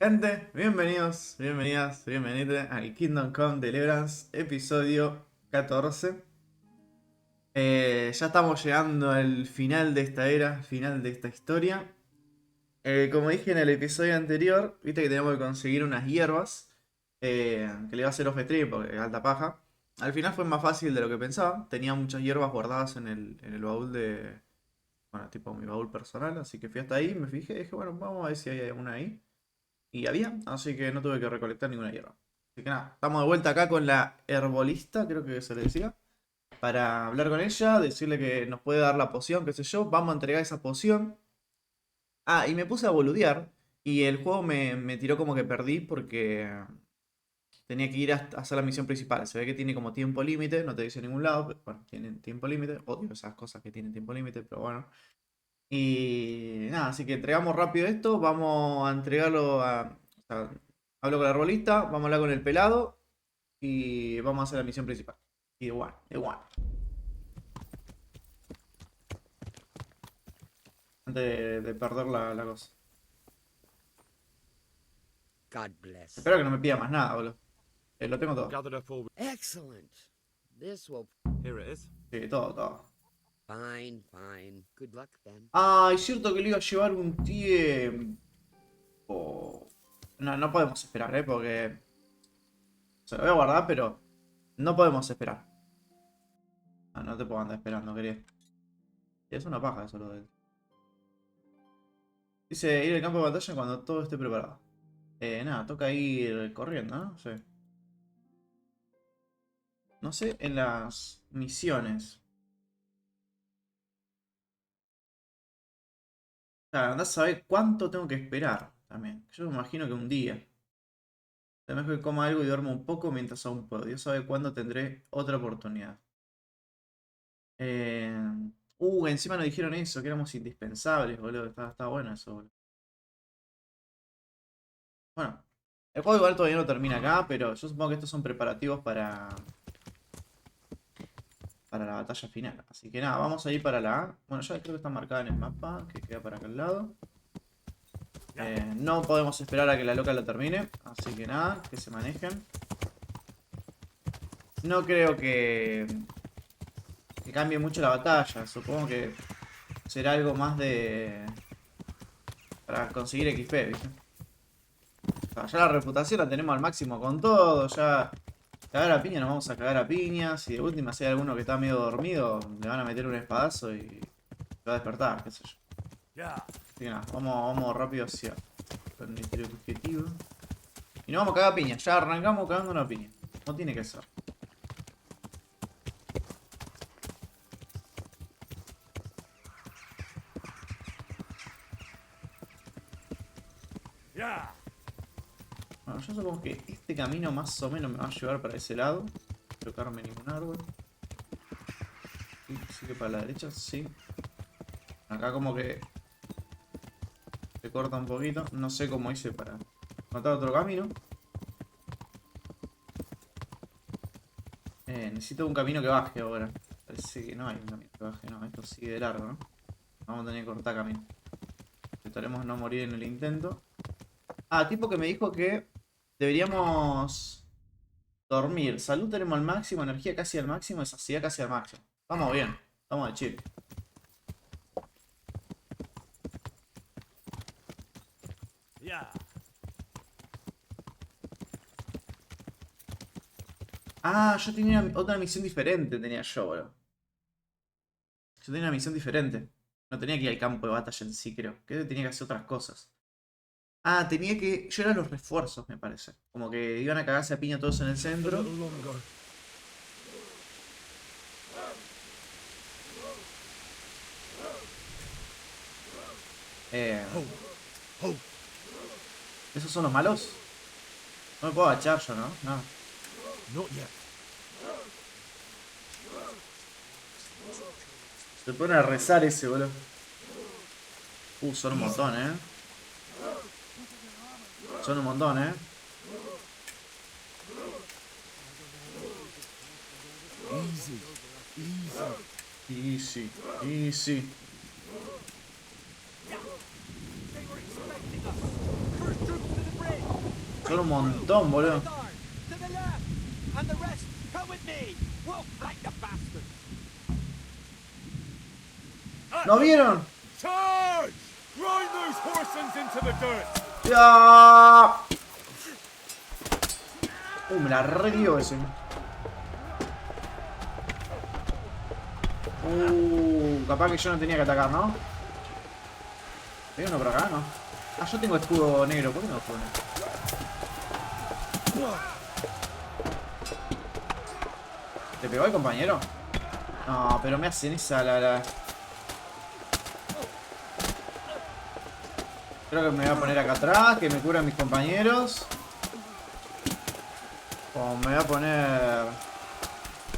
Gente, bienvenidos, bienvenidas, bienvenidos al Kingdom Come Deliverance, episodio 14. Ya estamos llegando al final de esta era, final de esta historia. Como dije en el episodio anterior, viste que teníamos que conseguir unas hierbas, que le iba a hacer off-stream porque alta paja. Al final fue más fácil de lo que pensaba, tenía muchas hierbas guardadas en el baúl de... Bueno, tipo mi baúl personal, así que fui hasta ahí, me fijé y dije, bueno, vamos a ver si hay alguna ahí. Y había, así que no tuve que recolectar ninguna hierba. Así que nada, estamos de vuelta acá con la herbolista, creo que se le decía, para hablar con ella, decirle que nos puede dar la poción, qué sé yo. Vamos a entregar esa poción. Ah, y me puse a boludear y el juego me tiró como que perdí porque tenía que ir a hacer la misión principal. Se ve que tiene como tiempo límite, no te dice en ningún lado, pero bueno, tienen tiempo límite. Odio esas cosas que tienen tiempo límite, pero bueno. Y nada, así que entregamos rápido esto, vamos a entregarlo a... o sea, hablo con la arbolista, vamos a hablar con el pelado y vamos a hacer la misión principal. Y igual, igual. Antes de perder la cosa. God bless. Espero que no me pida más nada, boludo. Lo tengo todo. Gathered up all. Excellent. This will... Here it is. Sí, todo, todo. Fine, fine. Good luck then. Ah, es cierto que le iba a llevar un tiempo. No, no podemos esperar, porque... Se lo voy a guardar, pero no podemos esperar. No, no te puedo andar esperando, querido. Es una paja eso lo de... Dice ir al campo de batalla cuando todo esté preparado. Nada, toca ir corriendo, ¿no? Sí. No sé, en las misiones. Claro, andás a saber cuánto tengo que esperar también. Yo me imagino que un día. A lo mejor que coma algo y duermo un poco mientras aún puedo. Dios sabe cuándo tendré otra oportunidad. Eh... encima nos dijeron eso, que éramos indispensables, boludo. Está bueno eso, boludo. Bueno, el juego igual todavía no termina acá, pero yo supongo que estos son preparativos para la batalla final. Así que nada, vamos a ir para la A. Bueno, ya creo que está marcada en el mapa, que queda para aquel lado. No podemos esperar a que la loca lo termine, así que nada, que se manejen. No creo que cambie mucho la batalla, supongo que será algo más de... para conseguir XP, ¿viste? O sea, ya la reputación la tenemos al máximo con todo, ya... Cagar a piña, nos vamos a cagar a piñas. Y de última, si hay alguno que está medio dormido, le van a meter un espadazo y se va a despertar, qué sé yo. Así que nada, vamos rápido hacia el ministerio objetivo. Y nos vamos a cagar a piña, ya arrancamos cagando una piña. No tiene que ser. Bueno, yo supongo que este camino más o menos me va a llevar para ese lado. No tocarme ningún árbol. Sí que para la derecha, sí. Acá como que se corta un poquito. No sé cómo hice para encontrar otro camino. Necesito un camino que baje ahora. Parece que no hay un camino que baje, no. Esto sigue de largo, ¿no? Vamos a tener que cortar camino. Intentaremos no morir en el intento. Ah, tipo que me dijo que deberíamos dormir. Salud tenemos al máximo, energía casi al máximo y saciedad casi al máximo. Estamos bien, estamos de chill. Ah, yo tenía otra misión diferente, tenía yo, bro. Yo tenía una misión diferente. No tenía que ir al campo de batalla en sí, creo. Que tenía que hacer otras cosas. Ah, tenía que... Yo era los refuerzos, me parece. Como que iban a cagarse a piña todos en el centro. ¿Esos son los malos? No me puedo agachar yo, ¿no? No. Se pone a rezar ese, boludo. Son un montón, Son un montón, Easy, easy. Son un montón, boludo. ¿No vieron? ¡Ya! Me la redio ese. Capaz que yo no tenía que atacar, ¿no? ¿Hay uno por acá? No. Ah, yo tengo escudo negro. ¿Por qué no escudo negro? ¿Le pegó al compañero? No, pero me hacen esa Creo que me voy a poner acá atrás, que me curan mis compañeros. O me voy a poner...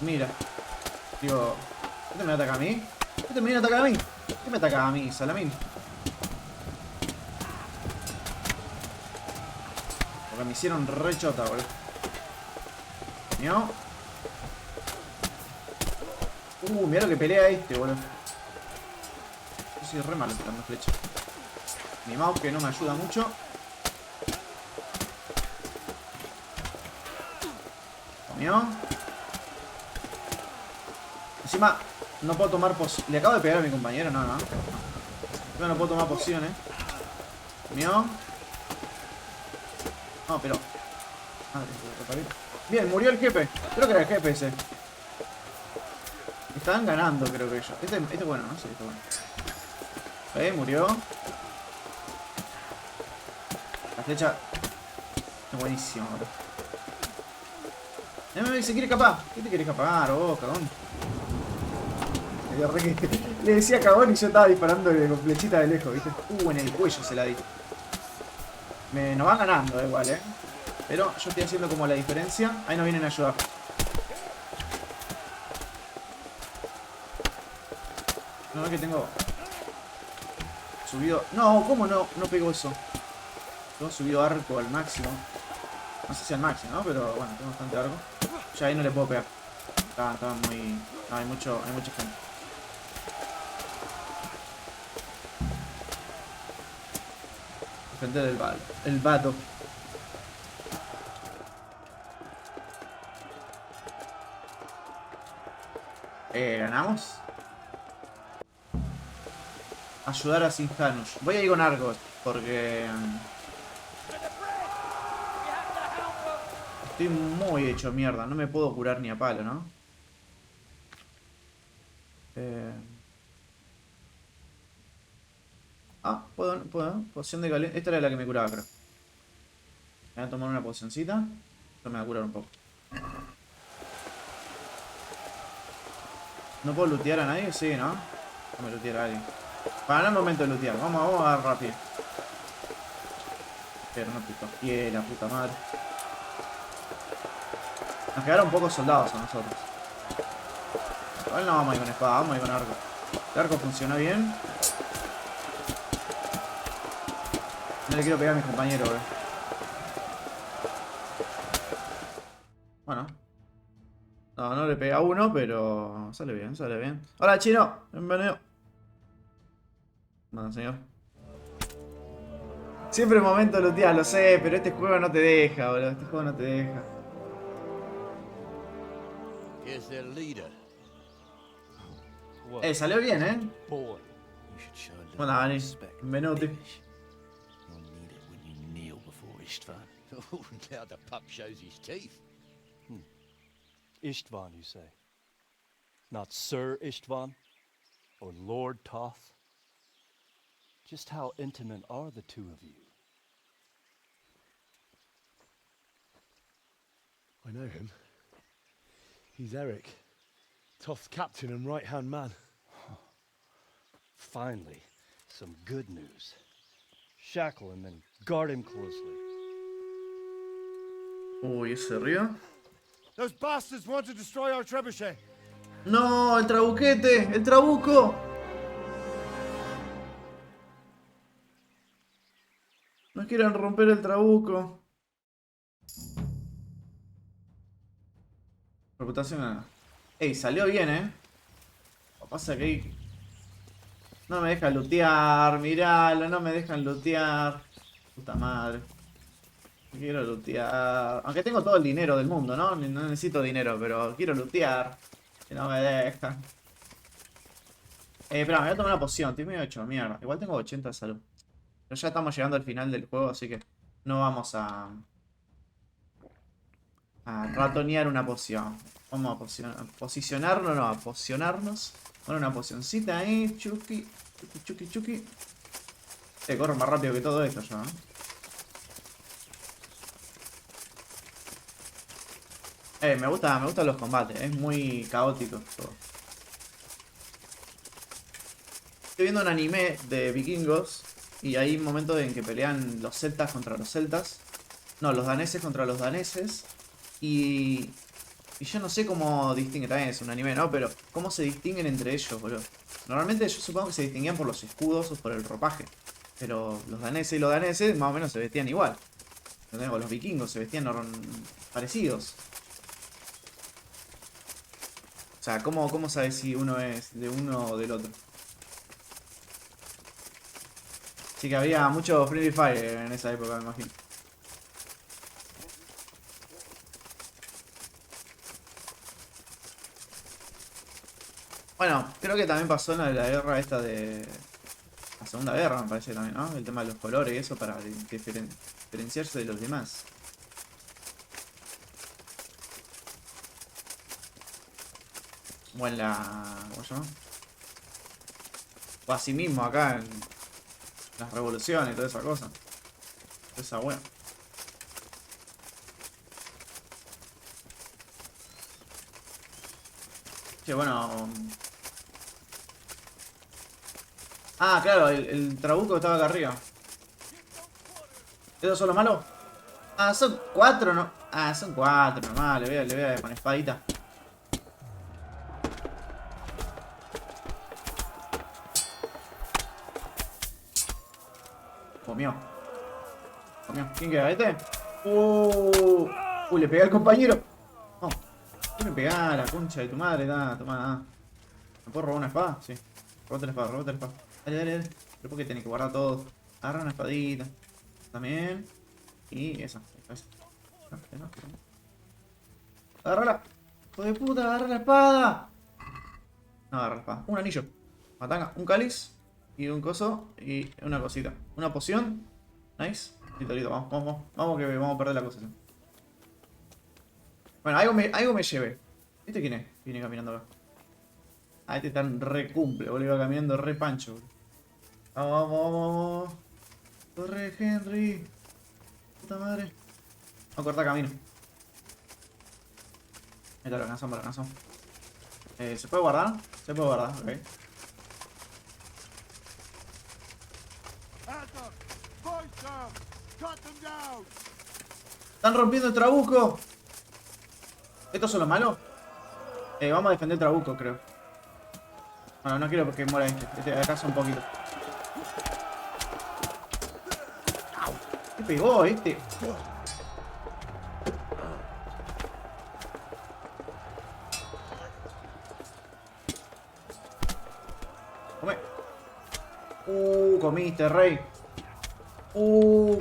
Mira. Digo... ¿Este me ataca a mí? ¿Este me viene a atacar a mí? ¿Qué me ataca a mí, Salamín? Porque me hicieron re chota, boludo. ¿No? Mira lo que pelea este, boludo. Yo soy re malo tirando flechas. Mi mouse que no me ayuda mucho. Comió. Encima, no puedo tomar pociones. ¿Le acabo de pegar a mi compañero? No, no. Yo no puedo tomar pociones. Comió. No, pero... Bien, murió el jefe. Creo que era el jefe ese. Estaban ganando, creo que ellos. Este es bueno, ¿no? Sí, este es bueno. Murió. La flecha es buenísima, bro. Se quiere escapar. ¿Qué te quiere escapar, vos, cagón? Le decía cagón y yo estaba disparando con flechita de lejos, ¿viste? En el cuello se la di. Nos van ganando igual, Pero yo estoy haciendo como la diferencia. Ahí nos vienen a ayudar. No, es que tengo subido... No, ¿cómo no pegó eso? Tengo subido arco al máximo. No sé si al máximo, ¿no? Pero bueno, tengo bastante arco. Ya ahí no le puedo pegar. Está muy... No, hay mucha gente. Defender el vato. ¿Ganamos? Ayudar a Sinjanus. Voy a ir con Argos porque... Estoy muy hecho mierda. No me puedo curar ni a palo, ¿no? Puedo. Poción de caliente. Esta era la que me curaba, creo. Voy a tomar una pocioncita. Esto me va a curar un poco. ¿No puedo lootear a nadie? Sí, ¿no? Vamos a lootear a alguien. Para no es momento de lootear. Vamos a dar rápido. Pero no pico. La puta madre. Nos quedaron pocos soldados a nosotros. Igual no vamos a ir con espada, vamos a ir con arco. El arco funciona bien. No le quiero pegar a mis compañeros, bro. Bueno. No le pega a uno, pero sale bien, sale bien. Hola, chino. Bienvenido. Bueno, señor. Siempre es momento de lootear, lo sé, pero este juego no te deja, boludo. Este juego no te deja. Salió bien, Bueno, Dani. Bienvenuti. Now the pup shows his teeth. Istvan, you say? Not Sir Istvan? Or Lord Toth? Just how intimate are the two of you? I know him. He's Eric, Toth's captain and right-hand man. Finally, some good news. Shackle him and guard him closely. Uy, ese río. Those bastards want to destroy our trebuchet. No, el trabuquete, el trabuco. No quieren romper el trabuco. Reputación. Salió bien, Lo que pasa que no me dejan lootear, miralo, no me dejan lootear. Puta madre. Quiero lootear. Aunque tengo todo el dinero del mundo, ¿no? No necesito dinero, pero quiero lootear. Si no me dejan. Espera, me voy a tomar una poción. Estoy medio hecho mierda. Igual tengo 80 de salud. Pero ya estamos llegando al final del juego, así que no vamos a ratonear una poción. Vamos a posicionarnos, no, a pocionarnos. Bueno, una pocioncita ahí. Chuki, chuki, chuki, chuki. Corro más rápido que todo esto ya, ¿no? Me gustan los combates. Es muy caótico todo. Estoy viendo un anime de vikingos y hay momentos en que pelean los celtas contra los celtas. No, los daneses contra los daneses. Y yo no sé cómo distinguen, también es un anime, ¿no? Pero cómo se distinguen entre ellos, boludo. Normalmente yo supongo que se distinguían por los escudos o por el ropaje. Pero los daneses y los daneses más o menos se vestían igual. ¿Entendés? Los vikingos se vestían parecidos. O sea, ¿cómo sabes si uno es de uno o del otro? Así que había mucho Friendly Fire en esa época, me imagino. Bueno, creo que también pasó en la guerra esta de... La Segunda Guerra, me parece también, ¿no? El tema de los colores y eso para diferenciarse de los demás. Como en la... ¿Cómo se llama? O así mismo acá en las revoluciones y toda esa cosa. Toda esa wea. Che, bueno... Ah, claro, el trabuco estaba acá arriba. ¿Esos son los malos? Ah, son 4, ¿no? Ah, son 4 nomás, le voy a con espadita. Comió. ¿Quién queda? ¿Este? Le pegué al compañero. Oh, ¿qué me pegá la concha de tu madre? Toma. ¿Me puedo robar una espada? Sí. Robate la espada. Dale. Pero ¿por qué tenés que guardar todo? Agarra una espadita. También. Y esa. Agárrala. ¡Hijo de puta! ¡Agarra la espada! No agarra la espada. Un anillo. Matanga. Un cáliz. Y un coso. Y una cosita. Una poción. Nice. Listo. Vamos que vamos a perder la cosa. ¿Sí? Bueno, algo me llevé. ¿Este quién es? Viene caminando acá. Ah, este tan re cumple, boludo. Iba caminando re pancho, boludo. Vamos. Corre, Henry. Puta madre. Vamos a cortar camino. Ahí está, lo alcanzamos. ¿Se puede guardar? Se puede guardar, ok. ¡Están rompiendo el trabuco! ¿Estos son los malos? Vamos a defender el trabuco, creo. Bueno, no quiero porque muera este de acá son un poquito. ¿Qué pegó este? Come. Comiste, rey.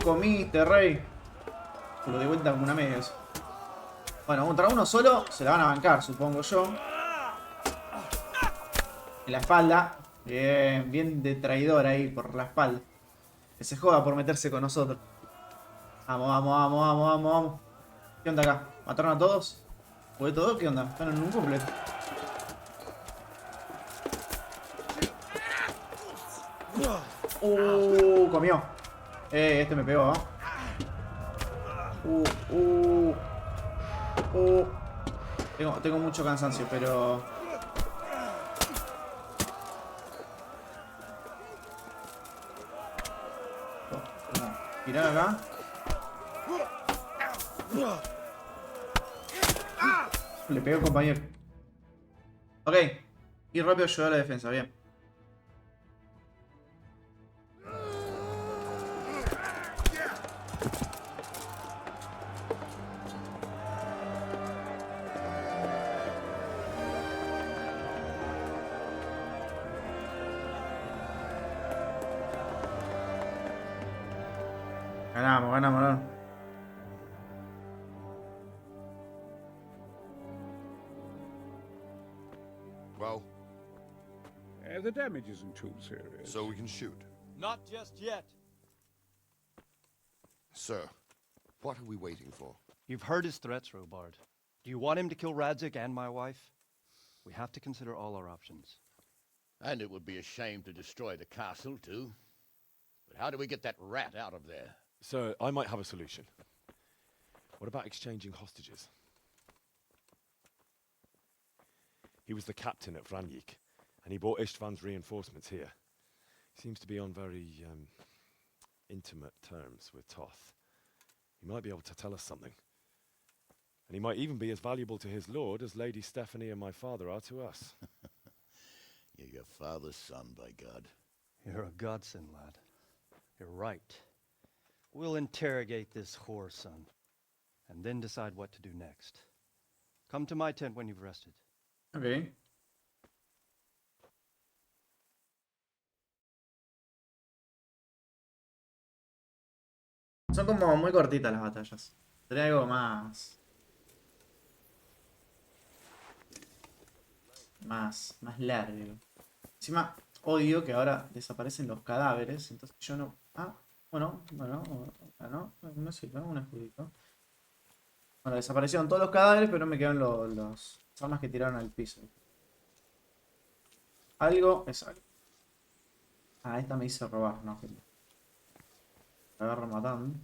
Comiste, rey. Lo de vuelta como una media eso. Bueno, contra uno solo se la van a bancar, supongo yo. En la espalda. Bien de traidor ahí por la espalda. Que se joda por meterse con nosotros. Vamos. ¿Qué onda acá? ¿Mataron a todos? ¿Fue todo? ¿Qué onda? Están en un completo. Comió. Este me pegó, Tengo mucho cansancio, pero... Tirar acá. Le pegó al compañero. Ok. Y rápido ayudar a la defensa, bien. Ganamos, ¿no? bow? The damage isn't too serious. So we can shoot. Not just yet. Sir, what are we waiting for? You've heard his threats, Robard. Do you want him to kill Radzik and my wife? We have to consider all our options. And it would be a shame to destroy the castle, too. But how do we get that rat out of there? Sir, I might have a solution. What about exchanging hostages? He was the captain at Vranjik, and he brought Istvan's reinforcements here. He seems to be on very, intimate terms with Toth. He might be able to tell us something. And he might even be as valuable to his lord as Lady Stephanie and my father are to us. You're your father's son, by God. You're a godsend, lad. You're right. We'll interrogate this whore son, and then decide what to do next. Come to my tent when you've rested. Ok. Son como muy cortitas las batallas. Sería algo más... Más largo. Encima, odio que ahora desaparecen los cadáveres. Entonces yo no... Ah, bueno, no sirve, un escudito. Bueno, desaparecieron todos los cadáveres, pero me quedan las armas que tiraron al piso. Algo es algo. Ah, esta me hizo robar, no, gente. La agarro matando.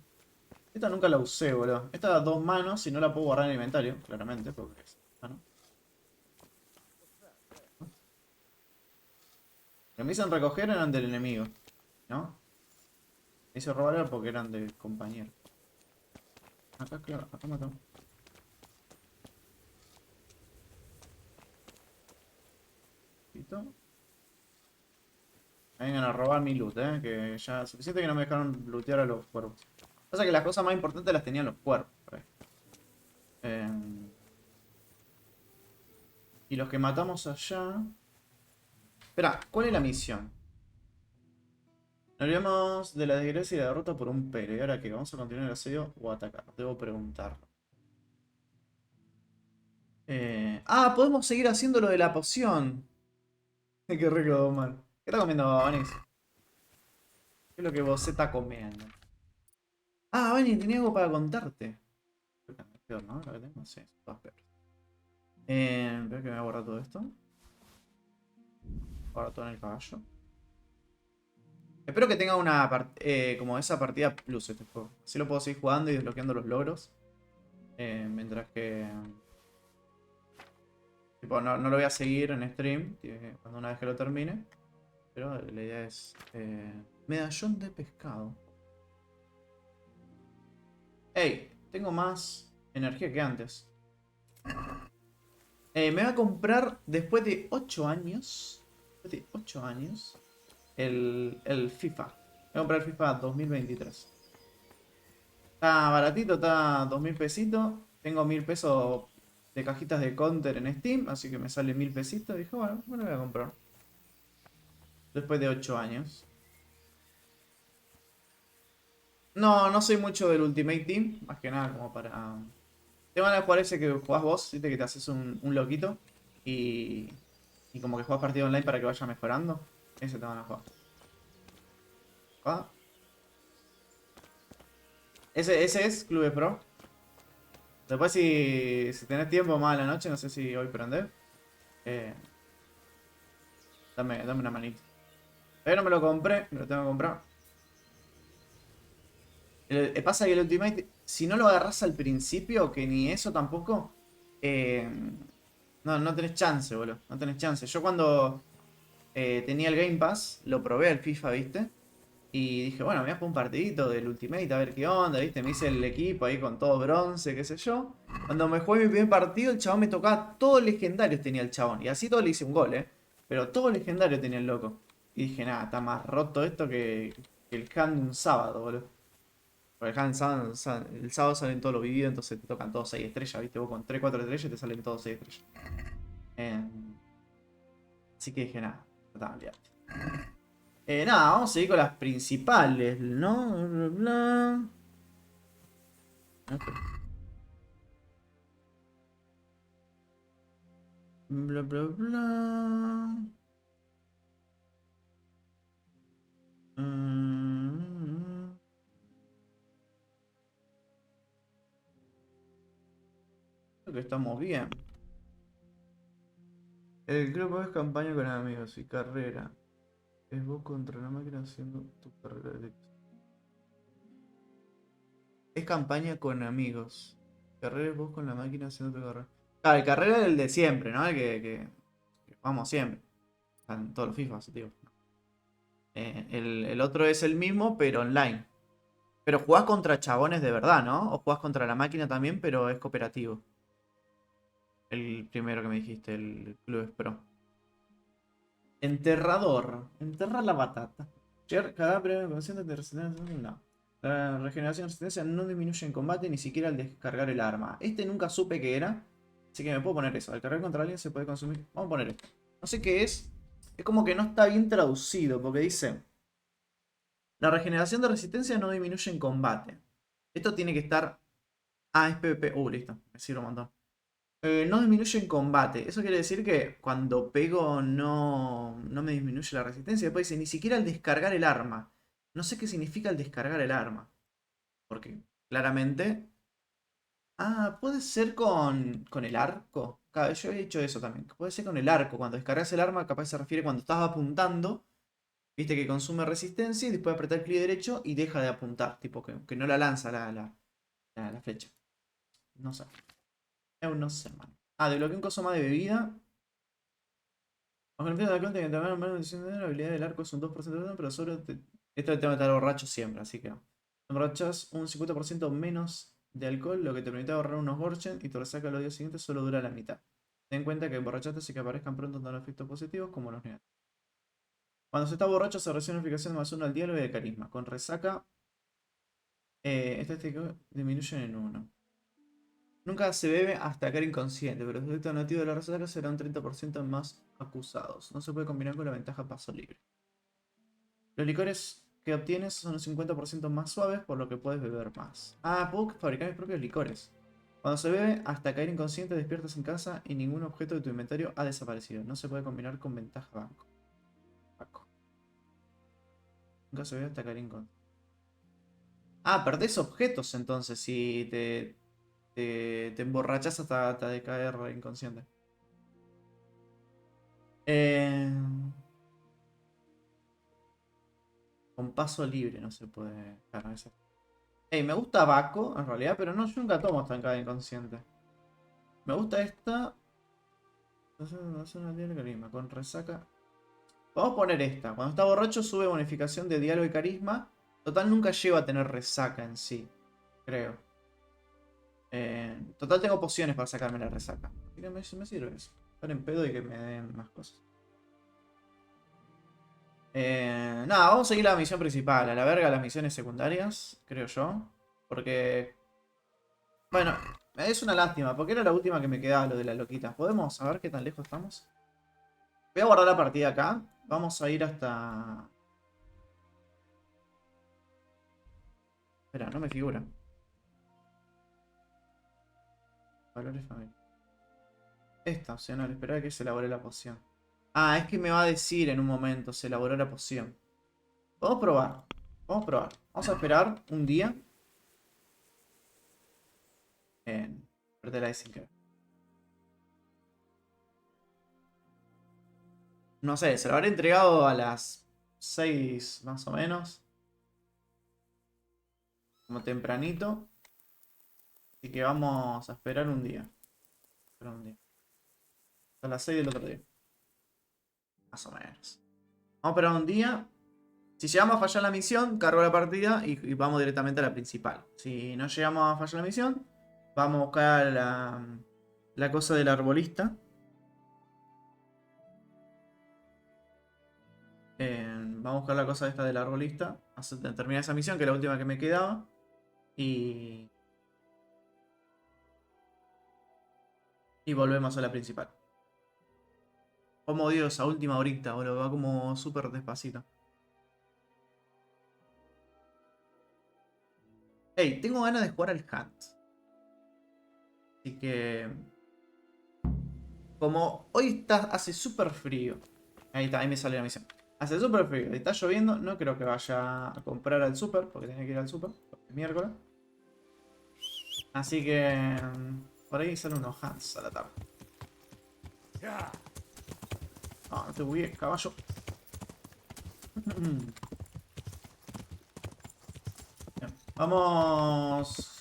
Esta nunca la usé, boludo. Esta da 2 manos y no la puedo guardar en el inventario, claramente, porque es mano. Lo que me dicen recoger eran del enemigo, ¿no? Me hizo robar era porque eran del compañero. Acá, claro, acá mató. Vengan a robar mi loot, que ya es suficiente que no me dejaron lootear a los cuervos. Pasa que las cosas más importantes las tenían los cuervos. Y los que matamos allá... Espera, ¿cuál es la misión? Nos olvidamos de la desgracia y la derrota por un pelo. ¿Y ahora qué? ¿Vamos a continuar el asedio o atacar? Debo preguntarlo. Podemos seguir haciendo lo de la poción. Qué rico, man. ¿Qué está comiendo, Vanis? ¿Qué es lo que vos está comiendo? Ah, Vani, tenía algo para contarte. Peor, ¿no? Lo que tengo, sí, todas peores. Espera que me voy a borrar todo esto. Ahora todo en el caballo. Espero que tenga una como esa partida plus este juego. Así lo puedo seguir jugando y desbloqueando los logros. Mientras que... Tipo, no lo voy a seguir en stream cuando una vez que lo termine. Pero la idea es... medallón de pescado. Ey, tengo más energía que antes. Me voy a comprar después de 8 años. El FIFA. Voy a comprar el FIFA 2023. Está baratito, está 2000 pesitos. Tengo 1000 pesos de cajitas de counter en Steam. Así que me sale 1000 pesitos. Y dije, bueno, me lo voy a comprar. Después de 8 años. No soy mucho del Ultimate Team. Más que nada como para... Te van a jugar ese que jugás vos, ¿viste? Que te haces un loquito. Y como que jugás partido online para que vaya mejorando. Ese te van a jugar. ¿Ah? Ese es Club Pro. Después si tenés tiempo más a la noche, no sé si hoy prender. Dame una manita. Pero no me lo compré, me lo tengo que comprar. Pasa que el Ultimate, si no lo agarras al principio, que ni eso tampoco, no tenés chance, boludo. No tenés chance. Yo cuando tenía el Game Pass, lo probé al FIFA, ¿viste? Y dije, bueno, me voy a jugar un partidito del Ultimate a ver qué onda, ¿viste? Me hice el equipo ahí con todo bronce, qué sé yo. Cuando me jugué mi primer partido, el chabón me tocaba todos legendarios tenía el chabón. Y así todo le hice un gol, Pero todo legendario tenía el loco. Y dije, nada, está más roto esto que el hand de un sábado, boludo. Porque el sábado salen todos los vídeos, entonces te tocan todos 6 estrellas, ¿viste? Vos con 3, 4 estrellas te salen todos 6 estrellas. Así que dije, nada, olvidate. Nada, vamos a seguir con las principales, ¿no? Bla. Okay. Bla, bla, bla. Mm. Creo que estamos bien. El grupo es campaña con amigos y carrera. Es vos contra la máquina haciendo tu carrera de... Es campaña con amigos. Carrera es vos con la máquina haciendo tu carrera. Claro, el carrera es el de siempre, ¿no? El que vamos siempre. En todos los FIFAs, digo. El otro es el mismo, pero online. Pero jugás contra chabones de verdad, ¿no? O jugás contra la máquina también, pero es cooperativo. El primero que me dijiste, el Club es Pro. Enterrador. Enterrar la batata. Llegar cada premio consciente de resistencia. No. La regeneración de resistencia no disminuye en combate ni siquiera al descargar el arma. Este nunca supe qué era. Así que me puedo poner eso. Al cargar contra alguien se puede consumir. Vamos a poner esto. No sé qué es. Es como que no está bien traducido. Porque dice. La regeneración de resistencia no disminuye en combate. Esto tiene que estar. Ah, es PvP. Listo. Me sirve un montón. No disminuye en combate. Eso quiere decir que cuando pego no me disminuye la resistencia. Después dice, ni siquiera al descargar el arma. No sé qué significa el descargar el arma. Porque claramente... Ah, puede ser con el arco. Claro, yo he hecho eso también. Puede ser con el arco. Cuando descargas el arma, capaz se refiere cuando estás apuntando. Viste que consume resistencia y después apretar clic derecho y deja de apuntar. Tipo que no la lanza la flecha. No sé. No sé, man. Ah, desbloqueé un coso más de bebida. Aunque no te das cuenta que también la habilidad del arco es un 2% de daño, pero solo esto te va a estar borracho siempre, así que emborrachas un 50% menos de alcohol, lo que te permite ahorrar unos gorchen y tu resaca los días siguientes solo dura la mitad. Ten en cuenta que emborrachaste y que aparezcan pronto tanto los efectos positivos como los negativos. Cuando se está borracho se recibe una notificación de más 1 al diálogo y de carisma. Con resaca, estadísticas disminuyen en 1. Nunca se bebe hasta caer inconsciente, pero los efectos negativos de la resaca serán 30% más acusados. No se puede combinar con la ventaja paso libre. Los licores que obtienes son un 50% más suaves, por lo que puedes beber más. Ah, puedo fabricar mis propios licores. Cuando se bebe, hasta caer inconsciente, despiertas en casa y ningún objeto de tu inventario ha desaparecido. No se puede combinar con ventaja banco. Nunca se bebe hasta caer inconsciente. Ah, perdés objetos entonces si te emborrachas hasta de caer inconsciente. Eh, con paso libre no se puede. Claro, eso. Ey, me gusta Baco en realidad, pero no, yo nunca tomo hasta en cada inconsciente. Me gusta esta. Con resaca. Vamos a poner esta. Cuando está borracho sube bonificación de diálogo y carisma. Total nunca llego a tener resaca en sí. Creo. Total tengo pociones para sacarme la resaca. Así que me sirve eso. Estar en pedo y que me den más cosas. Nada, vamos a seguir la misión principal. A la verga las misiones secundarias, creo yo. Porque... Bueno, es una lástima, porque era la última que me quedaba lo de la loquita. ¿Podemos saber qué tan lejos estamos? Voy a guardar la partida acá. Vamos a ir hasta... Espera, no me figura. Valores familiares. Esta opcional, espera a que se elabore la poción. Ah, es que me va a decir en un momento, se elaboró la poción. Vamos a probar. Vamos a probar. Vamos a esperar un día. Apreté la de sin querer. No sé, se lo habré entregado a las 6 más o menos. Como tempranito. Así que vamos a esperar un día. Esperar un día. A las 6 del otro día. Más o menos. Vamos a esperar un día. Si llegamos a fallar la misión, cargo la partida y vamos directamente a la principal. Si no llegamos a fallar la misión, vamos a buscar la cosa del arbolista. Vamos a buscar la cosa esta del arbolista. Terminar esa misión, que es la última que me quedaba. Y volvemos a la principal. Como Dios, a última horita, boludo. Va como súper despacito. Hey, tengo ganas de jugar al Hunt. Así que... Como hoy hace súper frío. Ahí está, ahí me sale la misión. Hace súper frío, está lloviendo. No creo que vaya a comprar al súper, porque tiene que ir al súper. Es miércoles. Así que por ahí salen unos hands a la tarde. No te voy, caballo. Bien, vamos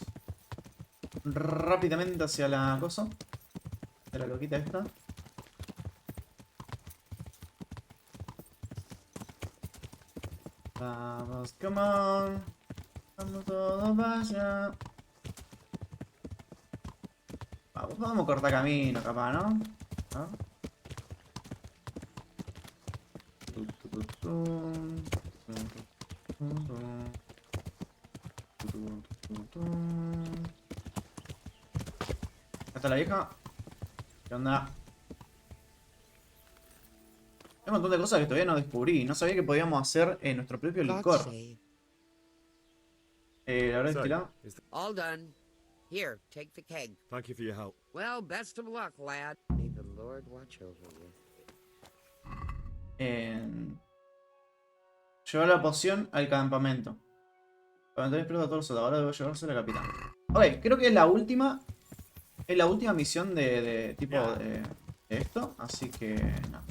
rápidamente hacia la cosa. De la loquita esta. Vamos, come on. Vamos todos vaya. Vamos a cortar camino, capaz, ¿no? ¿No? ¿Acá está la vieja? ¿Qué onda? Hay un montón de cosas que todavía no descubrí. No sabía que podíamos hacer nuestro propio God licor. save. La verdad es que la... All done. Here, take the keg. Thank you for your help. Well, best of luck, lad. May the Lord watch over you. Llevar la poción al campamento. Cuando explota a todos los soldados, ahora debo llevarse a la capitán. Ok, creo que es la última. Es la última misión de tipo de esto. Así que no.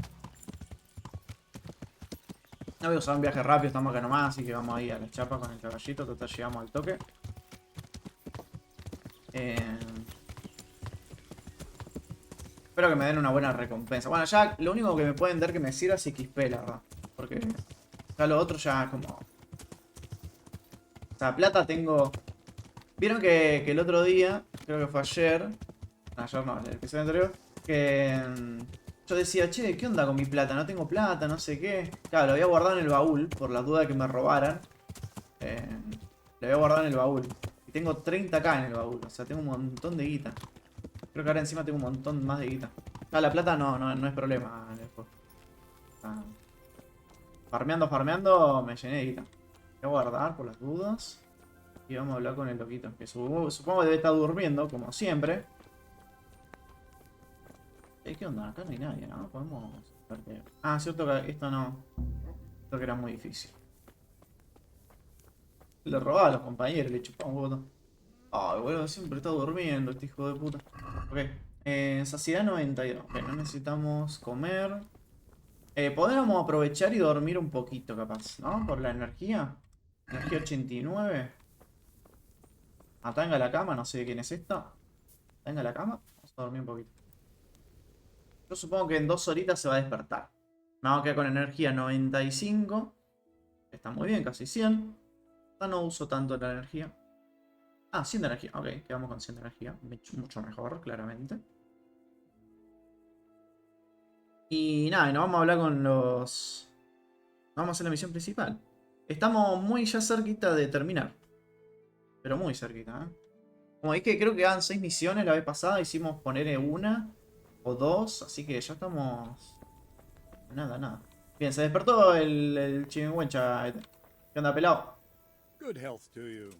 No voy a usar un viaje rápido, estamos acá nomás, así que vamos ahí a la chapa con el caballito. Total, llegamos al toque. Espero que me den una buena recompensa. Bueno, ya lo único que me pueden dar que me sirva es XP, la verdad. Porque ya lo otro ya como... O sea, plata tengo... Vieron que el otro día, creo que fue ayer... Ayer no, el episodio anterior. Que yo decía, che, ¿qué onda con mi plata? No tengo plata, no sé qué. Claro, lo había guardado en el baúl por la duda de que me robaran. Lo había guardado en el baúl. Y tengo 30k en el baúl, o sea, tengo un montón de guita. Creo que ahora encima tengo un montón más de guita. Ah, la plata no es problema en el juego. Farmeando, me llené de guita. Voy a guardar por las dudas. Y vamos a hablar con el loquito. Que supongo que debe estar durmiendo, como siempre. ¿Qué onda? Acá no hay nadie, ¿no? Podemos... Ah, cierto que esto no... Esto que era muy difícil. Le robaba a los compañeros, le chupaba un huevo. Ay, boludo, siempre está durmiendo este hijo de puta. Ok. Saciedad 92. Ok, no necesitamos comer. Podríamos aprovechar y dormir un poquito, capaz, ¿no? Por la energía. Energía 89. Atanga a la cama, no sé de quién es esta. Atanga a la cama. Vamos a dormir un poquito. Yo supongo que en 2 horitas se va a despertar. Me vamos a quedar con energía 95. Está muy bien, casi 100. Ya no uso tanto la energía. Ah, 100 de energía. Ok, quedamos con 100 de energía. Mucho mejor, claramente. Y nada, y nos vamos a hablar con los... Vamos a hacer la misión principal. Estamos muy ya cerquita de terminar. Pero muy cerquita, ¿eh? Como es que creo que eran 6 misiones la vez pasada. Hicimos poner una o 2. Así que ya estamos... Nada. Bien, se despertó el chingüencha. ¿Qué onda, pelado? Good health to you.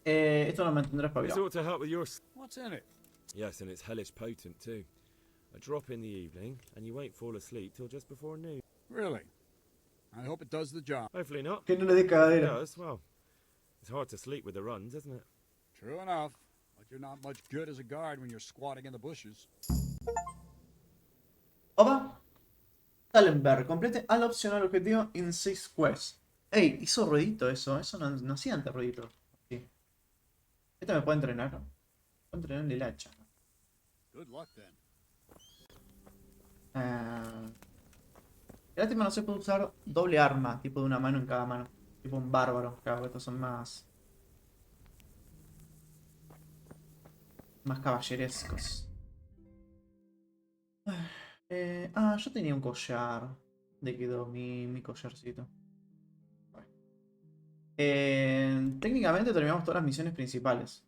Esto no me tendrá It's espabilado. ought to help with your... What's in it? Yes, and it's hellish potent too. A drop in the evening, and you won't fall asleep till just before noon. Really? I hope it does the job. Hopefully not. Que no le dé If it cagadera. does, well, it's hard to sleep with the runs, isn't it? True enough. But you're not much good as a guard when you're squatting in the bushes. Opa. Tallenberg. Complete al opcional objetivo in 6 quests. Ey, hizo ruidito eso. Eso no hacía antes ruidito. Sí. Este me puede entrenar. Puedo entrenar en el hacha. Good luck then. Lástima no se puede usar doble arma. Tipo de una mano en cada mano. Tipo un bárbaro. Claro, estos son más... Más caballerescos. Yo tenía un collar. ¿Dónde quedó mi collarcito? Bueno. Técnicamente terminamos todas las misiones principales.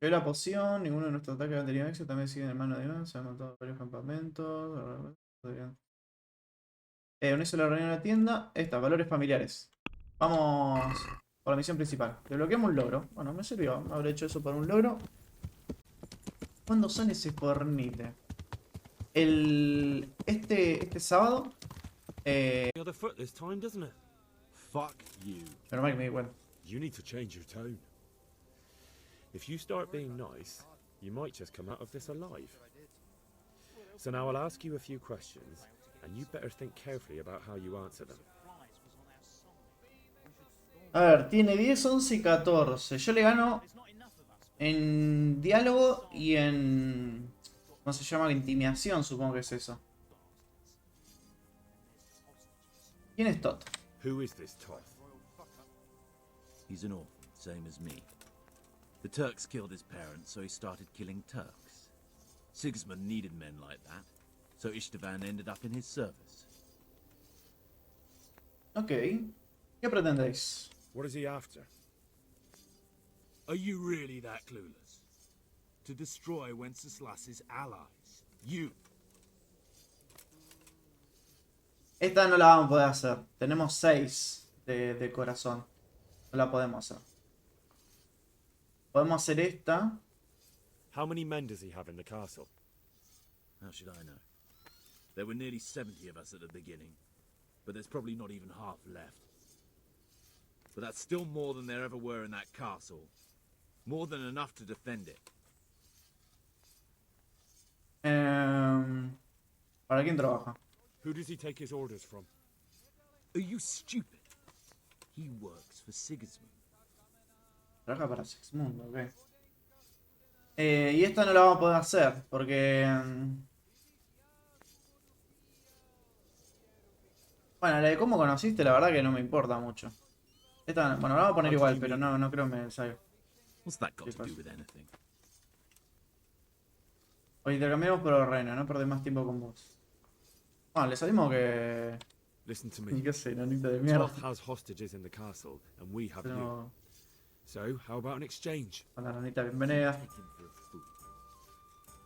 Llevé la poción, ninguno de nuestros ataques han tenido éxito, también siguen en mano de Iván, se han montado varios campamentos. Unirse a la reunión de la tienda. Valores familiares. Vamos por la misión principal. Desbloqueamos un logro. Bueno, me sirvió. Habré hecho eso para un logro. ¿Cuándo sale ese Fornite? Este sábado. The other foot this time, doesn't it? Fuck you. Pero mal que me di cuenta. You need to change your tone. If you start being nice, you might just come out of this alive. So now I'll ask you a few questions, and you better think carefully about how you answer them. A ver, tiene 10, 11 y 14. Yo le gano en diálogo y en... ¿Cómo se llama? Intimidación, supongo que es eso. ¿Quién es Tot? Who is this Toth? He's an orphan, same as me. The Turks killed his parents, so he started killing Turks. Sigismund needed men like that, so Istvan ended up in his service. Ok. ¿Qué pretendéis? What is he after? Are you really that clueless? To destroy Wenceslas's allies. You. Esta no la vamos a poder hacer. Tenemos 6 de corazón. No la podemos hacer. Podemos hacer esta. How many men does he have in the castle? How should I know? There were nearly 70 of us at the beginning, but there's probably not even half left. But that's still more than there ever were in that castle. More than enough to defend it. ¿Para quién trabaja? Who does he take his orders from? Are you stupid? He works for Sigismund. Trabaja para Sexmundo, ok. Y esta no la vamos a poder hacer porque... Bueno, la de cómo conociste, la verdad que no me importa mucho. Esta, bueno, la vamos a poner igual, pero no creo que me salga. What's that got to do with anything? O intercambiamos por el reino, no perder más tiempo con vos. Ah, le salimos que... Listen to Ni me. qué sé, nanita de mierda. Toth has hostages in the castle, and we have you. Pero... So, how about an exchange? Hola, nanita, bienvenida. Take him for a fool.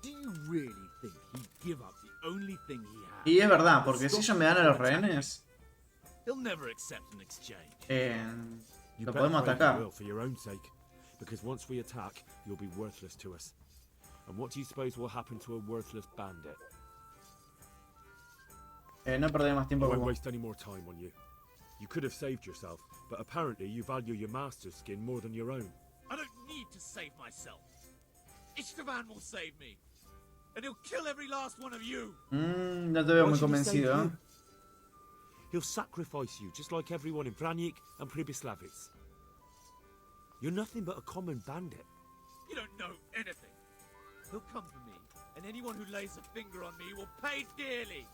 Do you really think he'd give up the only thing he has? Y es verdad, porque si ellos me dan a los rehenes, He'll never accept an exchange. You lo better podemos pray he atacar. will for your own sake, because once we attack, you'll be worthless to us. And what do you suppose will happen to a worthless bandit? No perder más I tiempo con won't vos. waste any more time on you. You could have saved yourself, but apparently you value your master's skin more than your own. I don't need to save myself. Istvan will save me. And he'll kill every last one of you. No te veo Why muy should he save convencido, you? ¿eh? He'll sacrifice you, just like everyone in Vranjik and Pribyslavitz. You're nothing but a common bandit. You don't know anything. He'll come for me, and anyone who lays a finger on me will pay dearly.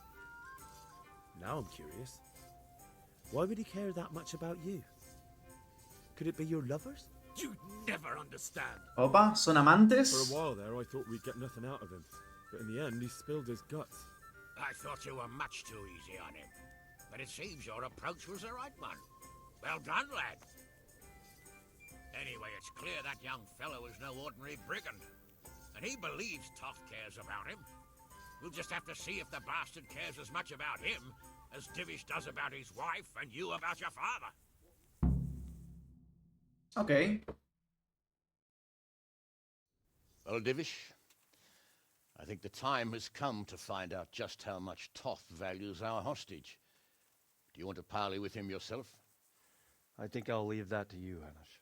Now I'm curious. Why would he care that much about you? Could it be your lovers? You'd never understand. Opa, ¿son For amantes? a while there, I thought we'd get nothing out of him. But in the end, he spilled his guts. I thought you were much too easy on him. But it seems your approach was the right one. Well done, lad. Anyway, it's clear that young fellow is no ordinary brigand. And he believes Toth cares about him. We'll just have to see if the bastard cares as much about him as Divish does about his wife and you about your father. Ok. Well, Divish, I think the time has come to find out just how much Toth values our hostage. Do you want to parley with him yourself? I think I'll leave that to you, Hanish.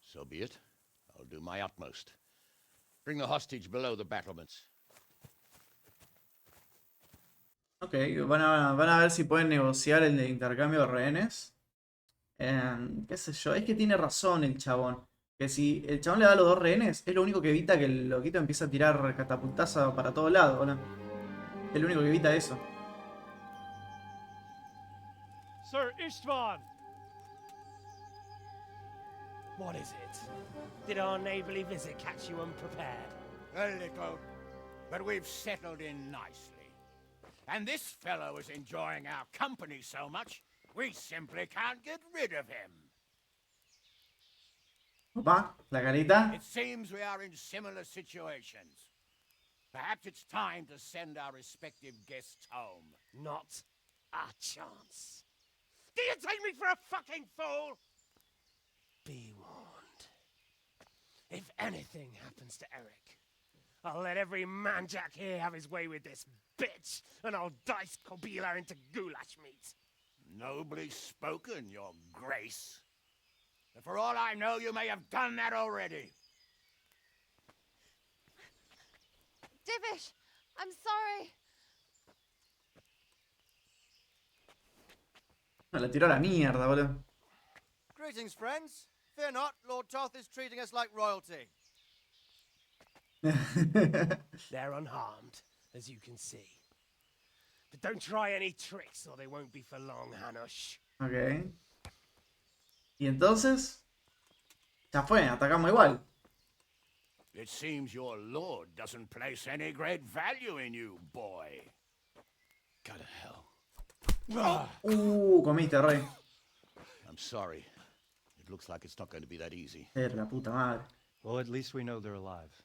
So be it. I'll do my utmost. Bring the hostage below the battlements. Ok, van a ver si pueden negociar el de intercambio de rehenes. Qué sé yo, es que tiene razón el chabón. Que si el chabón le da los 2 rehenes, es lo único que evita que el loquito empiece a tirar catapultaza para todos lados, ¿no? Es lo único que evita eso. Sir Istvan! What is it? Did our neighborly visit catch you unprepared? A little, but we've settled in nicely. And this fellow is enjoying our company so much, we simply can't get rid of him. Opa, la carita. It seems we are in similar situations. Perhaps it's time to send our respective guests home. Not a chance. Do you take me for a fucking fool? Be warned. If anything happens to Eric, I'll let every manjack here have his way with this bitch, and I'll dice Kobila into goulash meat. Nobly spoken, your grace. And for all I know, you may have done that already. Divish, I'm sorry. La tiró a la mierda, boludo. Greetings, friends. Fear not, Lord Toth is treating us like royalty. They're unharmed, as you can see. But don't try any tricks or they won't be for long, Hanush. Ok. Y entonces... Ya fue, atacamos igual. It seems your lord doesn't place any great value in you, boy. Go to hell. Comiste, rey. I'm sorry. It looks like it's not going to be that easy. La puta madre. Well, at least we know they're alive.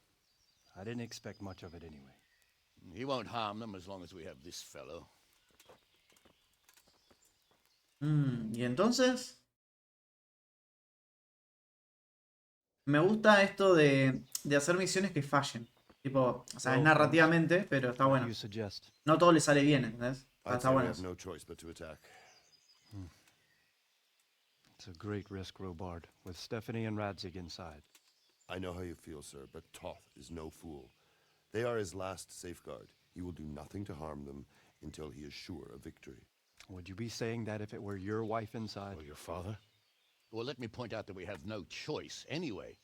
I didn't expect much of it anyway. He won't harm them as long as we have this fellow. Y entonces... Me gusta esto de hacer misiones que fallen. Tipo, o sea, es narrativamente, pero está bueno. No todo le sale bien, ¿entendés? Está bueno. No choice but to attack. It's a great risk, Robard, with Stephanie and Radzig inside. I know how you feel, sir, but Toth is no fool. They are his last safeguard. He will do nothing to harm them until he is sure of victory. Would you be saying that if it were your wife inside? Or your father? Well, let me point out that we have no choice anyway.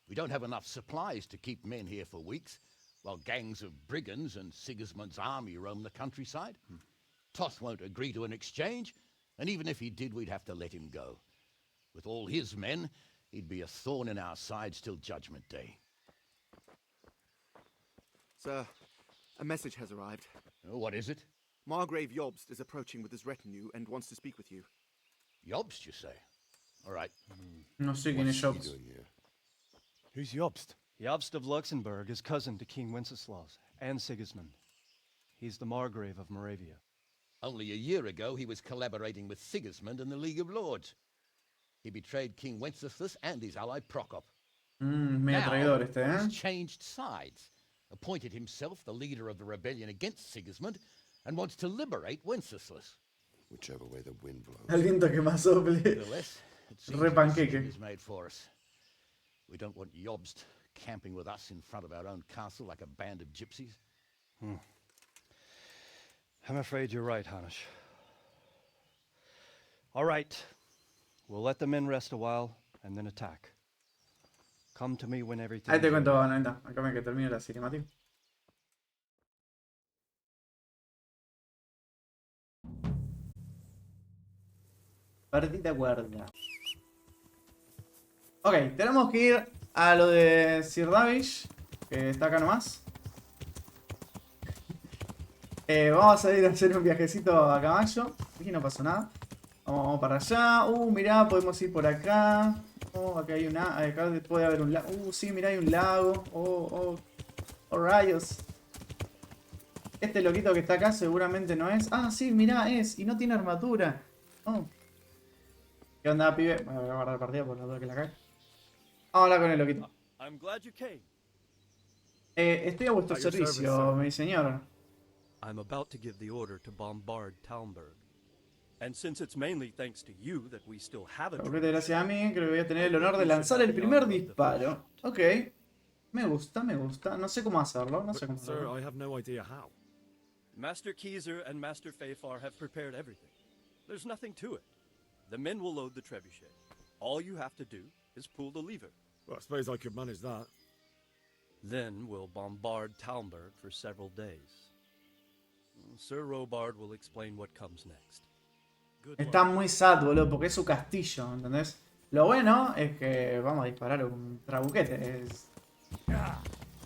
We don't have enough supplies to keep men here for weeks, while gangs of brigands and Sigismund's army roam the countryside. Toth won't agree to an exchange, and even if he did, we'd have to let him go. With all his men, he'd be a thorn in our sides till Judgment Day. Sir, a message has arrived. Oh, what is it? Margrave Jobst is approaching with his retinue and wants to speak with you. Jobst, you say? All right. No sé quién es Jobst. Who's Jobst? Jobst of Luxembourg is cousin to King Wenceslaus and Sigismund. He's the Margrave of Moravia. Only a year ago, he was collaborating with Sigismund and the League of Lords. He betrayed King Wenceslas and his ally Prokop. Medio traidor este, ¿eh? He's changed sides, appointed himself the leader of the rebellion against Sigismund, and wants to liberate Wenceslas. Whichever way the wind blows. El viento que más sople. Re panqueque. Is made for us. We don't want Jobst camping with us in front of our own castle like a band of gypsies. I'm afraid you're right, Hanush. All right. We'll let the men rest a while and then attack. Come to me when everything... Ahí te cuento, Ananda. Acá me que termine la cinemática. Partida guarda. Ok, tenemos que ir a lo de Sir Davish, que está acá nomás. Vamos a ir a hacer un viajecito a caballo. Aquí no pasó nada. Vamos para allá. Mirá, podemos ir por acá. Acá hay una. Acá puede haber un lago. Sí, mirá, hay un lago. Oh, rayos. Este loquito que está acá seguramente no es. Ah, sí, mirá, es. Y no tiene armadura. ¿Qué onda, pibe? Voy a guardar partida por la duda que la cae. Vamos a hablar con el loquito. Estoy a vuestro servicio, mi señor. I'm about to give the order to bombard Talmberg. And since it's mainly thanks to you that we still have a gracias a mí, creo que voy a tener el honor de lanzar el primer disparo. Ok. Me gusta, me gusta. No sé cómo hacerlo, no sé cómo hacerlo. Sir, I have no idea how. Master Keyser and Master Fafar have prepared everything. There's nothing to it. The men will load the trebuchet. All you have to do is pull the lever. Well, I suppose I could manage that. Then we'll bombard Talmberg for several days. Sir Robard will explain what comes next. Está muy sad, boludo, porque es su castillo, ¿entendés? Lo bueno es que vamos a disparar un trabuquete.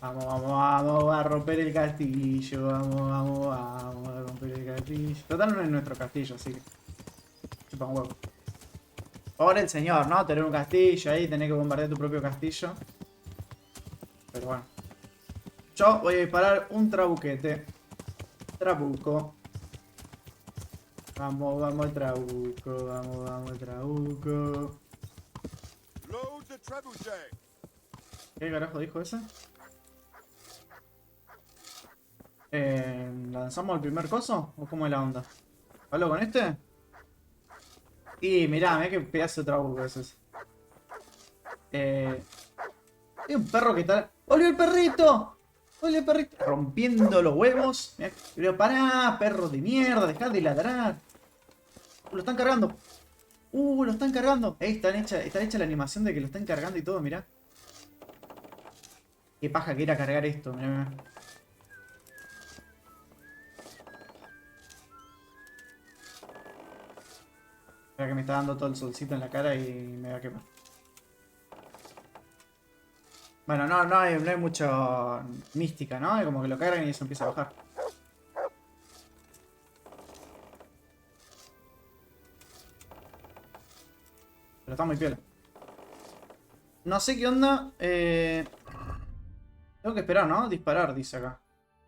Vamos a romper el castillo. Vamos a romper el castillo. Total no es nuestro castillo, así que chupa un huevo. Por el señor, ¿no? Tener un castillo ahí, tener que bombardear tu propio castillo. Pero bueno. Yo voy a disparar un trabuquete. Trabuco. Vamos, trabuco. Vamos, trabuco. Load the trebuchet. ¿Qué carajo dijo ese? ¿Lanzamos el primer coso? ¿O cómo es la onda? ¿Hablo con este? Y mirá qué pedazo de trabuco es ese. Hay un perro que está... ¡Volvió el perrito! ¡Volvió el perrito! Rompiendo los huevos. Mirá, pero pará, perro de mierda, dejá de ladrar. Lo están cargando. Lo están cargando. Está hecha la animación de que lo están cargando y todo, mirá. Qué paja que era cargar esto, mirá, mirá. Espera que me está dando todo el solcito en la cara y me va a quemar. Bueno, no hay mucha mística, ¿no? Es como que lo cargan y eso empieza a bajar. Pero está muy piola. No sé qué onda. Tengo que esperar, ¿no? Disparar, dice acá.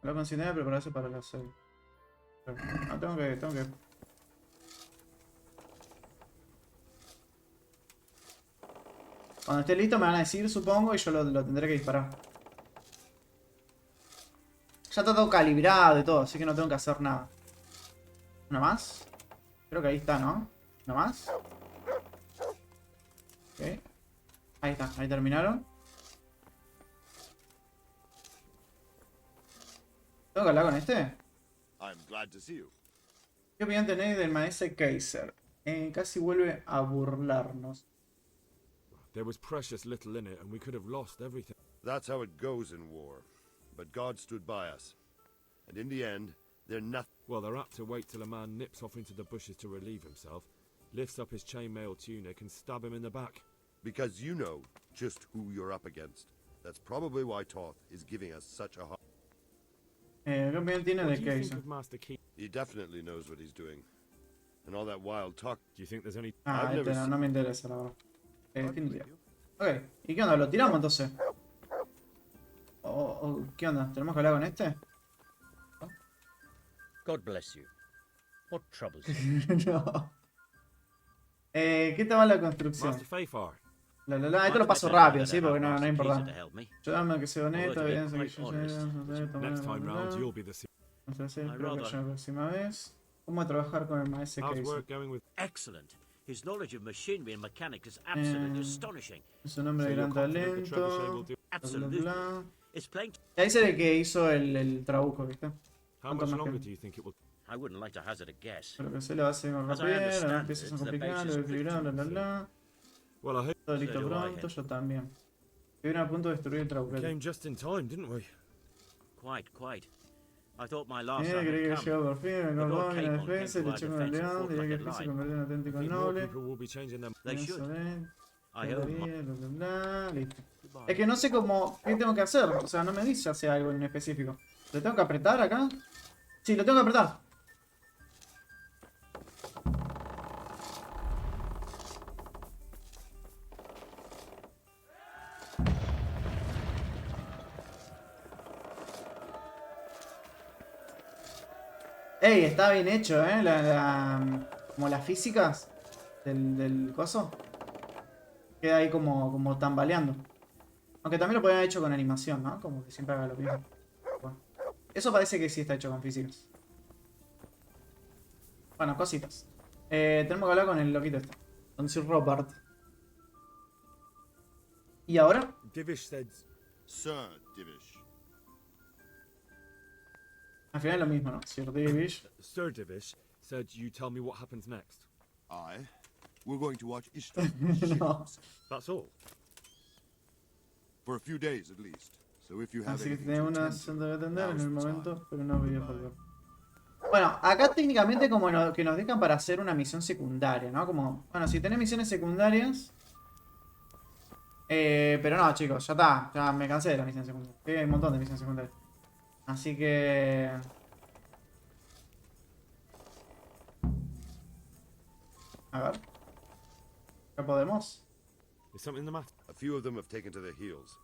Lo considera prepararse para la serie. No, tengo que... Cuando esté listo me van a decir, supongo, y yo lo tendré que disparar. Ya está todo calibrado y todo, así que no tengo que hacer nada. ¿Una más? Creo que ahí está, ¿no? ¿Una más? Ok. Ahí está, ahí terminaron. ¿Tengo que hablar con este? I'm glad to see you. ¿Qué opinión tenéis del maestro Kaiser? Casi vuelve a burlarnos. There was precious little in it, and we could have lost everything. That's how it goes in war. But God stood by us. And in the end, they're nothing. Well, they're apt to wait till a man nips off into the bushes to relieve himself, lifts up his chainmail tunic, and stab him in the back. Because you know just who you're up against. That's probably why Toth is giving us such a hard... ¿Qué opinión tiene de Kaiser? He definitely knows what he's doing. And all that wild talk... Do you think there's any... Ah, no me interesa, la verdad. Ok, ¿y qué onda? ¿Lo tiramos entonces? ¿Qué onda? ¿Tenemos que hablar con este? God bless you. What troubles you? No. ¿Qué tal va la construcción? Master Fafar. Esto lo paso rápido, ¿sí? Porque no es importante. Ayúdame a que sea honesto, evidencia que yo Next time round, you'll be the... Vamos a hacer la próxima vez. ¿Cómo trabajar con el maestro Kaiser? Excellent. His knowledge of machinery and mechanics is absolutely astonishing. Es un hombre de gran talento. Absolutely. It's plain. Ahí se ve que hizo el trabuco, ¿viste? How much longer do you think it will... I wouldn't like to hazard a guess. Pero que se lo hace con rapidez, las piezas son complicadas, lo equilibrado, bla. Todo listo pronto, yo también. Estuvieron a punto de destruir el trabuco. Came just in time, didn't we? Quite. I thought my last Creí que had llegó come. por fin, me acordó en la defensa, le echó con el león, diría que el se convirtió en auténtico noble. They should. I hope. Listo. Es que no sé cómo, qué tengo que hacer, o sea, no me dice hacer algo en específico. ¿Lo tengo que apretar acá? Sí, lo tengo que apretar. Ey, está bien hecho, como las físicas del coso. Queda ahí como tambaleando. Aunque también lo podrían haber hecho con animación, ¿no? Como que siempre haga lo mismo. Bueno, eso parece que sí está hecho con físicas. Bueno, cositas. Tenemos que hablar con el loquito este. Con Sir Robert. ¿Y ahora? Divish said... Sir Divish. Al final es lo mismo, ¿no? Sir Divish. Sir Divish said you tell me what happens next. We're going to watch Ishtar. No. That's all. For a few days at least. So if you have Así que anything tenemos to una attend sesión de to, atender en now's el the momento, time. pero no videojuego. Bueno, acá técnicamente como que nos dejan para hacer una misión secundaria, ¿no? Como, bueno, si tenés misiones secundarias... pero no, chicos, ya está. Ya me cansé de las misiones secundarias. Hay un montón de misiones secundarias. Así que... A ver. ¿Qué podemos? Is something the matter? A few of them have taken to their heels.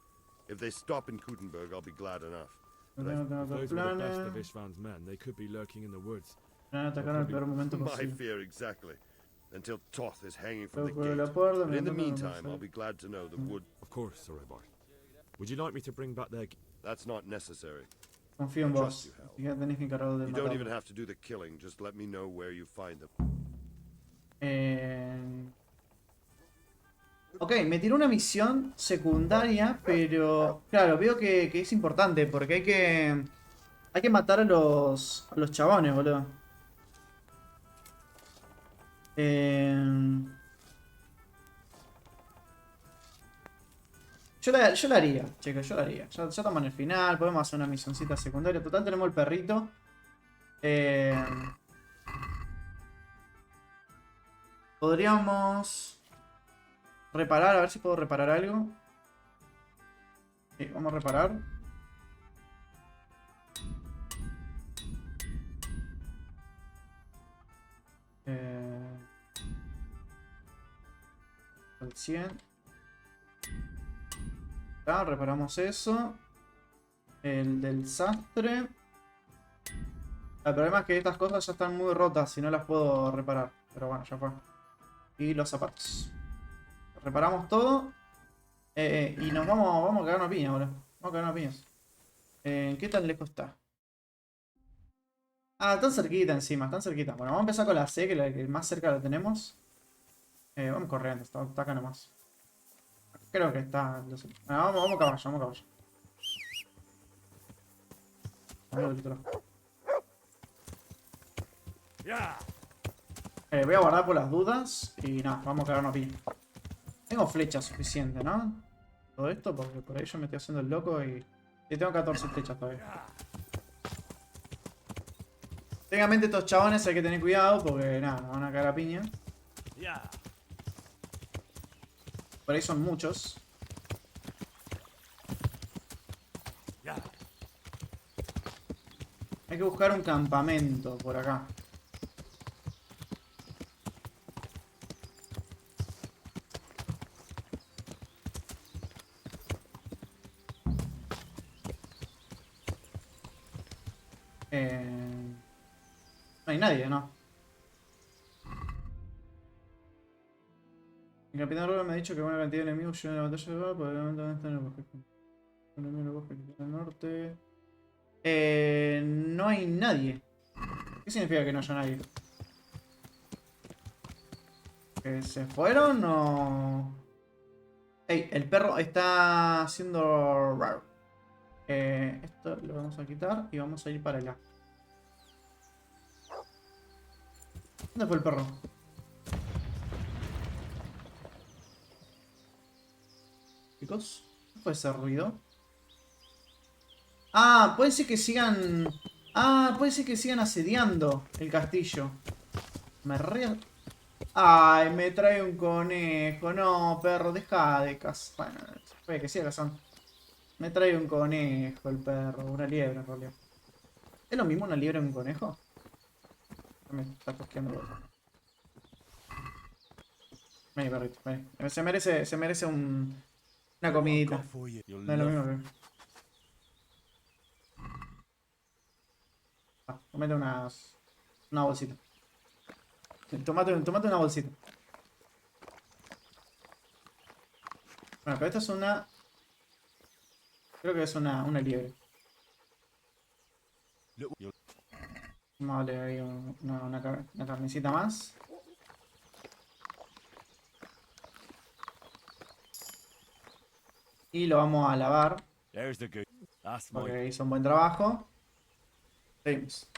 If they stop in Kutenberg, I'll be glad enough. No But tengo If those were the best of planes. Ishvan's men, they could be lurking in the woods. Van a atacar en el peor momento my posible. fear exactly. Until Toth is hanging from the Luego de gate. la puerta, But in the me mando meantime, a I'll be glad to know the wood... Of course, Sir Robert. Would you like me to bring back their... That's not necessary. Confío en I trust vos. you, Hal. Así que tenés que encargar de You don't even matarlo. have to do the killing. Just let me know where you find them. Ok, me tiró una misión secundaria, pero claro, veo que es importante porque hay que matar a los chabones, boludo. Yo la haría, chicos, yo la haría. Ya estamos en el final, podemos hacer una misioncita secundaria. Total, tenemos el perrito. Podríamos reparar, a ver si puedo reparar algo. Sí, vamos a reparar. El 100. Ya, reparamos eso. El del sastre. El problema es que estas cosas ya están muy rotas y no las puedo reparar. Pero bueno, ya fue. Y los zapatos. Reparamos todo. Y nos vamos a cagar una piña, boludo. Vamos a cagar una piña. ¿Qué tan lejos está? Ah, tan cerquita encima, tan cerquita. Bueno, vamos a empezar con la C, que la que más cerca la tenemos. Vamos corriendo, está acá nomás. Creo que está. Bueno, vamos caballo, vamos caballo. Voy a guardar por las dudas. Y nada, vamos a cagar una piña. Tengo flechas suficiente, ¿no? Todo esto, porque por ahí yo me estoy haciendo el loco y tengo 14 flechas todavía. Técnicamente estos chabones hay que tener cuidado porque nada, nos van a cagar a piña. Por ahí son muchos. Hay que buscar un campamento por acá. No hay nadie, ¿no? El capitán Robert me ha dicho que buena cantidad de enemigos llegan a la batalla de Bar, probablemente están en el bosque. En el bosque del norte. No hay nadie. ¿Qué significa que no haya nadie? ¿Que se fueron o...? Ey, el perro está haciendo raro. Esto lo vamos a quitar y vamos a ir para allá. ¿Dónde fue el perro? Chicos, ¿qué fue ese ruido? Ah, puede ser que sigan... Ah, puede ser que sigan asediando el castillo. Me re... Ay, me trae un conejo. No, perro, deja de cazar. Bueno, puede que siga cazando. Me trae un conejo el perro. Una liebre en realidad. ¿Es lo mismo una liebre que un conejo? Me está cosqueando. Vení, perrito, vení. Se merece una comidita. No es lo mismo que... Comete una bolsita. Tomate una bolsita. Bueno, pero esta es una... Creo que es una liebre. Vamos a darle ahí una carnecita más. Y lo vamos a lavar. Porque hizo un buen trabajo. Seguimos.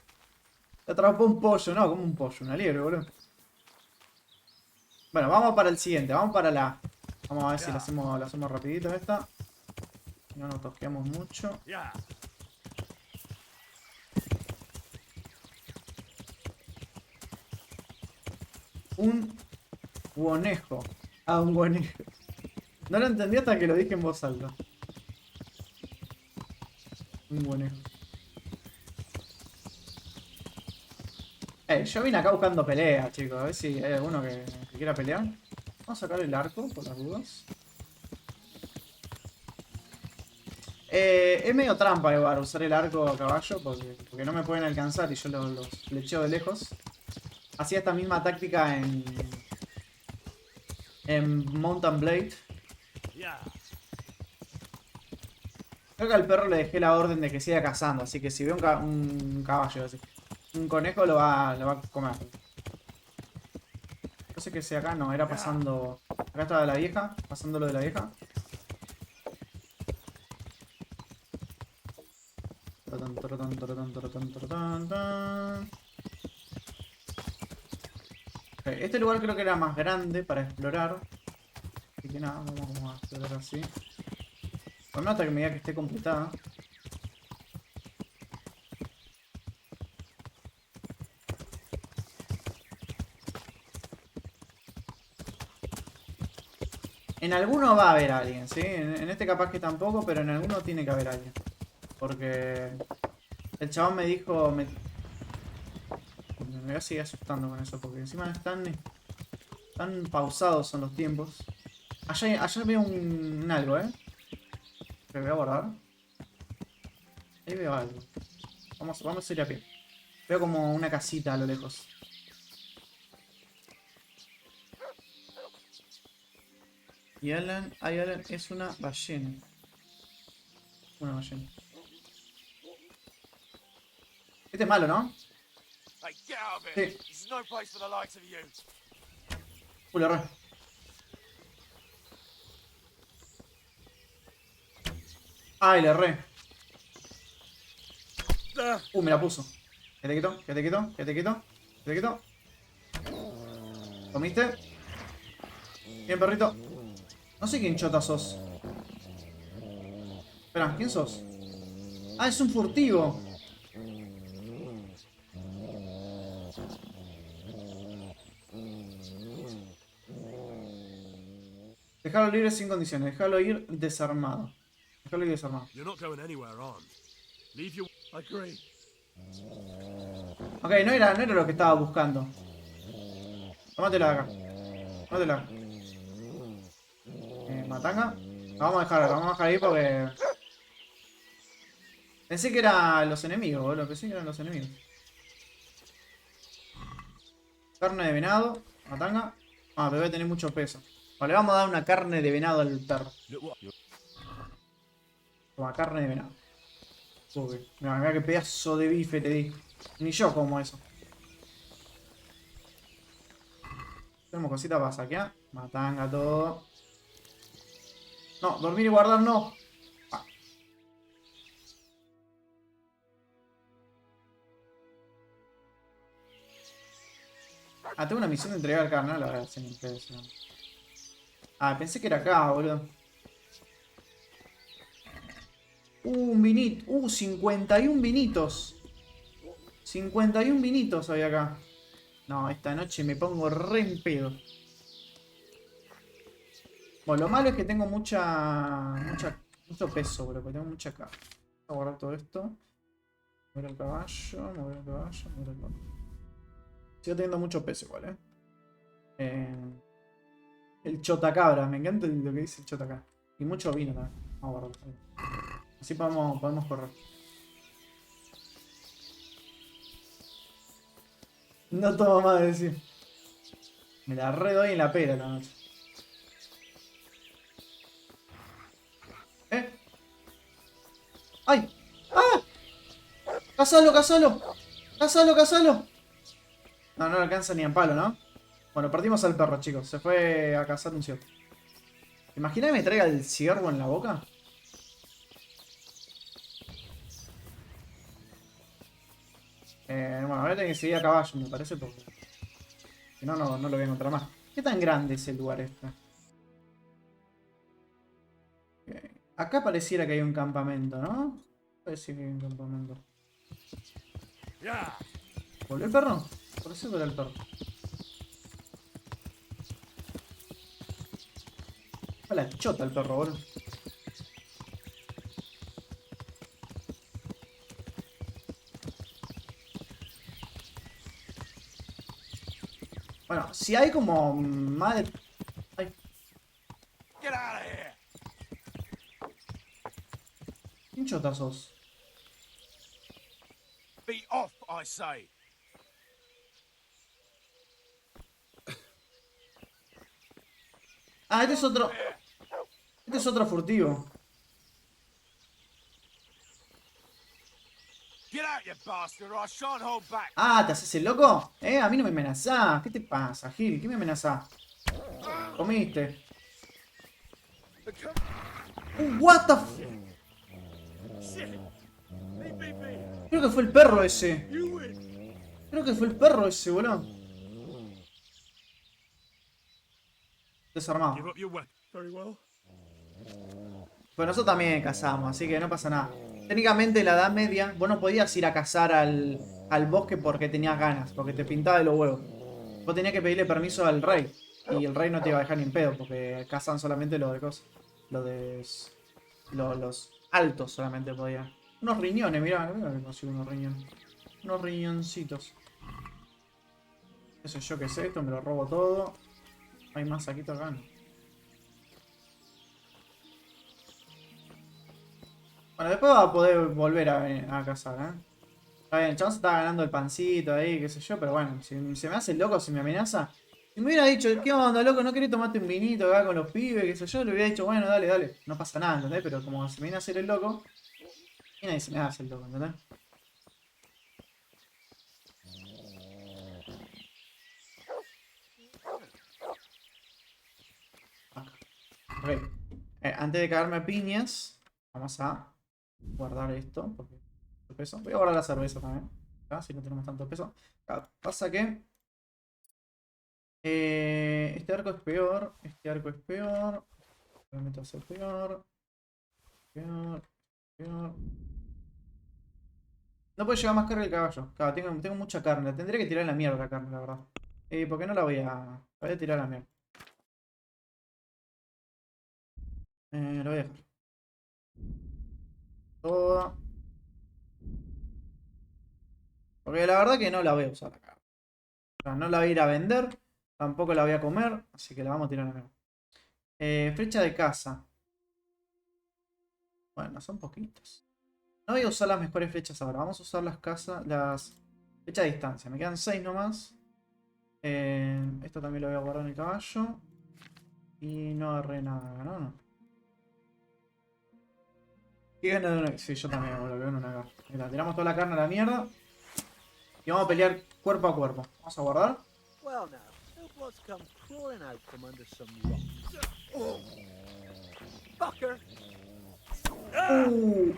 Te atrapó un pollo, no, como un pollo, una liebre, boludo. Bueno, vamos para el siguiente, vamos para la... Vamos a ver si la hacemos rapidito esta. No nos tosqueamos mucho. Un conejo. Ah, un conejo. No lo entendí hasta que lo dije en voz alta. Un conejo. Yo vine acá buscando pelea, chicos. A ver si hay alguno que quiera pelear. Vamos a sacar el arco, por las dudas. Es medio trampa igual usar el arco a caballo porque no me pueden alcanzar y yo los flecheo de lejos. Hacía esta misma táctica en Mountain Blade. Creo que al perro le dejé la orden de que siga cazando, así que si ve un caballo, así, un conejo lo va a comer. No sé qué sea acá, no, era pasando... Acá estaba la vieja, pasando lo de la vieja. Ok, este lugar creo que era más grande para explorar. Así que nada, vamos a explorar así. Por una hasta que me diga que esté completada. En alguno va a haber alguien, ¿sí? En este capaz que tampoco, pero en alguno tiene que haber alguien. Porque el chabón me dijo... Me voy a seguir asustando con eso, porque encima están pausados son los tiempos. Allá veo un algo, ¿eh? Que voy a guardar. Ahí veo algo. Vamos a ir a pie. Veo como una casita a lo lejos. Y Alan es una ballena. Una ballena. Este es malo, ¿no? Hey, get out of Sí. here. This is no place for the likes of you. Le erré. Ay, le erré. Me la puso. Que te quito, que te quito, que te quito, que te quito. ¿Comiste? Bien, perrito. No sé quién chota sos. Espera, ¿quién sos? Ah, es un furtivo. Dejarlo libre sin condiciones. Dejarlo ir desarmado. Dejarlo ir desarmado. You're not going anywhere armed. Leave your... Agree. Ok, no era lo que estaba buscando. Tómatela de acá. Tómatela. Matanga. La vamos a dejar ahí porque... Pensé que eran los enemigos, boludo. Pensé que eran los enemigos. Carne de venado. Matanga. Ah, pero debe tener mucho peso. Vale, le vamos a dar una carne de venado al perro. Toma, carne de venado. Uy, mira qué pedazo de bife te di. Ni yo como eso. Tenemos cositas para saquear. Matanga, todo. No, dormir y guardar no. Ah, tengo una misión de entregar carne, la verdad, sin peso. Ah, pensé que era acá, boludo. Un vinito. 51 vinitos. 51 vinitos había acá. No, esta noche me pongo re en pedo. Bueno, lo malo es que tengo mucho peso, bro, porque tengo mucha carne. Voy a guardar todo esto. Mover el caballo, mover el caballo, mover el caballo. Sigo teniendo mucho peso igual, el chotacabra, me encanta lo que dice el chotacabra. Y mucho vino también. Vamos a guardarlo. Así podemos correr. No tomo más de decir. Me la redoy en la pera la noche. ¡Ay! ¡Ah! ¡Cazalo, cazalo! ¡Cazalo, cazalo! No, no le alcanza ni en palo, ¿no? Bueno, perdimos al perro, chicos. Se fue a cazar un ciervo. ¿Te imaginas que me traiga el ciervo en la boca? Bueno, ahora tengo que seguir a caballo, me parece, porque... Si no, no lo voy a encontrar más. ¿Qué tan grande es el lugar este? Acá pareciera que hay un campamento, ¿no? Parece que hay un campamento. ¿Volvió el perro? Por eso volvió el perro. A la chota el perro, boludo. Bueno, si hay como más de... Ay. Get out of here. ¿Quién chota sos? Be off, I say. Ah, este es otro... Este es otro furtivo. Get out, you bastard, or I shan't hold back. Ah, ¿te haces el loco? A mí no me amenazás. ¿Qué te pasa, Gil? ¿Qué me amenazás? Comiste. What the f... Creo que fue el perro ese. Creo que fue el perro ese, boludo. Desarmado. Pues nosotros también cazamos, así que no pasa nada. Técnicamente en la Edad Media vos no podías ir a cazar al bosque porque tenías ganas, porque te pintaba de los huevos. Vos tenías que pedirle permiso al rey. Y el rey no te iba a dejar ni en pedo, porque cazan solamente los de cosas. Los altos solamente podían. Unos riñones, mirá que consigo unos riñones. Unos riñoncitos. Eso yo que sé, esto me lo robo todo. Hay más saquito acá, ¿no? Bueno, después va a poder volver a cazar, ¿eh? Está bien, el chabón se está ganando el pancito ahí, qué sé yo, pero bueno, si se me hace loco, si me amenaza. Si me hubiera dicho, ¿qué onda, loco? ¿No querés tomarte un vinito acá con los pibes? Qué sé yo, le hubiera dicho, bueno, dale, dale. No pasa nada, ¿entendés? Pero como se me viene a hacer el loco, y nadie se me hace el loco, ¿entendés? Acá. Ok. Antes de cagarme a piñas, vamos a guardar esto, porque peso. Voy a guardar la cerveza también, acá, si no tenemos tanto peso. Acá, pasa que este arco es peor, este arco es peor, realmente va a ser peor, peor. No puede llevar más carne el caballo. Claro, tengo mucha carne, tendré que tirar en la mierda la carne, la verdad. ¿Por qué no la voy a tirar a la mierda? Lo voy a dejar. Toda. Porque la verdad que no la voy a usar acá. O sea, no la voy a ir a vender. Tampoco la voy a comer. Así que la vamos a tirar a la mierda. Flecha de caza. Bueno, son poquitas. No voy a usar las mejores flechas ahora. Vamos a usar las flechas de distancia. Me quedan 6 nomás. Esto también lo voy a guardar en el caballo. Y no agarré nada, ¿no? ¿Qué gana de una? Sí, yo también, boludo, que gano una acá. Mira, tiramos toda la carne a la mierda. Y vamos a pelear cuerpo a cuerpo. Vamos a guardar. Well now, no blood's come crawling out from under some rock. Fucker!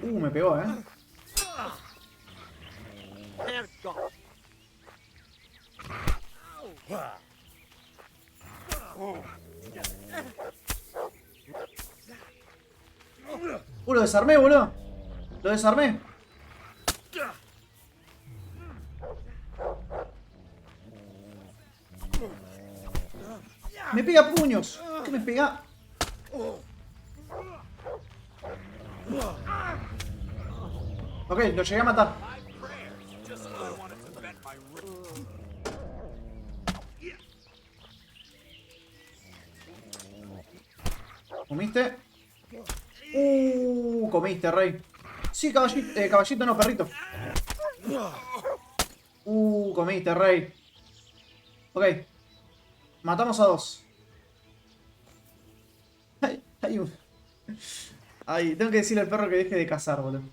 Me pegó, There go. Lo desarmé, boludo. Lo desarmé. Me pega puños. ¿Qué me pega? Ok, lo llegué a matar. ¿Comiste? Comiste, rey. Sí, caballito no, perrito. Comiste, rey. Ok. Matamos a 2. Ay, tengo que decirle al perro que deje de cazar, boludo.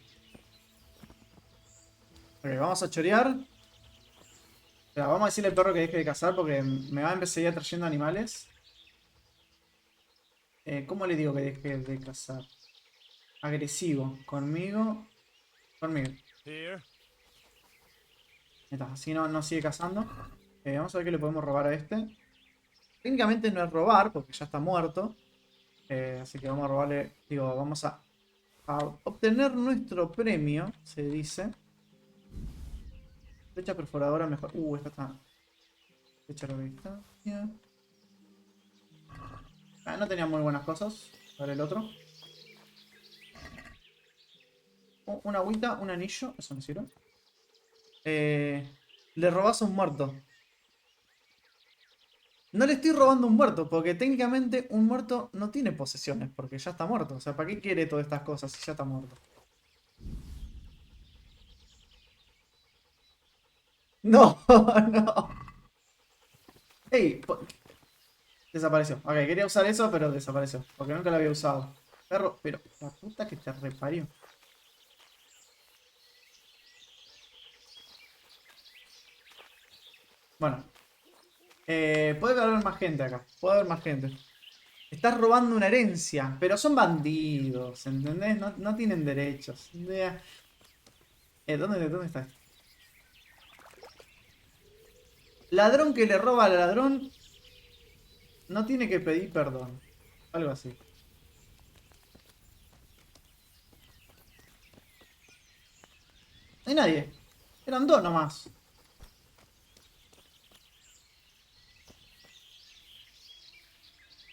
Ok, vamos a chorear. Espera, vamos a decirle al perro que deje de cazar porque me va a empezar a ir trayendo animales. ¿Cómo le digo que deje de cazar? Agresivo. Conmigo. Ahí está, así no sigue cazando. Vamos a ver qué le podemos robar a este. Técnicamente no es robar porque ya está muerto. Así que vamos a robarle. Digo, vamos a obtener nuestro premio, se dice. Flecha perforadora mejor. Esta está. Flecha de distancia. No tenía muy buenas cosas. Para el otro. Una agüita, un anillo. Eso me sirve. Le robas a un muerto. No le estoy robando a un muerto, porque técnicamente un muerto no tiene posesiones, porque ya está muerto. O sea, ¿para qué quiere todas estas cosas si ya está muerto? No, no. Ey, desapareció. Ok, quería usar eso, pero desapareció. Porque nunca lo había usado. Perro, pero la puta que te reparió. Bueno. Puede haber más gente acá. Puede haber más gente. Estás robando una herencia. Pero son bandidos. ¿Entendés? No tienen derechos. ¿Dónde está? Ladrón que le roba al ladrón no tiene que pedir perdón. Algo así. No hay nadie. Eran dos nomás.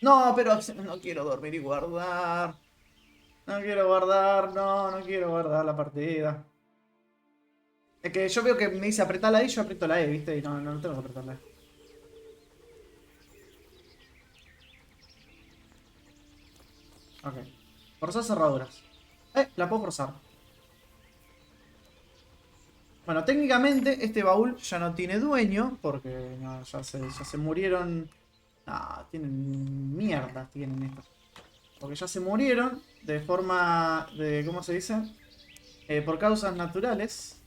No, pero no quiero dormir y guardar. No quiero guardar, no quiero guardar la partida. Es que yo veo que me dice apretar la E y yo aprieto la E, ¿viste? Y no tengo que apretar la E. Ok. Forzar cerraduras. La puedo forzar. Bueno, técnicamente este baúl ya no tiene dueño. Porque no, ya se murieron. Ah, tienen mierda, tienen estos. Porque ya se murieron de forma de, ¿cómo se dice? Por causas naturales.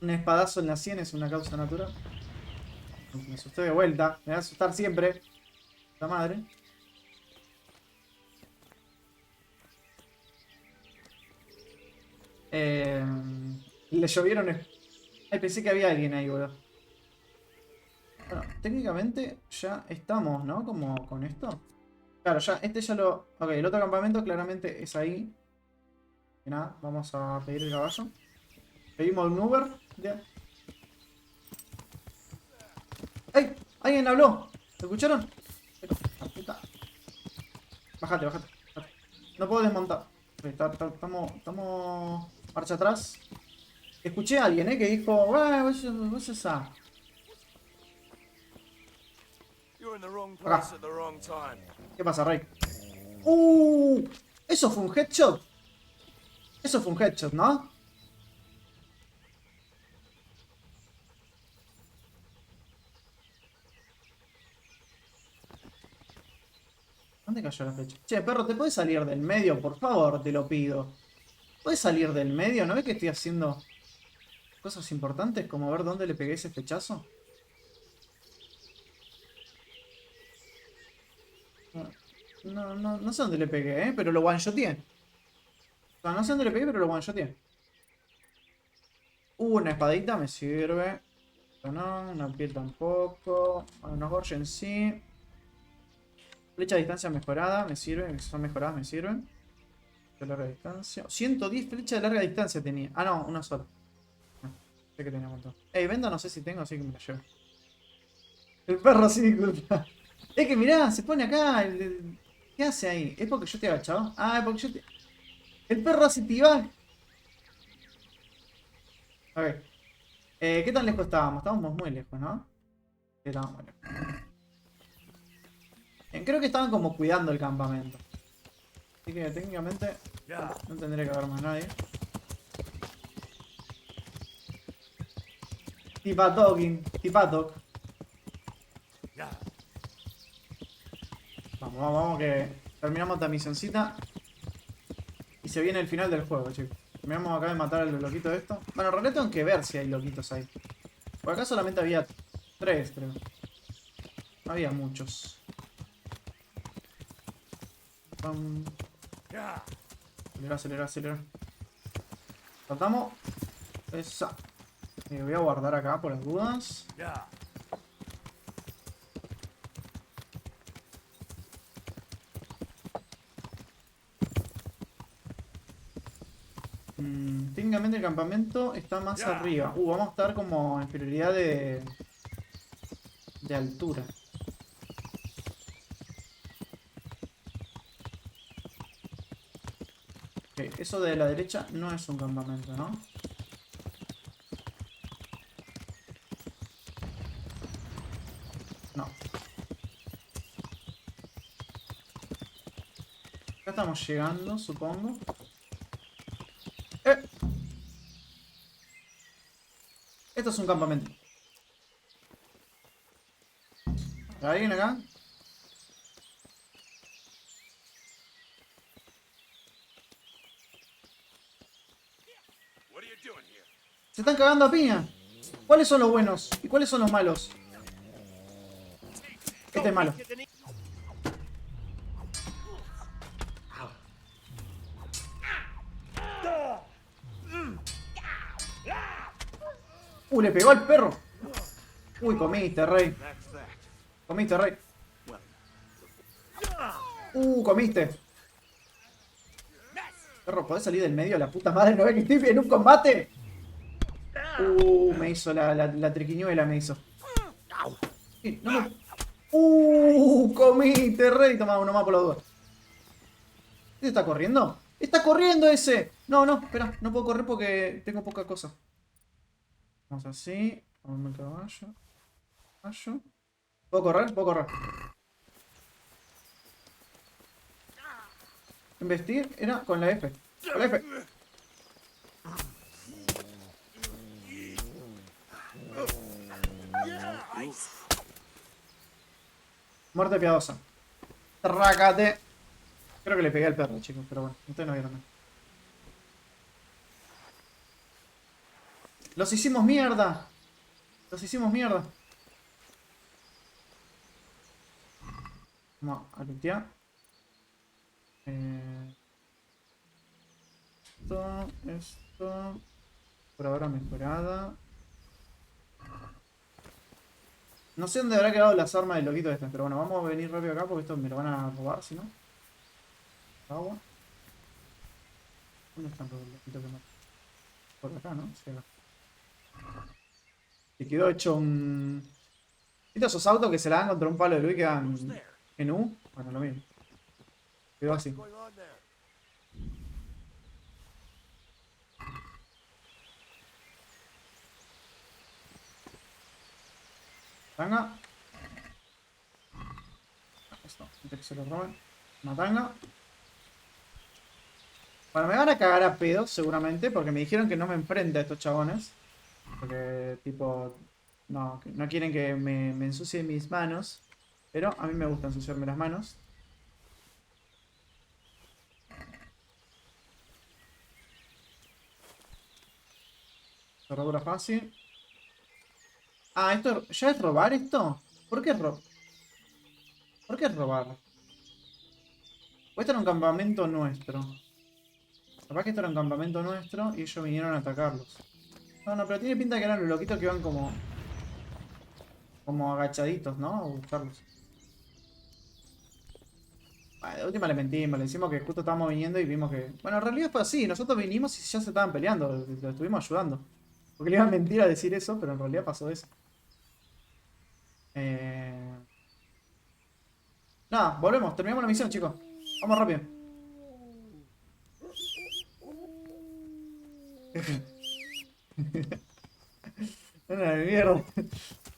Un espadazo en la sien es una causa natural. Me asusté de vuelta. Me va a asustar siempre. La madre. Le llovieron. Ay, pensé que había alguien ahí, boludo. Bueno, técnicamente ya estamos, ¿no? Como con esto. Claro, ya, este ya lo... Ok, el otro campamento claramente es ahí. Y nada, vamos a pedir el caballo. Pedimos un Uber. Ya. ¡Ey! ¡Alguien habló! ¿Lo escucharon? La puta. Bájate. No puedo desmontar. Estamos... Marcha atrás. Escuché a alguien, que dijo... What's esa? Acá. ¿Qué pasa, Rey? Eso fue un headshot. Eso fue un headshot, ¿no? ¿Dónde cayó la flecha? Che, perro, ¿te puedes salir del medio? Por favor, te lo pido. ¿Puedes salir del medio? ¿No ves que estoy haciendo cosas importantes como ver dónde le pegué ese flechazo? No sé dónde le pegué, pero lo one-shoteé. O sea, no sé dónde le pegué, pero lo one-shoteé. Una espadita me sirve. No, una piel tampoco. Unos gorges sí. Flecha a distancia mejorada, me sirven. Si son mejoradas, me sirven. De larga distancia. 110 flechas de larga distancia tenía. Ah, no, una sola. Sé que tenía un montón. Venda no sé si tengo, así que me la llevo. El perro sí, disculpa. Es que mirá, se pone acá. ¿Qué hace ahí? ¿Es porque yo estoy agachado? Ah, es porque yo te... El perro hace tibar. Ok. ¿Qué tan lejos estábamos? Estábamos muy lejos, ¿no? Estábamos muy lejos. Creo que estaban como cuidando el campamento. Así que técnicamente no tendría que haber más nadie. Tipatok. Vamos, que terminamos esta misioncita. Y se viene el final del juego, chicos. Terminamos acá de matar al loquito de esto. Bueno, en realidad tengo que ver si hay loquitos ahí. Por acá solamente había 3, creo. No había muchos. Acelera. Saltamos. Esa. Voy a guardar acá por las dudas. Técnicamente el campamento está más arriba. Vamos a estar como en prioridad de altura. Okay, eso de la derecha no es un campamento, ¿no? No. Acá estamos llegando, supongo. Esto es un campamento. ¿Hay alguien acá? Se están cagando a piña. ¿Cuáles son los buenos? ¿Y cuáles son los malos? Este es malo. Le pegó al perro. Uy, comiste, rey. Comiste, rey. Comiste. Perro, ¿podés salir del medio? La puta madre, ¿no ve que estoy en un combate? Me hizo la triquiñuela, me hizo. No me... comiste, rey. Toma uno más por la duda. ¿Este está corriendo? ¡Está corriendo ese! No, espera. No puedo correr porque tengo poca cosa. Vamos así. Vamos al caballo. Caballo. ¿Puedo correr? Puedo correr. Investir era con la F. Con la F. Muerte piadosa. Trácate. Creo que le pegué al perro, chicos, pero bueno, ustedes no vieron nada. ¡Los hicimos mierda! ¡Los hicimos mierda! Vamos a lutear. Esto. Por ahora mejorada. No sé dónde habrá quedado las armas del loquito este, pero bueno, vamos a venir rápido acá porque esto me lo van a robar, si no. Agua. ¿Dónde están los loquitos que matan? Por acá, ¿no? Sí, acá. Y quedó hecho un... ¿Viste esos autos que se la dan contra un palo de luz y quedan en U? Bueno, lo mismo. Quedó así. Tanga. Esto, antes que se lo roben. Una tanga. Bueno, me van a cagar a pedos seguramente porque me dijeron que no me enfrente a estos chabones. Porque, tipo, no quieren que me ensucie mis manos. Pero a mí me gusta ensuciarme las manos. Cerradura fácil. Ah, ¿esto ya es robar esto? ¿Por qué robar? ¿Por qué robar? O esto era un campamento nuestro. Capaz que esto era un campamento nuestro y ellos vinieron a atacarlos. No, pero tiene pinta que eran los loquitos que iban como agachaditos, ¿no? A buscarlos. Bueno, de última le mentimos, le decimos que justo estábamos viniendo y vimos que... Bueno, en realidad fue así, nosotros vinimos y ya se estaban peleando, lo estuvimos ayudando. Porque le iba a mentir a decir eso, pero en realidad pasó eso. Nada, volvemos, terminamos la misión, chicos. Vamos rápido. Una mierda.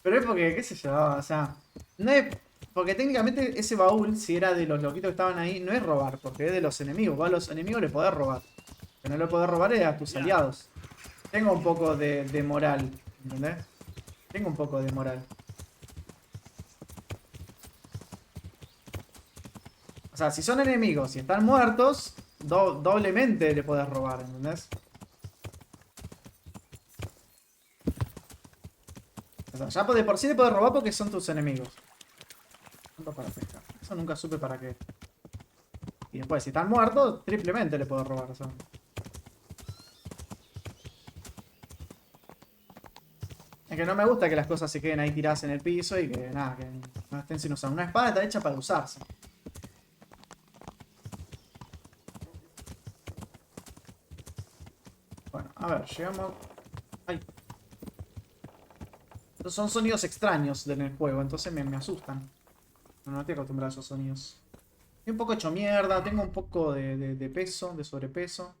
Pero es porque, qué sé yo, o sea... No es... Porque técnicamente ese baúl, si era de los loquitos que estaban ahí, no es robar, porque es de los enemigos. Vos a los enemigos le podés robar. Que no le podés robar es a tus aliados. Tengo un poco de moral, ¿entendés? Tengo un poco de moral. O sea, si son enemigos y están muertos, doblemente le podés robar, ¿entendés? O sea, ya de por sí le podés robar porque son tus enemigos. Punto para pescar. Eso nunca supe para qué. Y después, si están muertos, triplemente le puedo robar. O sea. Es que no me gusta que las cosas se queden ahí tiradas en el piso y que nada, que no estén sin usar. Una espada está hecha para usarse. Bueno, a ver, llegamos... Ay. Estos son sonidos extraños en el juego, entonces me asustan. No estoy acostumbrado a esos sonidos. Estoy un poco hecho mierda, tengo un poco de peso, de sobrepeso.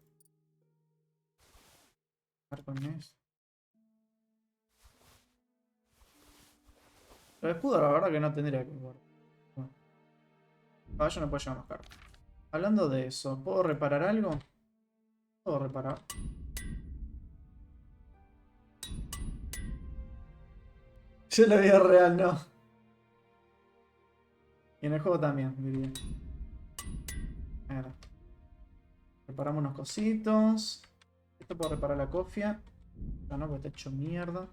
A ver con esto. Los escudos, la verdad que no tendría que guardar. Bueno. Caballo no puede llevar más carga. Hablando de eso, ¿puedo reparar algo? ¿Puedo reparar? Yo en la vida real, no. Y en el juego también, diría. Mira. Reparamos unos cositos. Esto puedo reparar la cofia. No, porque está hecho mierda.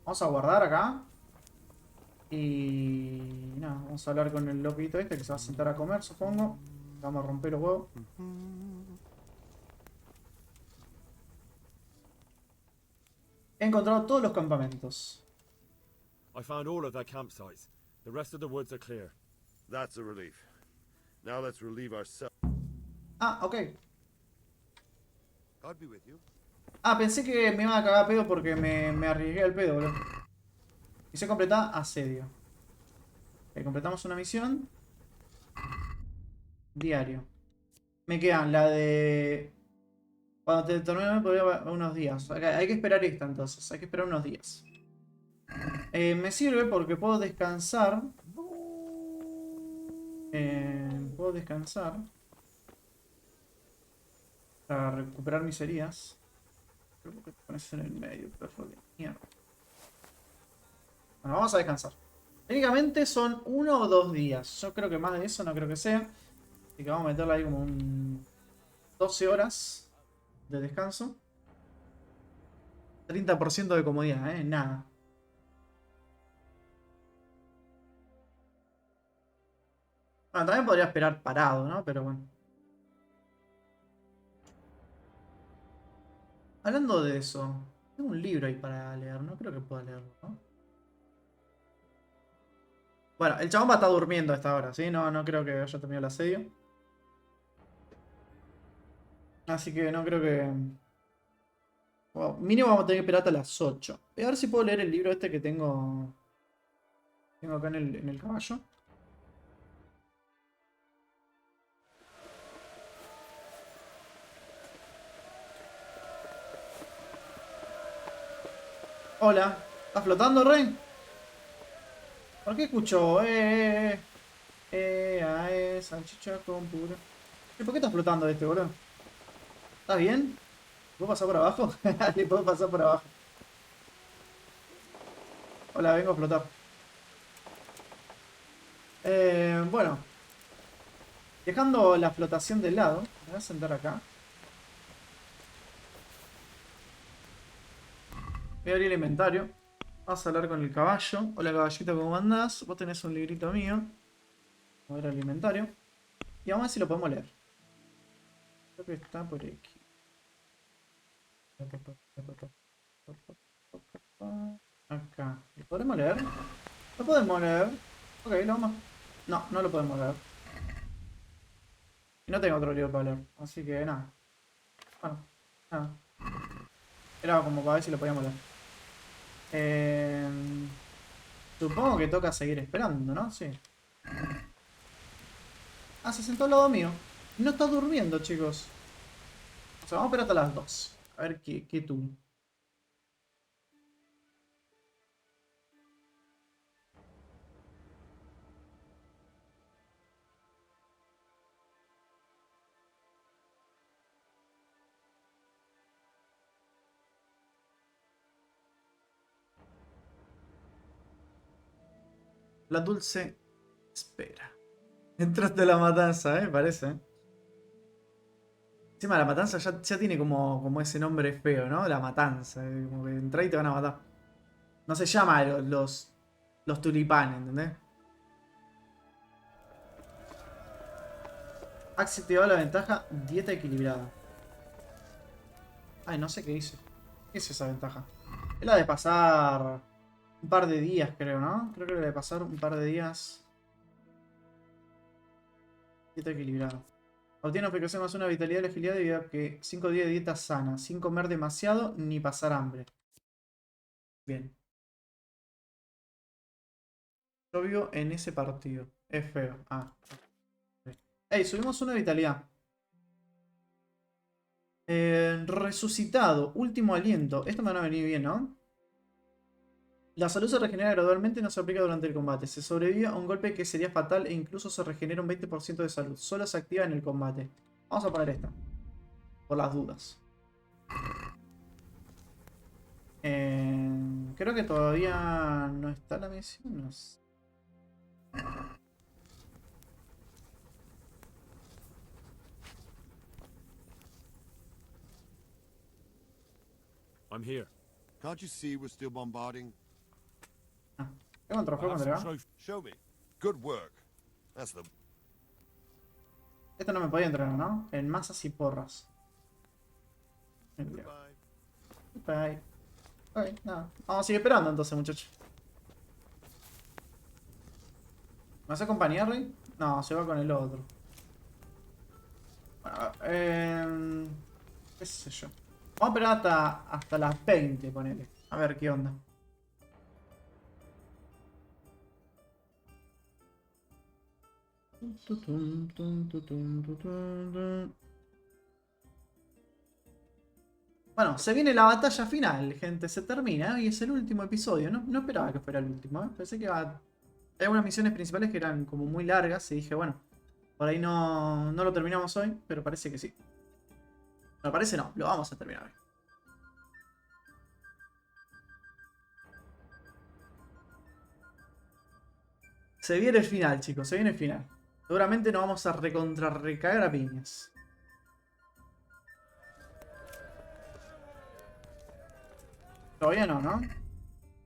Vamos a guardar acá. Y nada, vamos a hablar con el loquito este que se va a sentar a comer, supongo. Vamos a romper los huevos. He encontrado todos los campamentos. I found all of their campsites. The rest of the woods are clear. That's a relief. Now let's relieve ourselves. Ah, ok. God be with you. Ah, pensé que me iba a cagar a pedo porque me arriesgué al pedo, boludo. Misión completada, asedio. Ok, completamos una misión. Diario. Me quedan la de... Cuando te termine podría unos días. Hay que esperar esta entonces. Hay que esperar unos días. Me sirve porque puedo descansar. Puedo descansar. Para recuperar mis heridas. Creo que te pones en el medio, perro de mierda. Bueno, vamos a descansar. Técnicamente son 1 o 2 días. Yo creo que más de eso no creo que sea. Así que vamos a meterle ahí como un 12 horas de descanso. 30% de comodidad, nada. Bueno, también podría esperar parado, ¿no? Pero bueno. Hablando de eso, tengo un libro ahí para leer. No creo que pueda leerlo, ¿no? Bueno, el chabón va a estar durmiendo a esta hora, ¿sí? No creo que haya terminado el asedio. Así que no creo que... Bueno, mínimo vamos a tener que esperar hasta las 8. Voy a ver si puedo leer el libro este que tengo... Tengo acá en el caballo. Hola. ¿Estás flotando, Rey? ¿Por qué escucho? Salchicha con puro. ¿Por qué estás flotando este, boludo? ¿Estás bien? ¿Puedo pasar por abajo? Le puedo pasar por abajo. Hola, vengo a flotar. Bueno. Dejando la flotación de lado, me voy a sentar acá. Voy a abrir el inventario. Vamos a hablar con el caballo. Hola, caballito, ¿cómo andás? Vos tenés un librito mío. Vamos a ver el inventario. Y vamos a ver si lo podemos leer. Creo que está por aquí. Acá. ¿Lo podemos leer? ¿Lo podemos leer? Ok, lo vamos. No, no lo podemos leer. Y no tengo otro libro para leer. Así que nada. Bueno, nada. Era como para ver si lo podíamos leer. Supongo que toca seguir esperando, ¿no? Sí. Ah, se sentó al lado mío. No está durmiendo, chicos. O sea, vamos a esperar hasta las 2. A ver qué tuvo. La dulce espera. Entraste a la matanza, parece. Encima la matanza ya tiene como ese nombre feo, ¿no? La matanza. Como que entra y te van a matar. No se llama los tulipanes, ¿entendés? Axi te da la ventaja, dieta equilibrada. Ay, no sé qué dice. ¿Qué es esa ventaja? Es la de pasar un par de días, creo, ¿no? Creo que la de pasar un par de días. Dieta equilibrada. Obtiene aplicación más una vitalidad y la agilidad debido a que 5 días de dieta sana, sin comer demasiado ni pasar hambre. Bien. Yo vivo en ese partido. Es feo. Ah. Ey, subimos una vitalidad. Resucitado. Último aliento. Esto me va a venir bien, ¿no? La salud se regenera gradualmente y no se aplica durante el combate. Se sobrevive a un golpe que sería fatal e incluso se regenera un 20% de salud. Solo se activa en el combate. Vamos a poner esta. Por las dudas. Creo que todavía no está la misión. No sé. I'm here. Can't you see we're still bombarding? Tengo un trofeo contra acá. Show me. Good work. That's the... Esto no me podía entrenar, ¿no? En masas y porras. Bye. Ok, nada. Vamos a seguir esperando entonces, muchachos. ¿Me vas a acompañar, Rey? No, se va con el otro. Bueno, qué sé yo. Vamos a esperar hasta las 20, ponele. A ver qué onda. Bueno, se viene la batalla final, gente. Se termina y es el último episodio. No esperaba que fuera el último, ¿eh? Pensé que hay algunas misiones principales que eran como muy largas y dije, bueno, por ahí no lo terminamos hoy, pero parece que sí. No, parece no, lo vamos a terminar hoy. Se viene el final, chicos, se viene el final. Seguramente nos vamos a recagar a piñas. Todavía no, ¿no?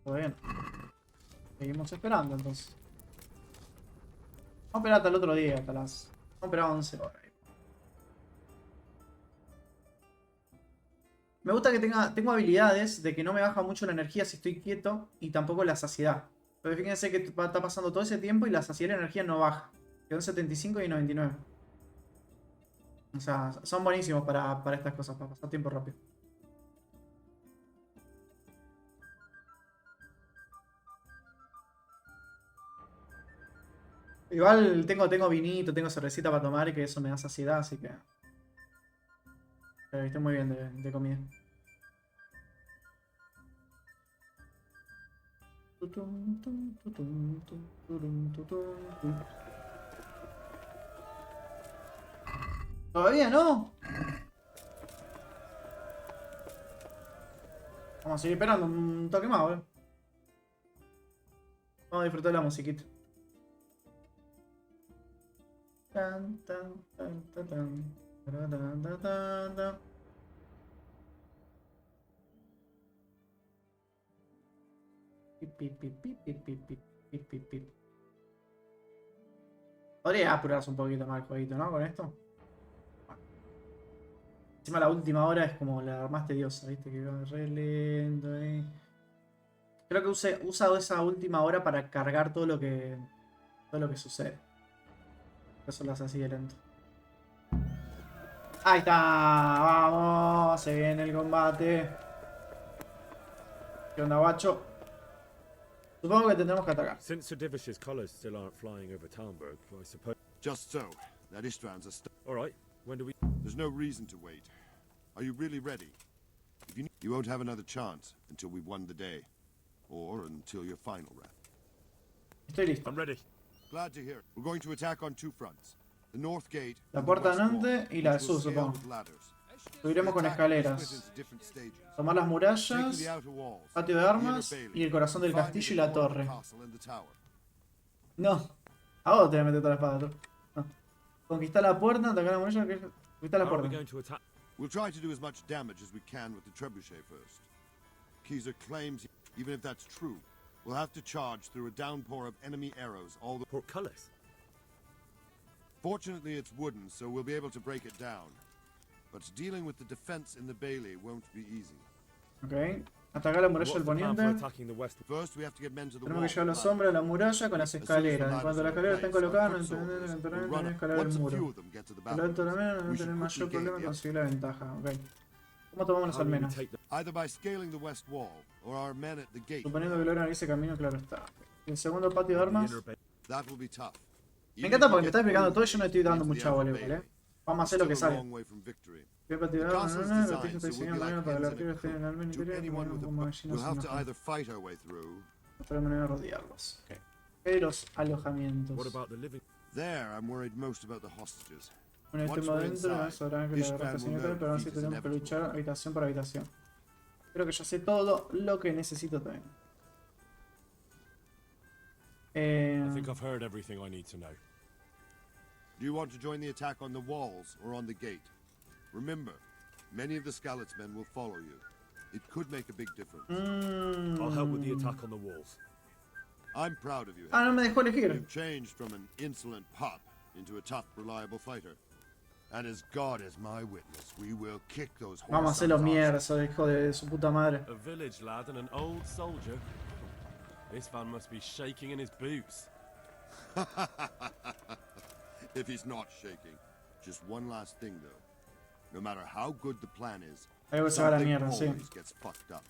Todavía no. Seguimos esperando entonces. Vamos a esperar hasta el otro día, hasta las... Vamos a esperar 11 horas. Me gusta que tengo habilidades de que no me baja mucho la energía si estoy quieto y tampoco la saciedad. Pero fíjense que está pasando todo ese tiempo y la saciedad de la energía no baja. Quedó en 75 y 99. O sea, son buenísimos para estas cosas, para pasar tiempo rápido. Igual tengo vinito, tengo cervecita para tomar y que eso me da saciedad, así que... Estoy muy bien de comida. ¿Todavía no? Vamos a seguir esperando un toque más, ¿eh? Vamos a disfrutar de la musiquita. Tan, tan, tan, tan, tan. Tan, tan, tan, tan. Podría apurarse un poquito más el jueguito, ¿no? Con esto. Bueno. Encima la última hora es como la más tediosa, ¿viste? Que va re lento ahí. Creo que he usado esa última hora para cargar todo lo que sucede. Eso lo hace así de lento. Ahí está, vamos, se viene el combate. ¿Qué onda, guacho? Supongo que tendremos que atacar. Since Sir Divish's colours still aren't flying over Talmberg, I suppose... Just so. That Istrand's a... Alright, when do we... There's no reason to wait. Are you really ready? If you won't have another chance until we've won the day. Or until your final round. Estoy listo. I'm ready. Glad to hear it. We're going to attack on two fronts. The north gate, la puerta norte y la del sur, supongo. Subiremos con escaleras. Tomar las murallas, patio de armas y el corazón del castillo y la torre. No. ¿A vos te voy a meter toda la espada, tú? No. Conquistar la puerta, atacar la muralla, conquistar la puerta. We'll try to do as much damage as we can with the trebuchet first. JoaKkoZ claims, even if that's true, we'll have to charge through a downpour of enemy arrows all the portcullis. Fortunately, it's wooden, so we'll be able to break it down. But dealing with the defense in the bailey won't be easy. Okay. Atacar la muralla del poniente. First, we have to get men to the Tenemos que llevar a los hombres a la muralla con las escaleras. En cuanto las escaleras estén colocadas, no tenemos que escalar el muro. El alto también no tener mayor problema en conseguir la ventaja. Okay. ¿Cómo tomamos las almenas? Suponiendo que logran ese camino, claro está. El segundo patio de armas. Me encanta porque me está explicando todo y yo no estoy dando mucha bola igual, ¿eh? Vamos a hacer lo que sale. ¿Qué patio de armas? El castillo está diseñado también para que el arquero esté en el almen interior como gallinas en la otra manera de rodearlos. Okay. Los alojamientos. Una vez estemos adentro, sabrán que la guerra está sin pero aún así tenemos que luchar habitación por habitación. Creo que ya sé todo lo que necesito también. I think I've heard everything I need to know. Do you want to join the attack on the walls or on the gate? Remember, many of the Skalitz men will follow you. It could make a big difference. I'll help with the attack on the walls. I'm proud of you. Ah, no me dejó elegir. You've changed from an insolent pup into a tough, reliable fighter. And as God is my witness, we will kick those Vamos a hacerlo mierda, eso hijo de su puta madre. A village lad and an old soldier. This man must be shaking in his boots. If he's not shaking. Just one last thing, though. No matter how good the plan is, Ahí se va la something mierda, sí. always gets fucked up.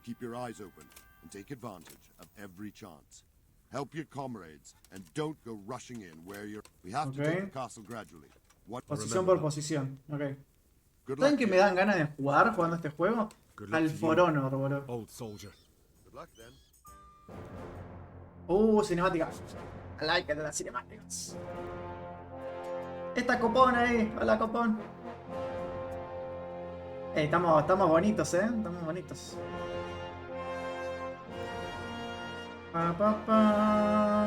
Keep your eyes open and take advantage of every chance. Help your comrades and don't go rushing in where you're. We have to take the castle gradually. Posición por posición, ok. Good ¿Saben luck, que me kid. dan ganas de jugar jugando este juego? Al For Honor, boludo. Old soldier. Good luck, then. Cinemática. I like it, las cinemáticas. Esta copón ahí, hola copón. Estamos bonitos, estamos bonitos. Pa, pa, pa.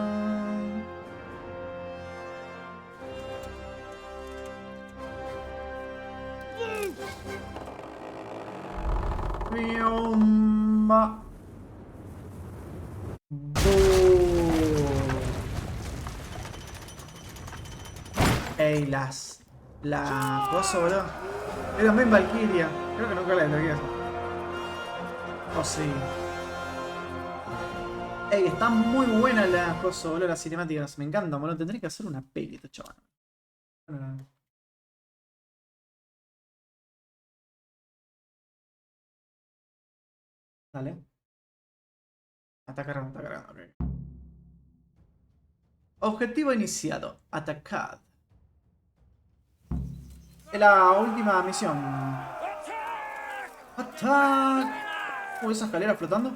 Piumba. Ey, la cosa, boludo. Es también Valkyria. Creo que nunca la desbloqueé. Oh, sí. Ey, está muy buena la cosa, boludo, las cinemáticas. Me encanta, boludo. Tendré que hacer una peli, este chaval. Dale. Está cargando, ok. Objetivo iniciado. Atacad. Es la última misión. ¡Attack! Esa escalera flotando.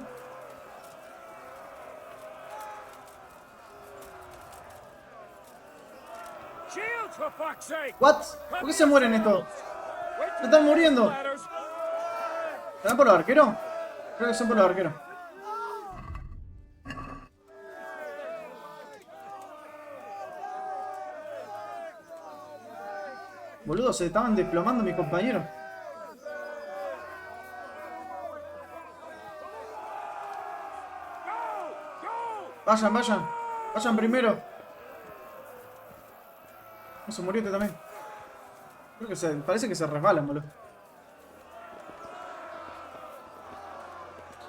¿What? ¿Por qué se mueren estos? ¡Se están muriendo! ¿Serán por los arqueros? Creo que son por los arqueros. Boludo, se estaban desplomando mis compañeros. Vayan primero. No, se murió este también. Creo que parece que se resbalan, boludo.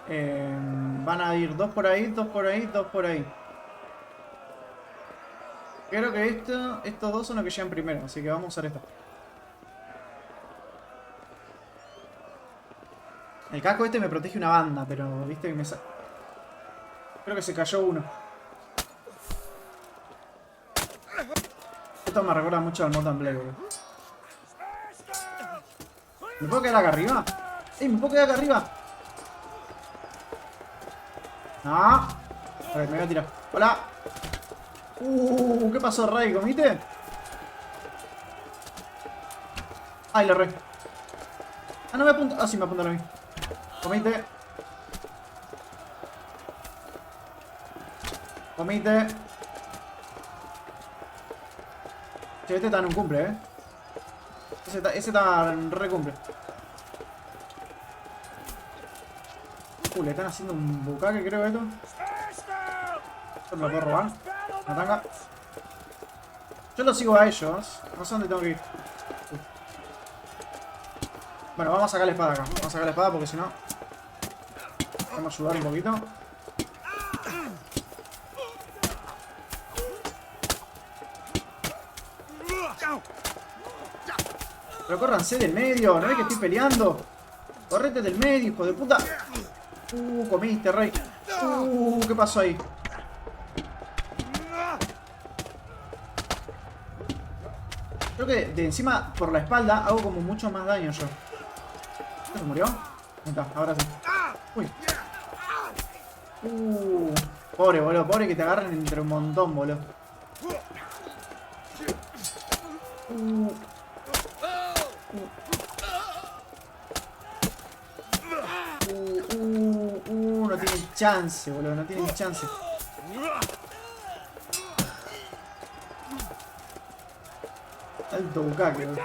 Van a ir dos por ahí, dos por ahí, dos por ahí. Creo que estos dos son los que llegan primero, así que vamos a usar esto. El casco este me protege una banda, pero viste que me creo que se cayó uno. Esto me recuerda mucho al Modern Blade, boludo. ¿Me puedo quedar acá arriba? ¡Ey, me puedo quedar acá arriba! No. A ver, me voy a tirar. ¡Hola! ¿Qué pasó, Rey? ¿Comiste? Ay, le re. Ah, no me apunta. Ah, sí, me apuntan a mí. Comiste. Comiste. Che, este está en un cumple, Ese está en re cumple. Le están haciendo un bucaque, creo, esto. Esto me lo puedo robar. Me ataca. Yo los sigo a ellos. No sé dónde tengo que ir. Bueno, vamos a sacar la espada acá. Vamos a sacar la espada porque si no... Vamos a ayudar un poquito. Pero córranse del medio. ¿No ves que estoy peleando? Correte del medio, hijo de puta. Comiste, Rey. ¿Qué pasó ahí? Creo que de encima, por la espalda, hago como mucho más daño yo. ¿Se murió? Ahí está, ahora sí. Uy. Pobre, boludo. Pobre que te agarren entre un montón, boludo. No tienen chance, boludo. No tienen chance. Alto bucaque, boludo.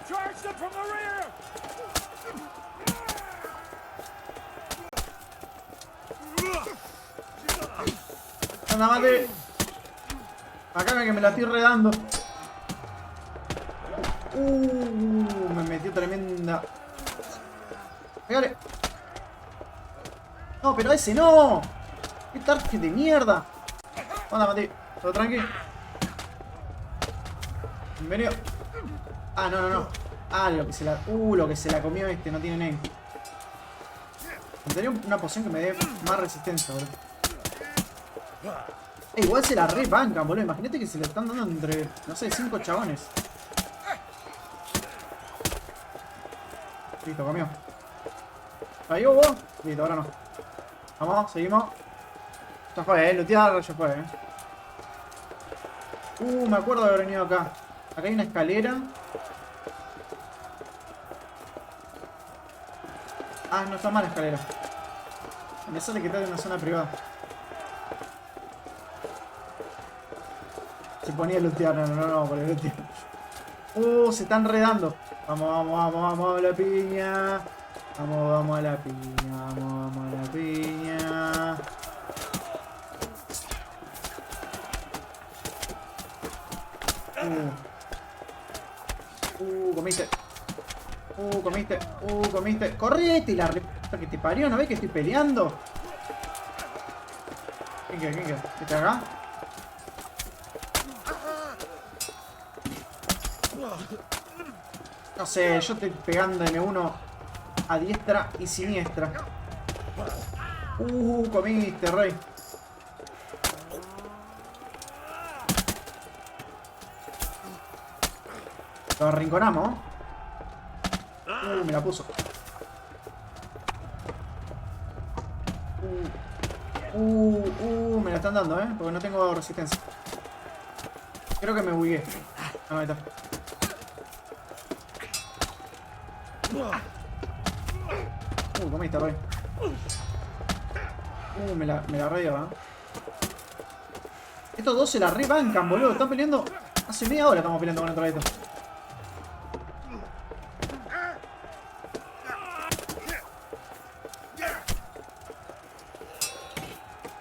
Charge them from the rear! Anda, mate. Acá que me la estoy redando. Me metió tremenda. Pégale. No, pero ese no. Qué target de mierda. Anda, mate. Todo tranqui. Bienvenido. Ah, no, no, no. Ah, lo que se la comió este. No tiene name. Tendría una poción que me dé más resistencia, boludo. Igual se la rebancan, boludo. Imagínate que se le están dando entre, no sé, 5 chabones. Listo, comió. ¿Cayó vos? Listo, ahora no. Vamos, seguimos. Ya fue, lootear, ya fue, me acuerdo de haber venido acá. Acá hay una escalera. Ah, no está mal la escalera. Me sale que está en una zona privada. Se ponía a lootear, no, por el lootear. Se están enredando. Vamos a la piña. Vamos a la piña, vamos a la piña. Comiste. Comiste. ¡Correte! La reputa que te parió, ¿no ves que estoy peleando? ¿Quién queda? ¿Este acá? No sé, yo estoy pegando M1 a diestra y siniestra. Comiste, rey. Lo arrinconamos. Me la puso. Me la están dando, porque no tengo resistencia. Creo que me bugué. No, ahí está. Comiste, rey. Me la re. Estos dos se la rebancan, boludo. Están peleando. Hace media hora estamos peleando con el traito.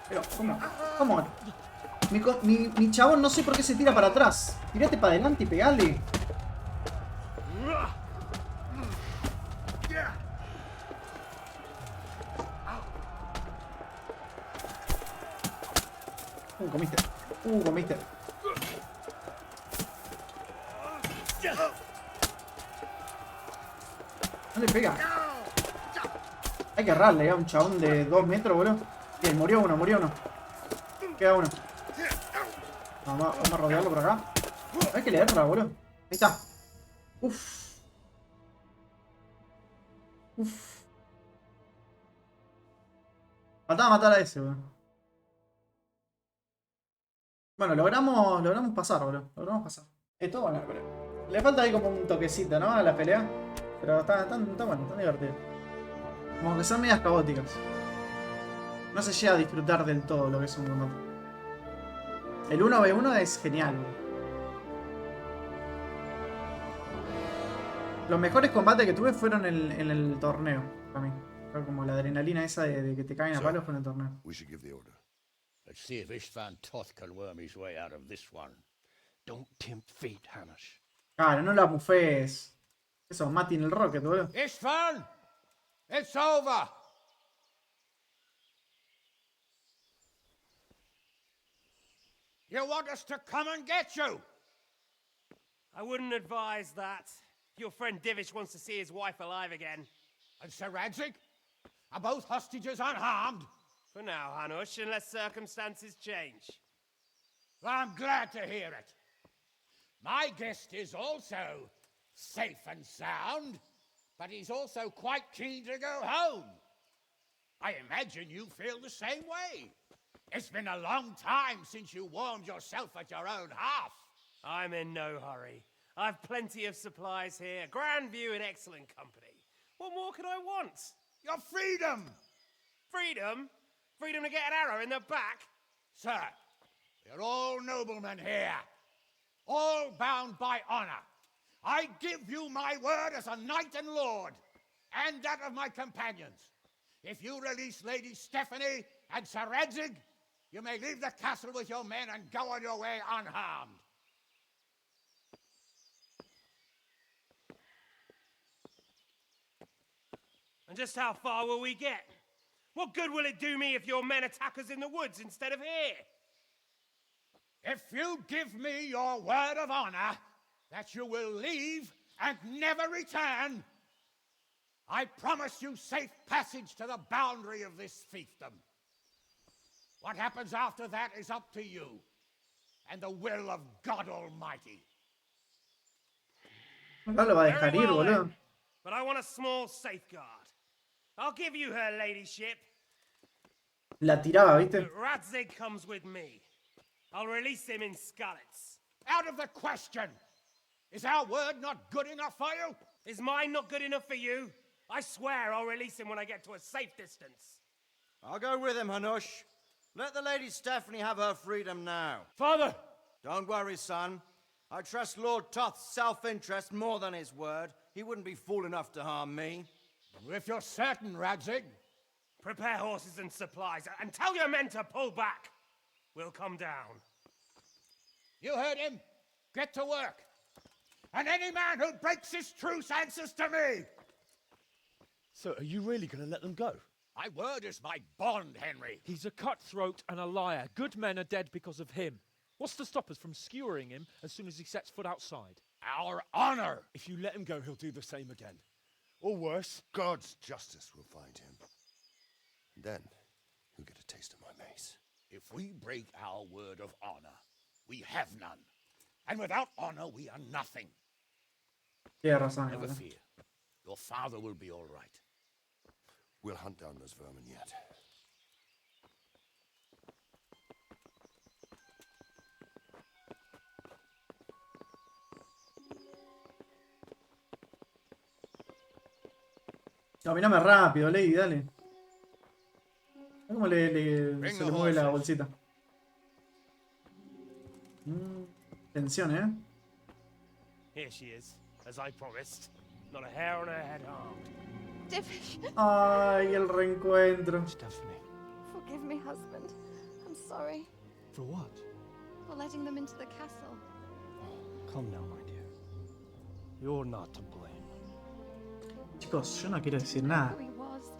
Pero, ¿cómo? Mi chabón no sé por qué se tira para atrás. Tirate para adelante y pegale. Comiste. No le pega. Hay que errarle a un chabón de 2 metros, boludo. Bien, murió uno. Queda uno. Vamos a rodearlo por acá. Hay que le erra, boludo. Ahí está. Faltaba matar a ese, boludo. Bueno, logramos pasar, boludo. Logramos pasar. Esto, bueno, pero le falta ahí como un toquecito, ¿no? A la pelea. Pero está bueno, está divertido. Como que son medias caóticas. No se llega a disfrutar del todo lo que es un combate. El 1v1 es genial, boludo. Los mejores combates que tuve fueron en el torneo, para mí. Fue como la adrenalina esa de que te caen a palos fue en el torneo. Let's see if Istvan Toth can worm his way out of this one. Don't tempt fate, Hanash. Claro, no la bufés. Eso, Martin el Rocket, boludo. Istvan! It's over! You want us to come and get you? I wouldn't advise that. Your friend Divish wants to see his wife alive again. And Sir Radzig? Are both hostages unharmed? For now, Hanush, unless circumstances change. I'm glad to hear it. My guest is also safe and sound, but he's also quite keen to go home. I imagine you feel the same way. It's been a long time since you warmed yourself at your own hearth. I'm in no hurry. I've plenty of supplies here, grand view and excellent company. What more could I want? Your freedom! Freedom? Freedom to get an arrow in the back? Sir, we're all noblemen here. All bound by honor. I give you my word as a knight and lord, and that of my companions. If you release Lady Stephanie and Sir Radzig, you may leave the castle with your men and go on your way unharmed. And just how far will we get? What good will it do me if your men attack us in the woods instead of here? If you give me your word of honor that you will leave and never return, I promise you safe passage to the boundary of this fiefdom. What happens after that is up to you and the will of God Almighty. No lo va a dejar ir, boludo. But I want a small safeguard. I'll give you her ladyship. La tiraba, ¿viste? But Radzig comes with me. I'll release him in Skalitz. Out of the question! Is our word not good enough for you? Is mine not good enough for you? I swear I'll release him when I get to a safe distance. I'll go with him, Hanush. Let the Lady Stephanie have her freedom now. Father! Don't worry, son. I trust Lord Toth's self-interest more than his word. He wouldn't be fool enough to harm me. If you're certain, Radzig. Prepare horses and supplies, and tell your men to pull back. We'll come down. You heard him. Get to work. And any man who breaks his truce answers to me. So, are you really going to let them go? My word is my bond, Henry. He's a cutthroat and a liar. Good men are dead because of him. What's to stop us from skewering him as soon as he sets foot outside? Our honor. If you let him go, he'll do the same again. Or worse. God's justice will find him. And then, he'll get a taste of my mace. If we break our word of honor, we have none. And without honor, we are nothing. Tiene razón, Never boludo. fear. Your father will be all right. We'll hunt down those vermin yet. Caminame rápido, Lady, dale. Mira cómo se le mueve la bolsita. Tensión, ¿eh? Here she is, as I promised. Not a hair on her head harmed. Divish. Ay, el reencuentro. Stephanie. Forgive me, husband. I'm sorry For what? for letting them into the castle. Come now, my dear. You're not to blame. Chicos, yo no quiero decir nada. Who he was.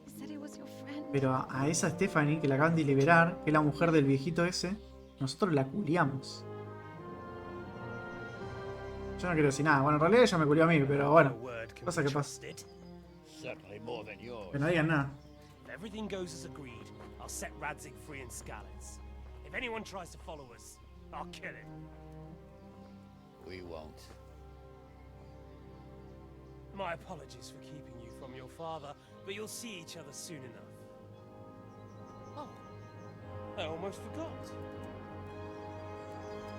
He said he was your friend. Pero a esa Stephanie que la acaban de liberar, que es la mujer del viejito ese, nosotros la culiamos. Yo no quiero decir nada. Bueno, en realidad ella me culió a mí, pero bueno. Pasa que pasa. Certainly more than yours. Que no digan nada. If everything goes as agreed, I'll set Radzig free in Skalitz. If anyone tries to follow us, I'll kill him. We won't. My apologies for keeping you from your father, but you'll see each other soon enough. Oh, I almost forgot.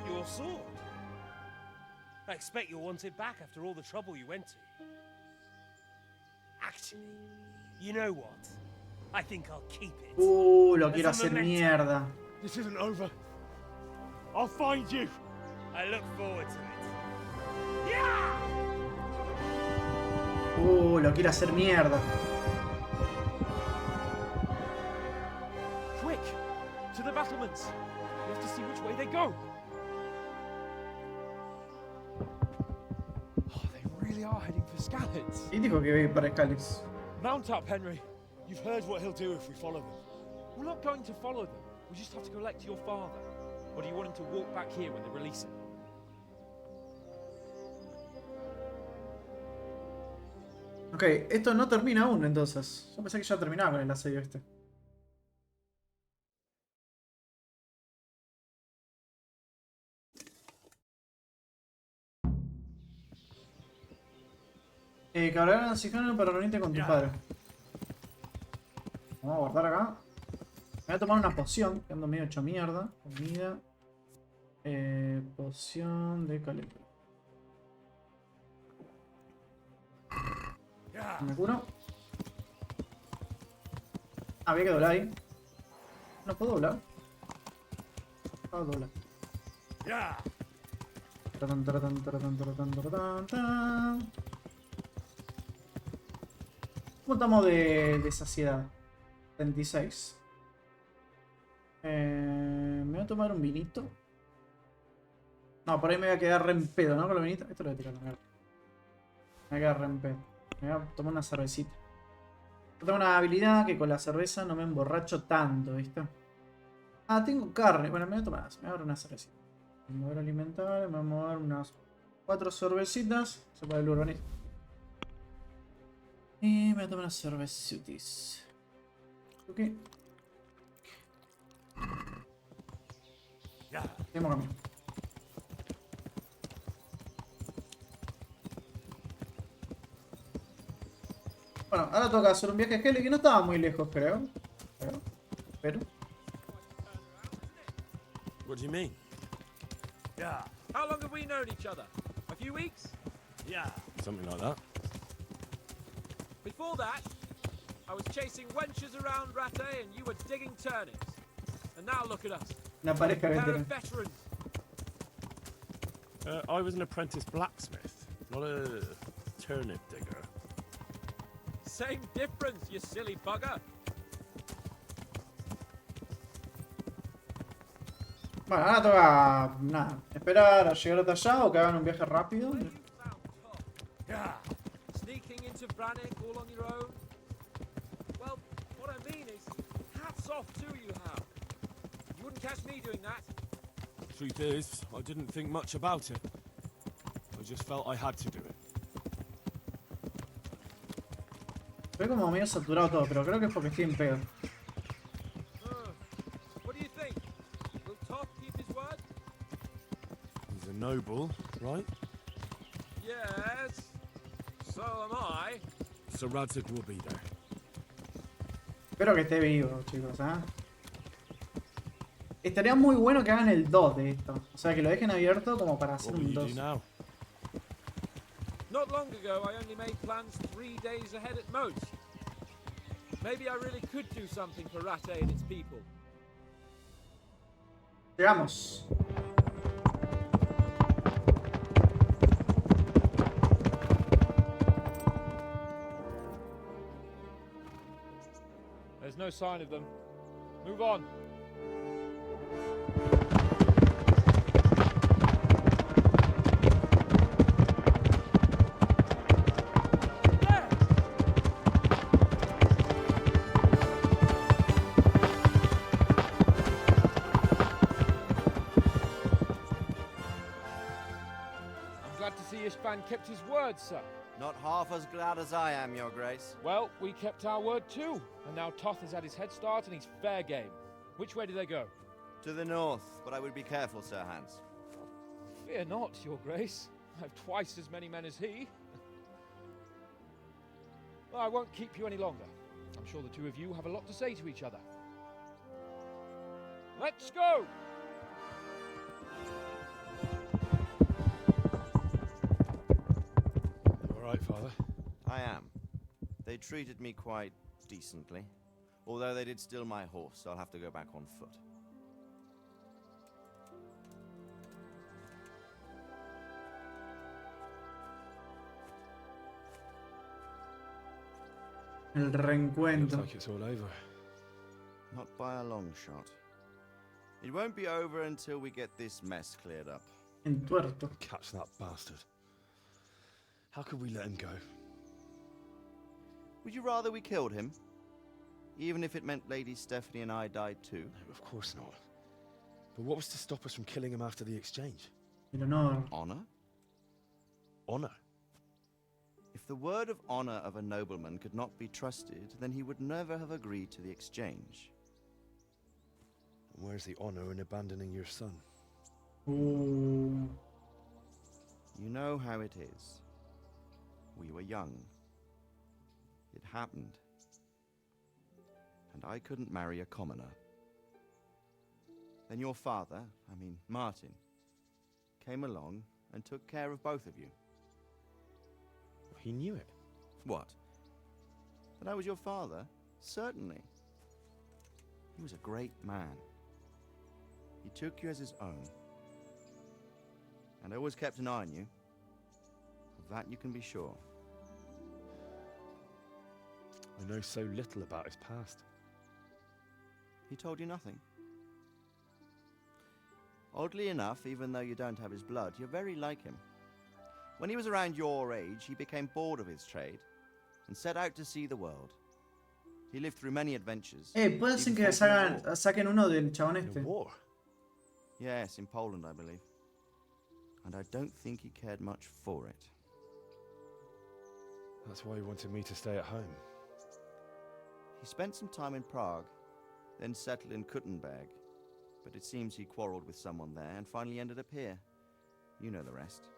Your sword. I expect you'll want it back after all the trouble you went to. Actually, you know what? I think I'll keep it. Lo quiero As a hacer memento. mierda. This isn't over. I'll find you. I look forward to it. Yeah! Lo quiero hacer mierda. Quick! To the battlements! We have to see which way they go! Oh, they really are heading for Skalitz. Y dijo que iba a ir para Skalitz. Mount up, Henry. You've heard what he'll do if we follow them. We're not going to follow them. We just have to collect your father. Or do you want him to walk back here when they release him? Ok, esto no termina aún entonces. Yo pensé que ya terminaba con el asedio este. Cargar el oxígeno para reunirte con tu padre. Vamos a guardar acá. Me voy a tomar una poción, que ando medio hecho mierda. Comida. Poción de calentura. Me curo. Había que doblar ahí. ¿No puedo doblar? Puedo doblar. Taran, taran, taran, taran, taran, taran. ¿Cómo estamos de saciedad? 36. Me voy a tomar un vinito. No, por ahí me voy a quedar re en pedo, ¿no? Con los vinitos. Esto lo voy a tirar, me voy a quedar re en pedo. Me voy a tomar una cervecita. Yo tengo una habilidad que con la cerveza no me emborracho tanto, ¿viste? Ah, tengo carne. Bueno, me voy a tomar, me voy a dar una cervecita. Me voy a alimentar, me voy a dar unas 4 cervecitas. Se puede el urbanista. Y me voy a tomar unas cervecitas. Ok. Tenemos camino. Bueno, ahora toca hacer un viaje a Heli que no estaba muy lejos, creo. Pero. What do you mean? Yeah. How long have we known each other? A few weeks? Yeah. Something like that. Before that, I was chasing wenches around Rattay and you were digging turnips. And now look at us. Una pareja Pair veterana. of veterans. I was an apprentice blacksmith, not a turnip digger. Same difference, you silly bugger. Bueno, ahora toca. Nada. Esperar a llegar hasta allá o que hagan un viaje rápido. Yeah. Sneaking into Brannick all on your own? Well, what I mean is, hats off to you, Hal. You wouldn't catch me doing that. Truth is, I didn't think much about it. I just felt I had to do it. Estoy como medio saturado todo, pero creo que es porque estoy en pedo. What do you think? Will Toth keep his word? He's a noble, right? Yes. So am I. So Radzig will be there. Espero que esté vivo, chicos, ¿eh? Estaría muy bueno que hagan el 2 de esto. O sea, que lo dejen abierto como para hacer What will un you 2. do now? Not long ago, I only made plans 3 days ahead at most. Maybe I really could do something for Rattay and its people. Llegamos. There's no sign of them. Move on. Kept his word, sir. Not half as glad as I am, Your Grace. Well, we kept our word too, and now Toth has had his head start and he's fair game. Which way do they go? To the north, but I would be careful, Sir Hans. Fear not, Your Grace. I have twice as many men as he. Well, I won't keep you any longer. I'm sure the two of you have a lot to say to each other. Let's go! Father? I am. They treated me quite decently. Although they did steal my horse, so I'll have to go back on foot. El reencuentro. Looks like it's all over. Not by a long shot. It won't be over until we get this mess cleared up. Entuerto. Catch that bastard. How could we let him go? Would you rather we killed him? Even if it meant Lady Stephanie and I died too? No, of course not. But what was to stop us from killing him after the exchange? El honor. Honor? Honor? If the word of honor of a nobleman could not be trusted, then he would never have agreed to the exchange. And where's the honor in abandoning your son? Ooh. You know how it is. We were young. It happened. And I couldn't marry a commoner. Then your father, Martin, came along and took care of both of you. He knew it. What? That I was your father? Certainly. He was a great man. He took you as his own. And I always kept an eye on you. Of that you can be sure. I know so little about his past. He told you nothing? Oddly enough, even though you don't have his blood, you're very like him. When he was around your age, he became bored of his trade and set out to see the world. He lived through many adventures. Puede ser que saquen uno del chabón este. War? Yes, in Poland, I believe. And I don't think he cared much for it. That's why he wanted me to stay at home. He spent some time in Prague, then settled in Kuttenberg. But it seems he quarreled with someone there and finally ended up here. You know the rest.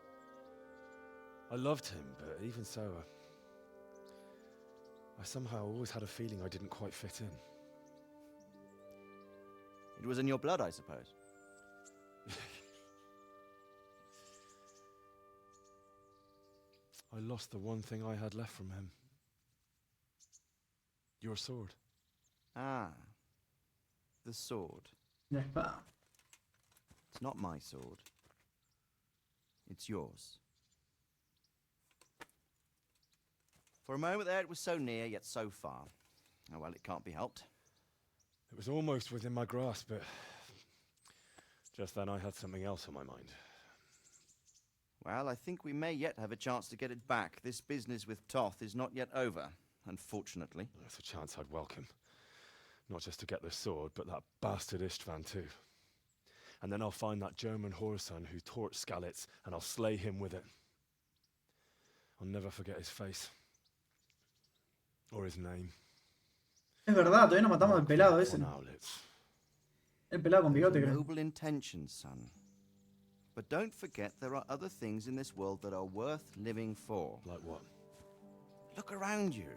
I loved him, but even so, I somehow always had a feeling I didn't quite fit in. It was in your blood, I suppose. I lost the one thing I had left from him. Your sword. Ah. The sword. La espada. It's not my sword. It's yours. For a moment there, it was so near, yet so far. Oh, well, it can't be helped. It was almost within my grasp, but just then I had something else on my mind. Well, I think we may yet have a chance to get it back. This business with Toth is not yet over, unfortunately. That's a chance I'd welcome. Not just to get the sword, but that bastard Istvan too. And then I'll find that German whoreson who torched Skalitz, and I'll slay him with it. I'll never forget his face. Or his name. Es verdad, todavía no matamos al pelado ese. El pelado con bigote, creo. Noble intentions, son. But don't forget there are other things in this world that are worth living for. Like what? Look around you.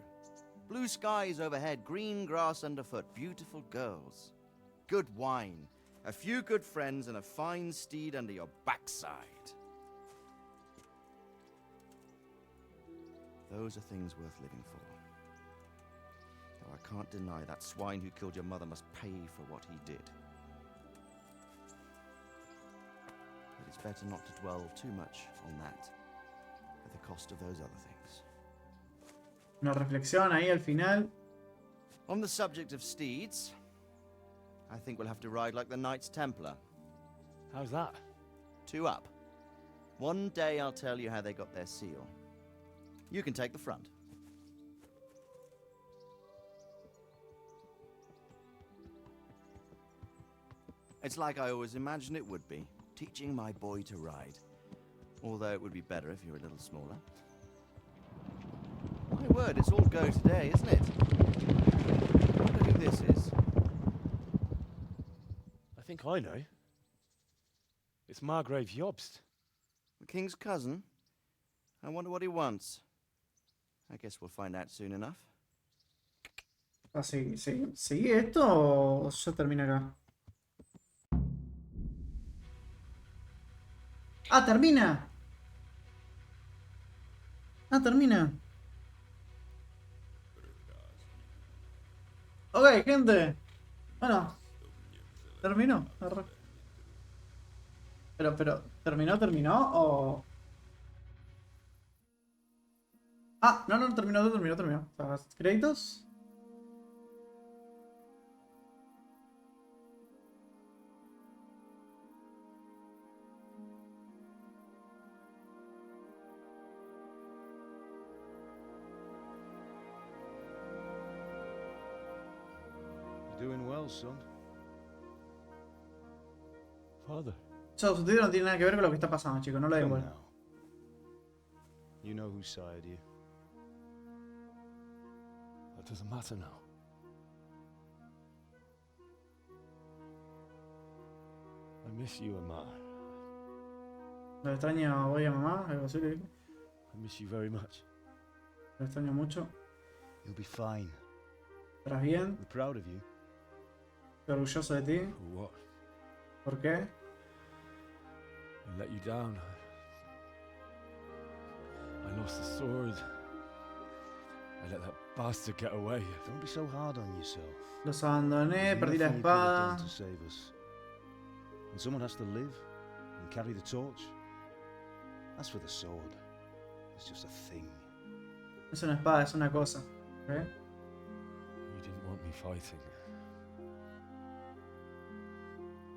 Blue skies overhead, green grass underfoot, beautiful girls. Good wine, a few good friends, and a fine steed under your backside. Those are things worth living for. Though I can't deny that swine who killed your mother must pay for what he did. But it's better not to dwell too much on that, at the cost of those other things. Una reflexión ahí al final. On the subject of steeds, I think we'll have to ride like the Knights Templar. How's that? 2 up. One day I'll tell you how they got their seal. You can take the front. It's like I always imagined it would be, teaching my boy to ride. Although it would be better if you were a little smaller. My word, it's all go today, isn't it? I wonder who this is. I think I know. It's Margrave Jobst. The king's cousin? I wonder what he wants. I guess we'll find out soon enough. ¿Sigue esto o ya termina acá? ¡Ah, termina! ¡Ah, termina! Ok, gente. Bueno. ¿Terminó? Pero, ¿terminó o...? Ah, no, terminó. O sea, ¿créditos? Doing well, son. Father. Esos subtítulos no tienen nada que ver con lo que está pasando, chicos. No lo da igual. You know whose side you. That doesn't matter now. I miss you and Ma. Lo extraño, voy a mamá, algo así le digo. I miss you very much. Lo extraño mucho. You'll be fine. ¿Estarás bien? We're proud of you. Estoy orgulloso de ti. For what? ¿Por qué? I let you down. I lost the sword. I let that bastard get away. Don't be so hard on yourself. Los abandoné, perdí la Nothing you could have espada. done to save us. And someone has to live and carry the torch. As for the sword, it's just a thing. Es una espada, es una cosa. ¿Okay? You didn't want me fighting.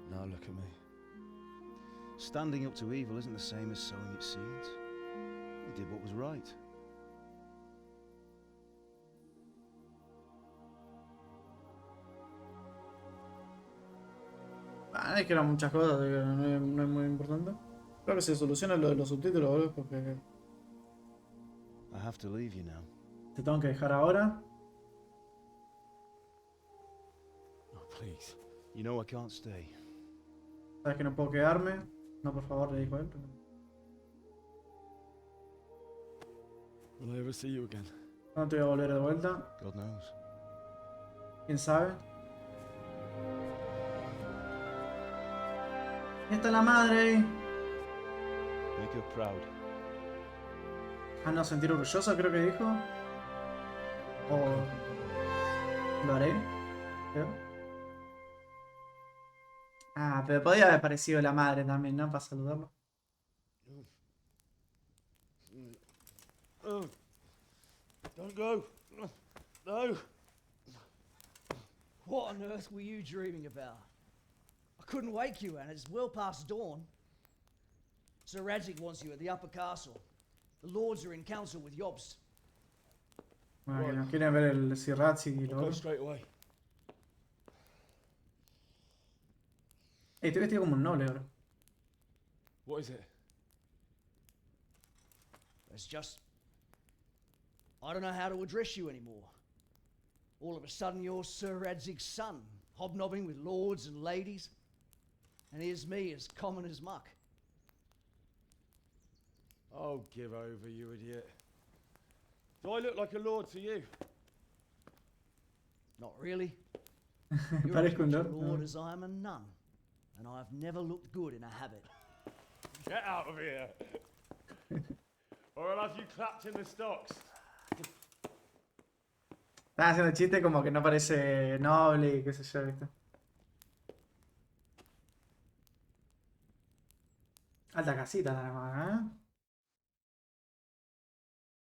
Now look at me. Standing up to evil isn't the same as sowing its seeds. You did what was right. Ah, es que eran muchas cosas, no es muy importante. Creo que se soluciona lo de los subtítulos, boludo, porque I have to leave you now. te tengo que dejar ahora. Oh, please. You know I can't stay. Sabes que no puedo quedarme. No, por favor, le dijo él. Will I ever see you again? No te voy a volver de vuelta. God knows. ¿Quién sabe? Ahí está la madre ahí. Make her proud. Ah, no, sentir orgulloso creo que dijo. O... Lo haré. Creo. Ah, pero podía haber aparecido la madre también, ¿no? Para saludarlo. Don't go. No. What on earth were you dreaming about? I couldn't wake you, and it's well past dawn. Sir Radzig wants you at the upper castle. The lords are in council with Jobst. Bueno, que nos quieren ver el Sirrazzi y lo Go otro. straight away. Estoy vestido como un noble ahora. What is it? It's just... I don't know how to address you anymore. All of a sudden you're Sir Radzig's son, hobnobbing with lords and ladies. And here's me, as common as muck. Oh, give over, you idiot. Do I look like a lord to you? Not really. You're as Parezco un much a lord. lord as I am a nun. And I've never looked good in a habit. Get out of here. Or I'll have you clapped in the stocks. Están haciendo chiste como que no parece noble y qué sé yo, ¿viste? Alta casita nada más, ¿eh?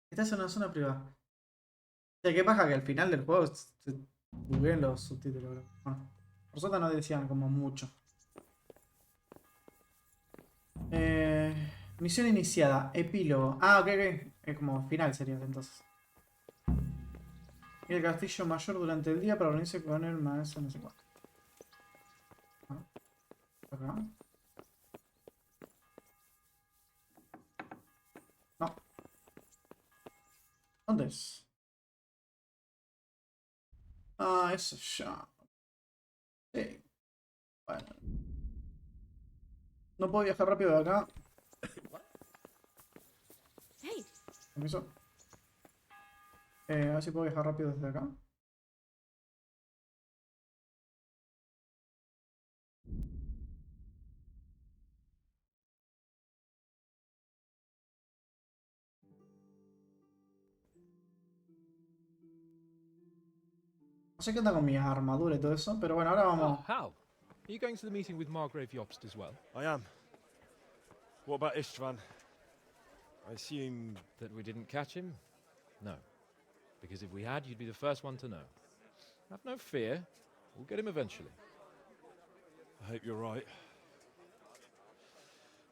Esta es una zona privada. O sea, qué paja que al final del juego se bugueen los subtítulos, bro. Bueno, por suerte no decían como mucho. Misión iniciada, epílogo. Ah, ok, ok. Es como final sería entonces. Ir al castillo mayor durante el día para reunirse con el maestro no sé cuánto. Acá. No. ¿Dónde es? Ah, eso ya. Sí. Bueno. No puedo viajar rápido de acá. Hey. Permiso. A ver si puedo viajar rápido desde acá. No sé qué onda con mi armadura y todo eso, pero bueno, ahora vamos. Oh, how? Are you going to the meeting with Margrave Jobst as well? I am. What about Istvan? I assume... That we didn't catch him? No. Because if we had, you'd be the first one to know. Have no fear. We'll get him eventually. I hope you're right.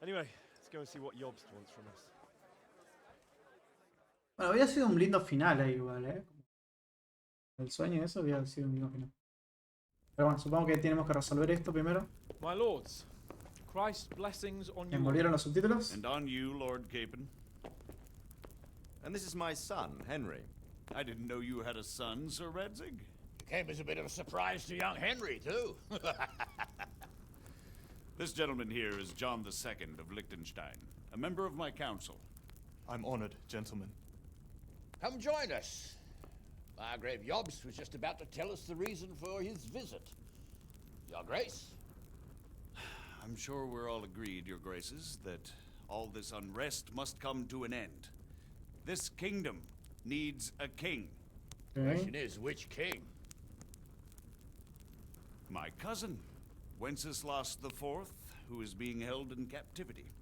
Anyway, let's go and see what Jobst wants from us. Bueno, había sido un lindo final ahí igual, El sueño y eso había sido un lindo final. Pero bueno, supongo que tenemos que resolver esto primero. My lords, Christ's blessings on you. ¿Envolvieron los subtítulos? And on you, Lord Capon. And this is my son, Henry. I didn't know you had a son, Sir Radzig. Came as a bit of a surprise to young Henry, too. This gentleman here is John II of Liechtenstein, a member of my council. I'm honored, gentlemen. Come join us. Margrave Jobst was just about to tell us the reason for his visit. Your Grace? I'm sure we're all agreed, Your Graces, that all this unrest must come to an end. This kingdom needs a king. The question is, which king? My cousin, Wenceslas IV, who is being held in captivity.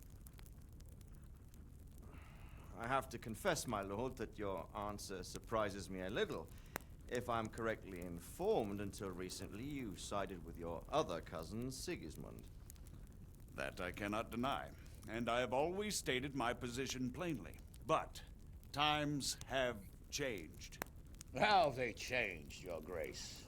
I have to confess, my lord, that your answer surprises me a little. If I'm correctly informed, until recently you sided with your other cousin, Sigismund. That I cannot deny, and I have always stated my position plainly. But times have changed. How have they changed, Your Grace?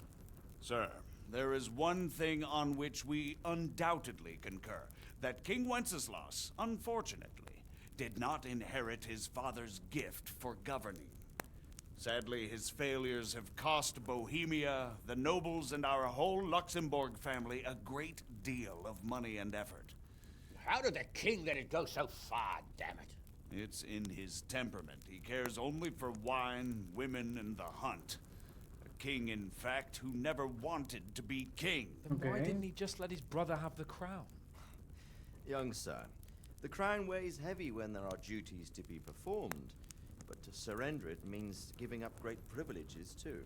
Sir, there is one thing on which we undoubtedly concur, that King Wenceslas, unfortunately, did not inherit his father's gift for governing. Sadly, his failures have cost Bohemia, the nobles, and our whole Luxembourg family a great deal of money and effort. How did the king let it go so far, damn it? It's in his temperament. He cares only for wine, women, and the hunt. A king, in fact, who never wanted to be king. Then why didn't he just let his brother have the crown? Young sir, the crown weighs heavy when there are duties to be performed, but to surrender it means giving up great privileges too.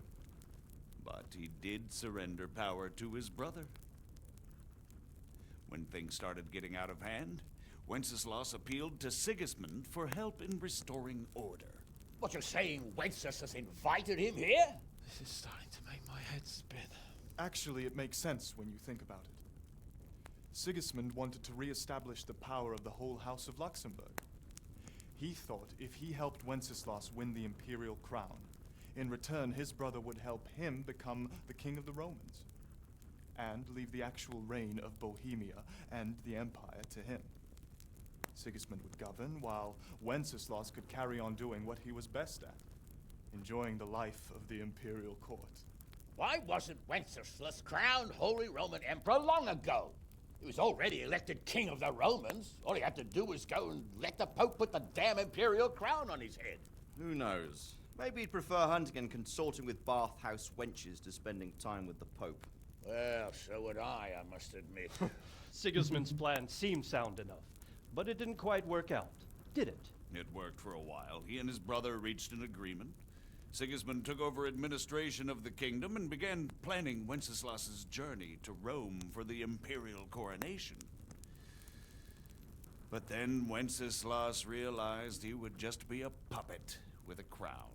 But he did surrender power to his brother. When things started getting out of hand, Wenceslas appealed to Sigismund for help in restoring order. What, you're saying Wenceslas invited him here? This is starting to make my head spin. Actually, it makes sense when you think about it. Sigismund wanted to re-establish the power of the whole House of Luxembourg. He thought if he helped Wenceslas win the imperial crown, in return his brother would help him become the king of the Romans, and leave the actual reign of Bohemia and the empire to him. Sigismund would govern, while Wenceslas could carry on doing what he was best at, enjoying the life of the imperial court. Why wasn't Wenceslas crowned Holy Roman Emperor long ago? He was already elected king of the Romans. All he had to do was go and let the Pope put the damn imperial crown on his head. Who knows? Maybe he'd prefer hunting and consorting with bathhouse wenches to spending time with the Pope. Well, so would I must admit. Sigismund's plan seemed sound enough, but it didn't quite work out, did it? It worked for a while. He and his brother reached an agreement. Sigismund took over administration of the kingdom and began planning Wenceslas's journey to Rome for the imperial coronation. But then Wenceslas realized he would just be a puppet with a crown.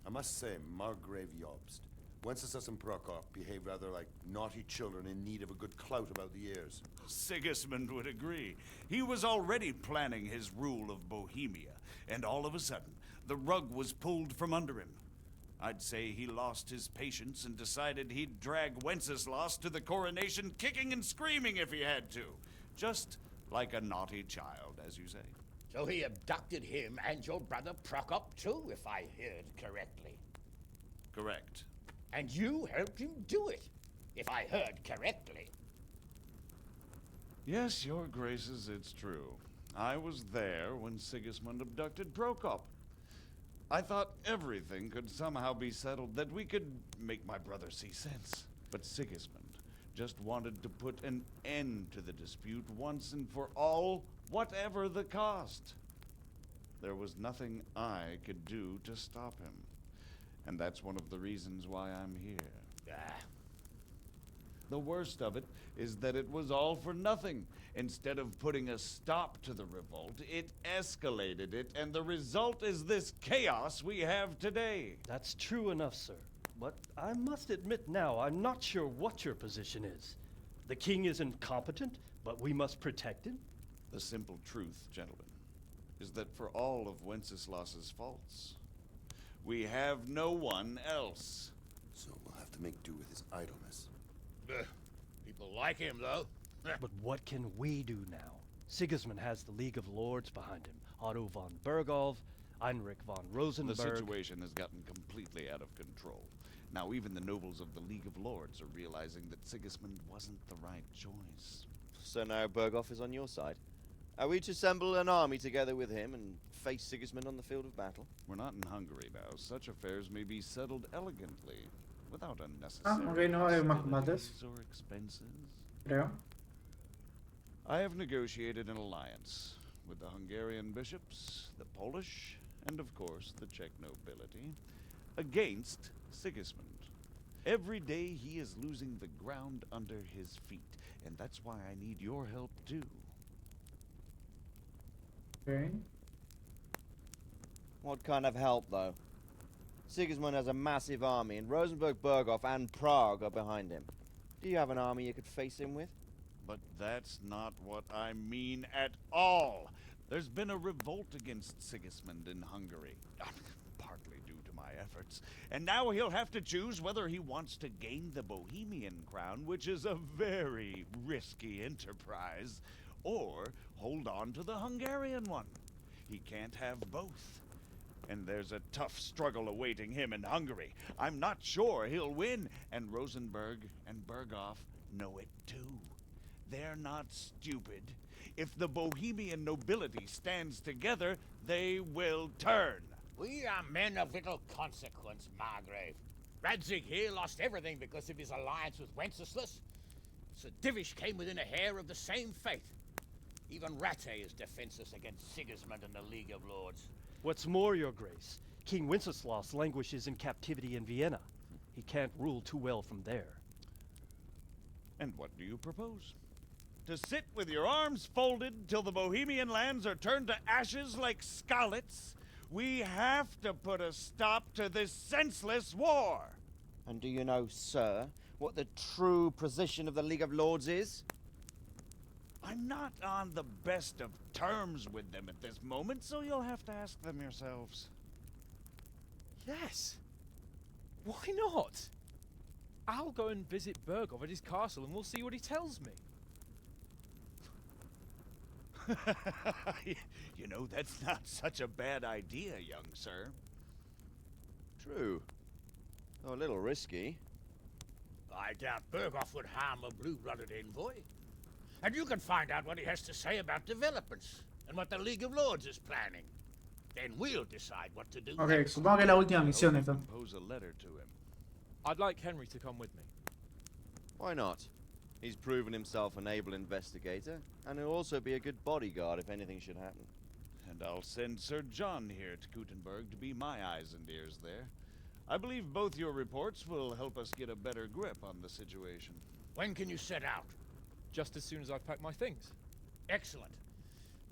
I must say, Margrave Jobst, Wenceslas and Prokop behave rather like naughty children in need of a good clout about the ears. Sigismund would agree. He was already planning his rule of Bohemia, and all of a sudden, the rug was pulled from under him. I'd say he lost his patience and decided he'd drag Wenceslas to the coronation kicking and screaming if he had to. Just like a naughty child, as you say. So he abducted him and your brother Prokop too, if I heard correctly. Correct. And you helped him do it, if I heard correctly. Yes, your graces, it's true. I was there when Sigismund abducted Prokop. I thought everything could somehow be settled, that we could make my brother see sense. But Sigismund just wanted to put an end to the dispute once and for all, whatever the cost. There was nothing I could do to stop him. And that's one of the reasons why I'm here. The worst of it is that it was all for nothing. Instead of putting a stop to the revolt, it escalated it, and the result is this chaos we have today. That's true enough, sir. But I must admit now, I'm not sure what your position is. The king is incompetent, but we must protect him? The simple truth, gentlemen, is that for all of Wenceslas's faults, we have no one else. So we'll have to make do with his idleness. People like him, though. But what can we do now? Sigismund has the League of Lords behind him. Otto von Bergholf, Heinrich von Rosenberg. The situation has gotten completely out of control. Now even the nobles of the League of Lords are realizing that Sigismund wasn't the right choice. So now Bergholf is on your side. Are we to assemble an army together with him and face Sigismund on the field of battle? We're not in Hungary now. Such affairs may be settled elegantly, without unnecessary no hay más combates, or expenses. creo. I have negotiated an alliance with the Hungarian bishops, the Polish, and of course the Czech nobility, against Sigismund. Every day he is losing the ground under his feet, and that's why I need your help too. Okay. What kind of help, though? Sigismund has a massive army, and Rosenberg, Berghoff, and Prague are behind him. Do you have an army you could face him with? But that's not what I mean at all. There's been a revolt against Sigismund in Hungary, partly due to my efforts, and now he'll have to choose whether he wants to gain the Bohemian crown, which is a very risky enterprise, or hold on to the Hungarian one. He can't have both. And there's a tough struggle awaiting him in Hungary. I'm not sure he'll win, and Rosenberg and Berghoff know it too. They're not stupid. If the Bohemian nobility stands together, they will turn. We are men of little consequence, Margrave. Radzig here lost everything because of his alliance with Wenceslas. Sir Divish came within a hair of the same fate. Even Rattay is defenseless against Sigismund and the League of Lords. What's more, Your Grace, King Wenceslas languishes in captivity in Vienna. He can't rule too well from there. And what do you propose? To sit with your arms folded till the Bohemian lands are turned to ashes like Skalitz? We have to put a stop to this senseless war! And do you know, sir, what the true position of the League of Lords is? I'm not on the best of terms with them at this moment, so you'll have to ask them yourselves. Yes. Why not? I'll go and visit Berghoff at his castle and we'll see what he tells me. You know, that's not such a bad idea, young sir. True. Though a little risky. I doubt Berghoff would harm a blue-blooded envoy. And you can find out what he has to say about developments and what the League of Lords is planning. Then we'll decide what to do. Ok, supongo que es la última misión esta. Compose a letter to him. I'd like Henry to come with me. Why not? He's proven himself an able investigator, and he'll also be a good bodyguard if anything should happen. And I'll send Sir John here to Kuttenberg to be my eyes and ears there. I believe both your reports will help us get a better grip on the situation. When can you set out? Just as soon as I've packed my things. Excellent.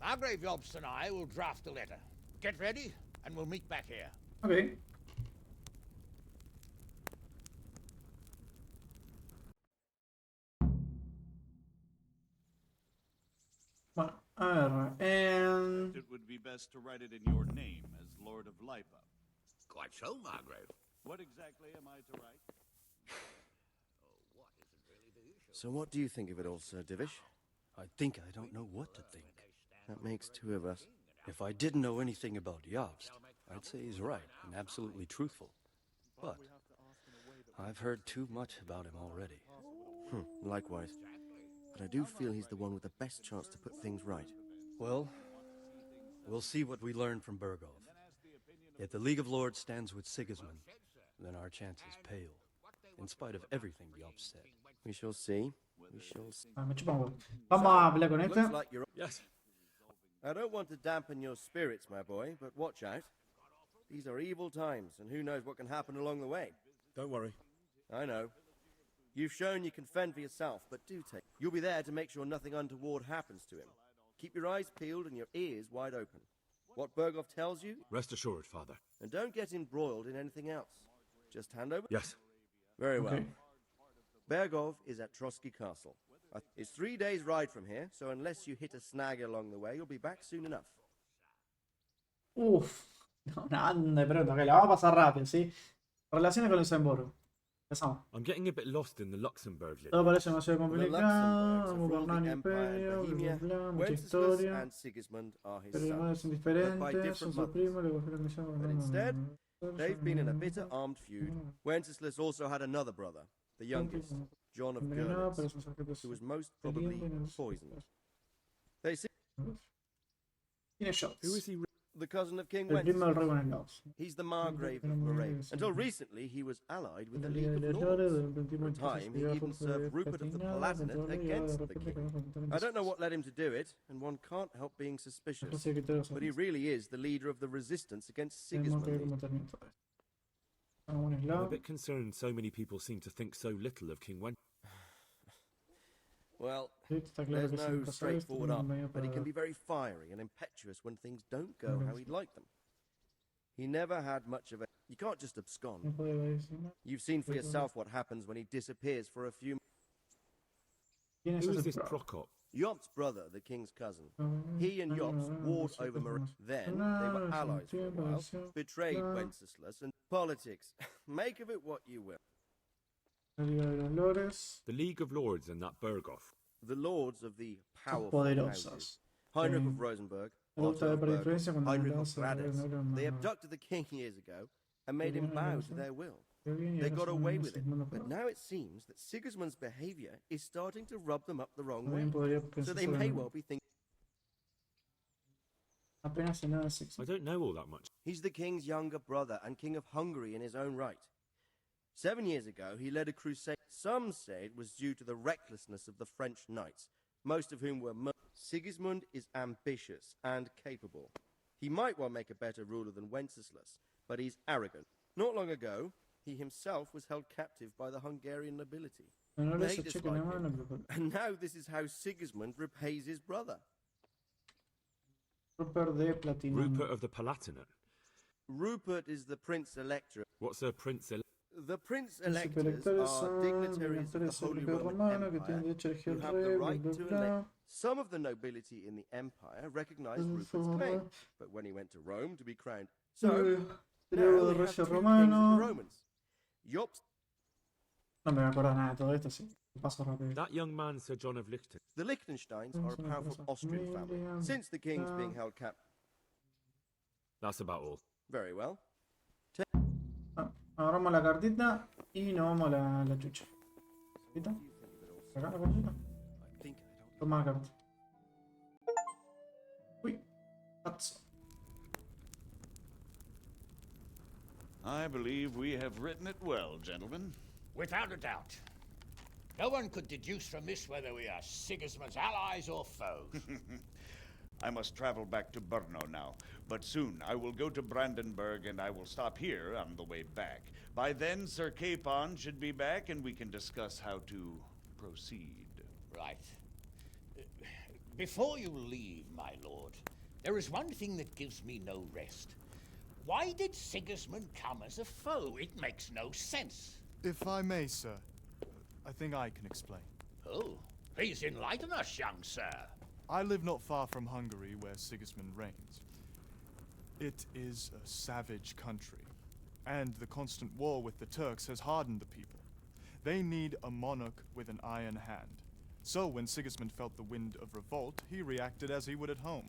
Margrave Jobst and I will draft the letter. Get ready, and we'll meet back here. Ok. Bueno, a ver. It would be best to write it in your name as Lord of Lipa. Quite so, Margrave. What exactly am I to write? So what do you think of it all, Sir Divish? I think I don't know what to think. That makes two of us. If I didn't know anything about Jobst, I'd say he's right and absolutely truthful. But I've heard too much about him already. Likewise. But I do feel he's the one with the best chance to put things right. Well, we'll see what we learn from Berghoff. If the League of Lords stands with Sigismund, then our chance is pale, in spite of everything Jobst said. We shall see. We shall see. Me chupa un huevo. Vamos a pelear con este. Looks like you're... Yes. I don't want to dampen your spirits, my boy, but watch out. These are evil times, and who knows what can happen along the way. Don't worry. I know. You've shown you can fend for yourself, but do take... You'll be there to make sure nothing untoward happens to him. Keep your eyes peeled and your ears wide open. What Berghoff tells you... Rest assured, Father. And don't get embroiled in anything else. Just hand over... Yes. Very well. Okay. Berghoff is at Trotsky Castle. It's 3 days' ride from here, so unless you hit a snag along the way, you'll be back soon enough. Uff. No, anda, pero ok, la vamos a pasar rápido, ¿sí? Relaciones con Luxemburgo. Empezamos. I'm getting a bit lost in the Luxembourg literature. Todo parece demasiado The complicado. Luxembourgs Vamos a are gobernar un from the Empire imperio, in bla, Bohemia. bla, bla, mucha Wenceslas historia. and Sigismund are his Pero los madres sons, son but by diferentes, son different sus primos, le mothers. cogieron misión. But instead, they've been in a bitter armed feud. Wenceslas also had another brother, the youngest, John of Görlitz, who was most probably poisoned. They say Tiene shots. Who is he? the cousin of King El primo del rey Wenceslas. con el Laos. He's the Margrave of Moravia. Until recently, he was allied with the League of El Lords. durante un For a tiempo time, he even served Rupert of the Palatinate against the king. I don't know what led him to do it, and one can't help being suspicious. But he really is the leader of the resistance against Sigismund. I'm a bit concerned so many people seem to think so little of King Wen. Well, Está there's claro que no son cazadores, straightforward tienen un answer, medio but he para... can be very fiery and impetuous when things don't go how he'd like them. He never had much of a... You can't just abscond. No puedo decirlo. You've seen for yourself what happens when he disappears for a few... ¿Quién es Who is ese this pro? Procop? Yop's brother, the king's cousin. He and Yops warred over Maria. Then they were allies for a while, betrayed Wenceslas, and politics. Make of it what you will. La Liga de los Lores. The League of Lords and that Berghoff. The lords of the powerful Poderosos. houses. Heinrich of Rosenberg, Me gusta Otto ver of por Berg, influencia cuando Heinrich hablamos of de Graditz. They abducted the king years ago and made him bow to their will. They got away with it, but now it seems that Sigismund's behavior is starting to rub them up the wrong way. So they may well be thinking... Apenas sé nada de Sigismund. I don't know all that much. He's the king's younger brother and king of Hungary in his own right. 7 years ago, he led a crusade. Some say it was due to the recklessness of the French knights, most of whom were Sigismund is ambitious and capable. He might well make a better ruler than Wenceslas, but he's arrogant. Not long ago, he himself was held captive by the Hungarian nobility. They dislike him. And now this is how Sigismund repays his brother. Rupert of the Palatinate. Rupert is the Prince Elector. What's a Prince Elector? The Prince Electors are dignitaries of the Holy Roman Empire who have the right to elect. Some of the nobility in the empire recognized Rupert's claim, but when he went to Rome to be crowned, so now we have two kings of the Romans. Yops. No me voy a acordar nada de todo esto, sí. Paso rápido. That young man, Sir John of Liechtenstein. The Liechtensteins are a powerful Austrian family, since the king's being held captive. That's about all. Very well. Agarramos la cartita y nos vamos a la chucha. ¿Listo? Acá la cartita. Toma la carta. Uy. Patso. I believe we have written it well, gentlemen. Without a doubt. No one could deduce from this whether we are Sigismund's allies or foes. I must travel back to Brno now, but soon I will go to Brandenburg and I will stop here on the way back. By then, Sir Capon should be back and we can discuss how to proceed. Right. Before you leave, my lord, there is one thing that gives me no rest. Why did Sigismund come as a foe? It makes no sense. If I may, sir, I think I can explain. Oh, please enlighten us, young sir. I live not far from Hungary, where Sigismund reigns. It is a savage country, and the constant war with the Turks has hardened the people. They need a monarch with an iron hand. So when Sigismund felt the wind of revolt, he reacted as he would at home.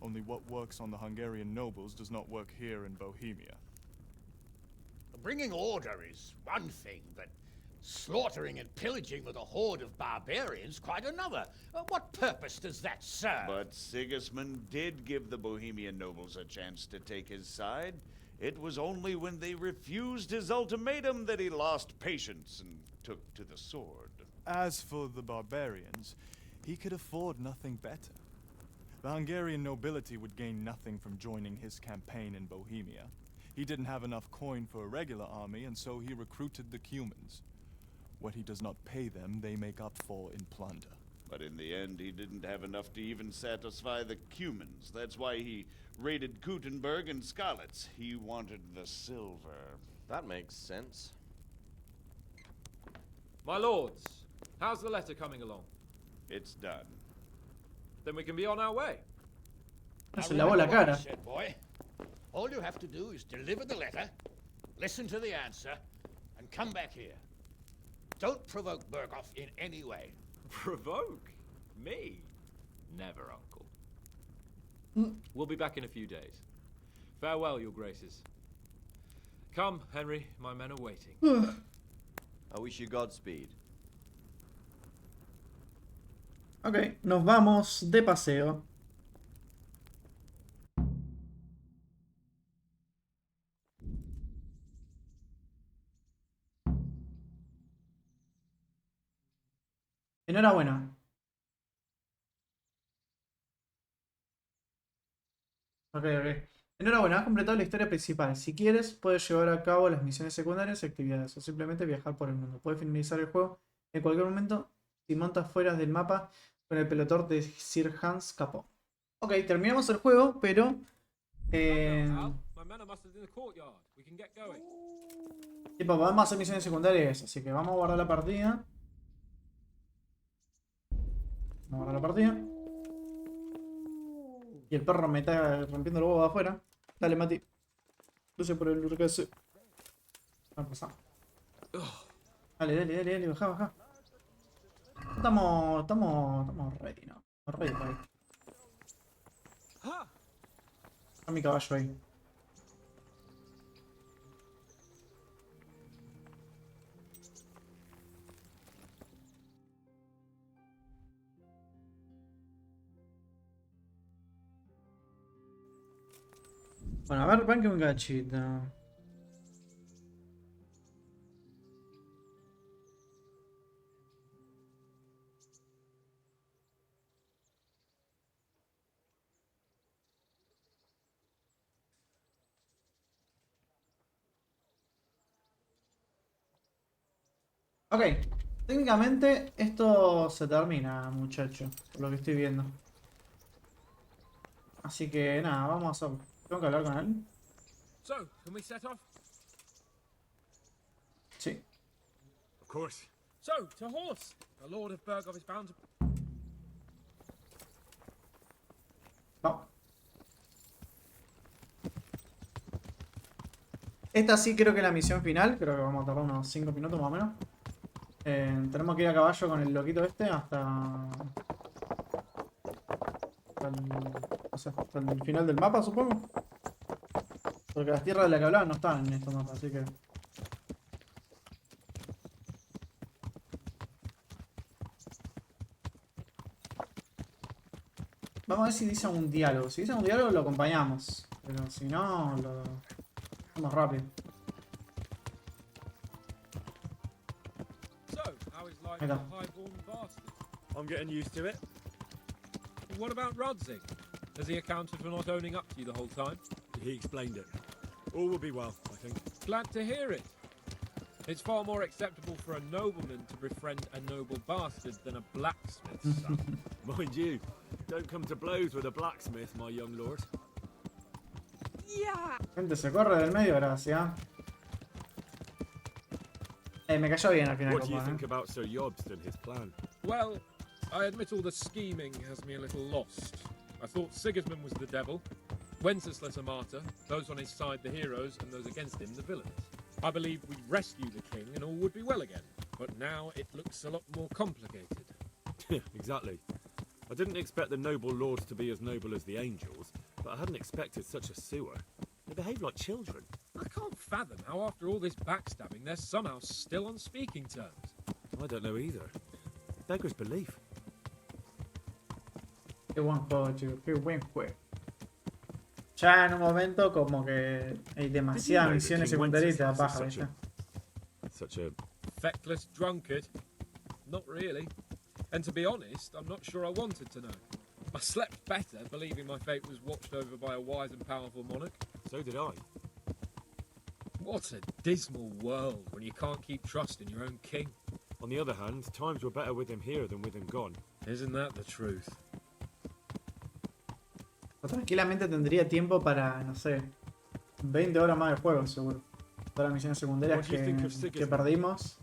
Only what works on the Hungarian nobles does not work here in Bohemia. Bringing order is one thing, but slaughtering and pillaging with a horde of barbarians quite another. What purpose does that serve? But Sigismund did give the Bohemian nobles a chance to take his side. It was only when they refused his ultimatum that he lost patience and took to the sword. As for the barbarians, he could afford nothing better. The Hungarian nobility would gain nothing from joining his campaign in Bohemia. He didn't have enough coin for a regular army, and so he recruited the Cumans. What he does not pay them, they make up for in plunder. But in the end, he didn't have enough to even satisfy the Cumans. That's why he raided Kuttenberg and Skalitz. He wanted the silver. That makes sense. My lords, how's the letter coming along? It's done. Then we can be on our way. Se lavó la cara. Said boy. All you have to do is deliver the letter, listen to the answer, and come back here. Don't provoke Berghoff in any way. Provoke? Me? Never, Uncle. We'll be back in a few days. Farewell, your graces. Come, Henry, my men are waiting. I wish you Godspeed. Ok, nos vamos de paseo. Enhorabuena. Ok. Enhorabuena, has completado la historia principal. Si quieres, puedes llevar a cabo las misiones secundarias y actividades, o simplemente viajar por el mundo. Puedes finalizar el juego en cualquier momento si montas fuera del mapa con el pelotón de Sir Hans Capon. Ok, terminamos el juego, pero... My My men are mustered in the courtyard. We can get going. Tipo, podemos hacer misiones secundarias, así que vamos a guardar la partida. Vamos a guardar la partida. Y el perro me está rompiendo el huevo de afuera. Dale, Mati. Luce por el JoaKkoZ. Vamos a pasar. Dale, baja. Estamos ready, ¿no? Estamos ready para ir. Está mi caballo ahí. Bueno, a ver, banque un cachito. Ok, técnicamente esto se termina, muchacho, por lo que estoy viendo. Así que nada, vamos a hacerlo. Tengo que hablar con él. So, can we set off? Sí. Of course. So, to horse. The Lord of Burgov is bound to... Vamos. Esta sí creo que es la misión final. Creo que vamos a tardar unos 5 minutos más o menos. Tenemos que ir a caballo con el loquito este hasta el final del mapa, supongo. Porque las tierras de las que hablaban no están en estos mapas, así que... Vamos a ver si dice un diálogo. Si dice un diálogo lo acompañamos. Pero si no, lo hacemos rápido. Like a high-born bastard. I'm getting used to it. What about Rodzig? Has he accounted for not owning up to you the whole time? He explained it. All will be well, I think. Glad to hear it. It's far more acceptable for a nobleman to befriend a noble bastard than a blacksmith's son. Mind you, don't come to blows with a blacksmith, my young lord. Yeah. Gente, se corre del medio, gracias. Me cayó bien al final. What do you think about Sir Jobst and his plan? Well, I admit all the scheming has me a little lost. I thought Sigismund was the devil, Wenceslas a martyr, those on his side the heroes, and those against him the villains. I believed we'd rescue the king and all would be well again, but now it looks a lot more complicated. Exactly. I didn't expect the noble lords to be as noble as the angels, but I hadn't expected such a sewer. They behave like children. I can't fathom how after all this backstabbing they're somehow still on speaking terms. I don't know either. Beggars belief. Qué buen juego, chicos. Qué buen juego. Ya en un momento como que hay demasiadas misiones secundarias y te da paja, ¿viste? Such a feckless drunkard. Not really. And to be honest, I'm not sure I wanted to know. I slept better believing my fate was watched over by a wise and powerful monarch. So did I. What a dismal world when you can't keep trust in your own king. On the other hand, times were better with him here than with him gone. Isn't that the truth? Tranquilamente tendría tiempo para, no sé, 20 horas más de juego, seguro. Todas las misiones secundarias que perdimos.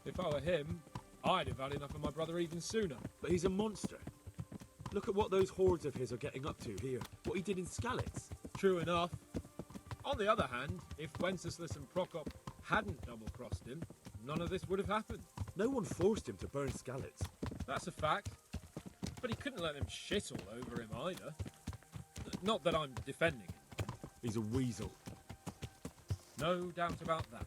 If I were him, I'd have had enough of my brother even sooner. But he's a monster. Look at what those hordes of his are getting up to here. What he did in Skalitz. True enough. On the other hand, if Wenceslas and Prokop hadn't double-crossed him, none of this would have happened. No one forced him to burn Skalitz. That's a fact. But he couldn't let them shit all over him either. Not that I'm defending him. He's a weasel. No doubt about that.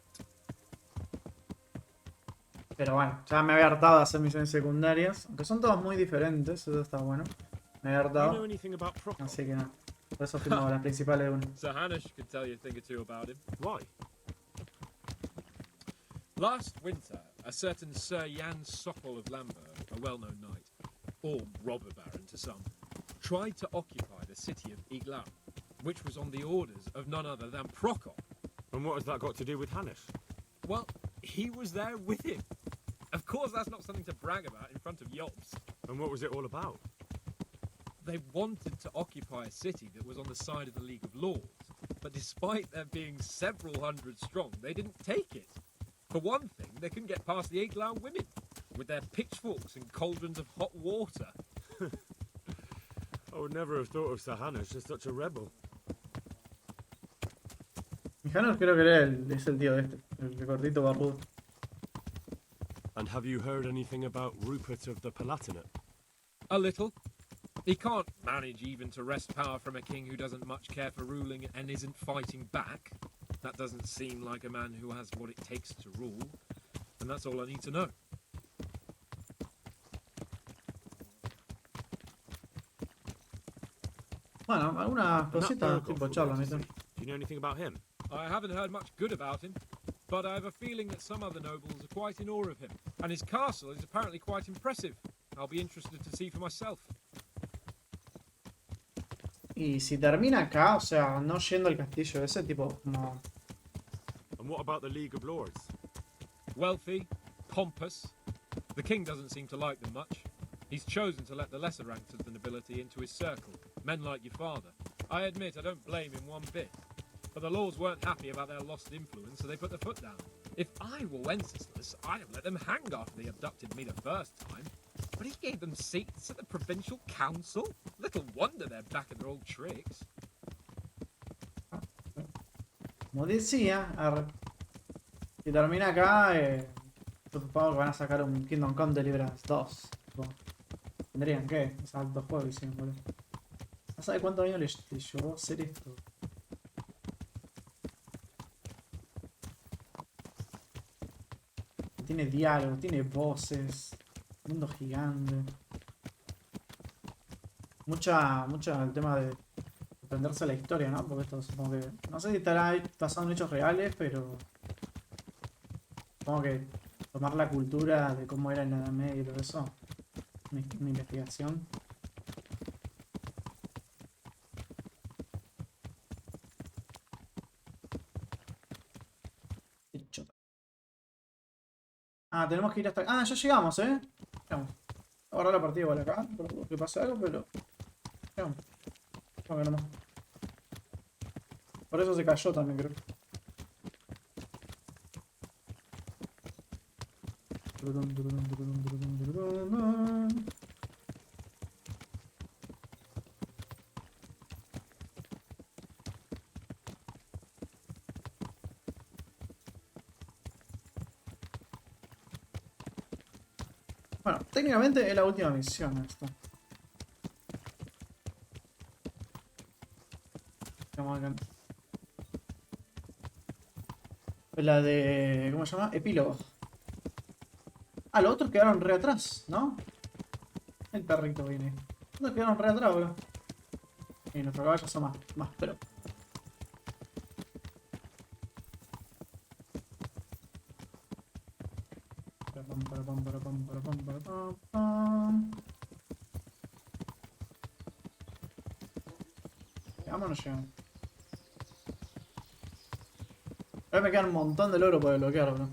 Pero bueno, ya me había hartado de hacer misiones secundarias. Aunque son todas muy diferentes, eso está bueno. Me había hartado. Así que nada. Por eso fuimos las principales de uno. Sir Hanush could tell you a thing or two about him. Why? Last winter, a certain Sir Jan Sokol of Lamberg, a well-known knight, or robber baron to some, tried to occupy the city of Iglau, which was on the orders of none other than Prokop. And what has that got to do with Hanush? Well, he was there with him. Of course that's not something to brag about in front of Jobst. And what was it all about? They wanted to occupy a city that was on the side of the League of Lords, But despite there being several hundred strong, they didn't take it. For one thing, they couldn't get past the Eglau women, with their pitchforks and cauldrons of hot water. I would never have thought of Sahanush as such a rebel. Mijanos creo que era es el tío de este, el gordito barbudo. And have you heard anything about Rupert of the Palatinate? A little. He can't manage even to wrest power from a king who doesn't much care for ruling and isn't fighting back. That doesn't seem like a man who has what it takes to rule. And that's all I need to know. Bueno, algunas cositas tipo charla, ¿viste? Do you know anything about him? I haven't heard much good about him, but I have a feeling that some other nobles are quite in awe of him. And his castle is apparently quite impressive. I'll be interested to see for myself. Y si termina acá, o sea, no yendo al castillo ese, tipo, como... And what about the League of Lords? Wealthy, pompous. The king doesn't seem to like them much. He's chosen to let the lesser ranks of the nobility into his circle, men like your father. I admit I don't blame him one bit. But the lords weren't happy about their lost influence, so they put their foot down. If I were Wenceslas, I'd have let them hang after they abducted me the first time. But he gave them seats at the provincial council? Little wonder they're back at their old tricks. Como decía, si termina acá, supongo que van a sacar un Kingdom Come Deliverance 2. Tipo, tendrían que, o sea, 2 juegos hicieron, boludo. No sabe cuántos años les llevó hacer esto. Tiene diálogo, tiene voces, mundo gigante. Mucha el tema de aprenderse la historia, ¿no? Porque esto supongo que... No sé si estará basado en hechos reales, pero... Supongo que tomar la cultura de cómo era en la Edad Media y todo eso. Una investigación. Ah, tenemos que ir hasta... Ah, ya llegamos, ¿eh? Llegamos. Ahora la partida igual acá, por que pase algo, pero... Llegamos. ¿Cómo que no más? Por eso se cayó también, creo. Bueno, técnicamente es la última misión esto. Vamos acá. La de... ¿Cómo se llama? Epílogo. Ah, los otros quedaron re atrás, ¿no? El perrito viene. Los otros quedaron re atrás, bro. Y nuestros caballos son más pero. Llegamos o no llegamos. Ahora me queda un montón de logro para desbloquearlo, bro.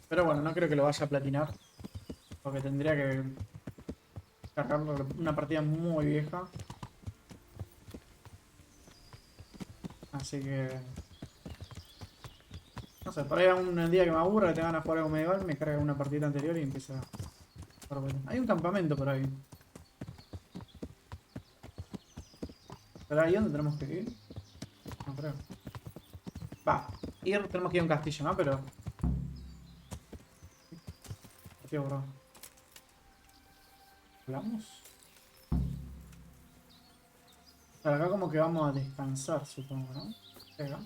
Pero bueno, no creo que lo vaya a platinar. Porque tendría que cargarlo una partida muy vieja. Así que... No sé, por ahí un día que me aburra, que te van a jugar algo medieval, me carga una partida anterior y empieza a... Hay un campamento por ahí. ¿Pero ahí dónde tenemos que ir? No creo. Va, tenemos que ir a un castillo, ¿no? Pero... Tío, bro. ¿Hablamos? Para acá como que vamos a descansar, supongo, ¿no? Venga.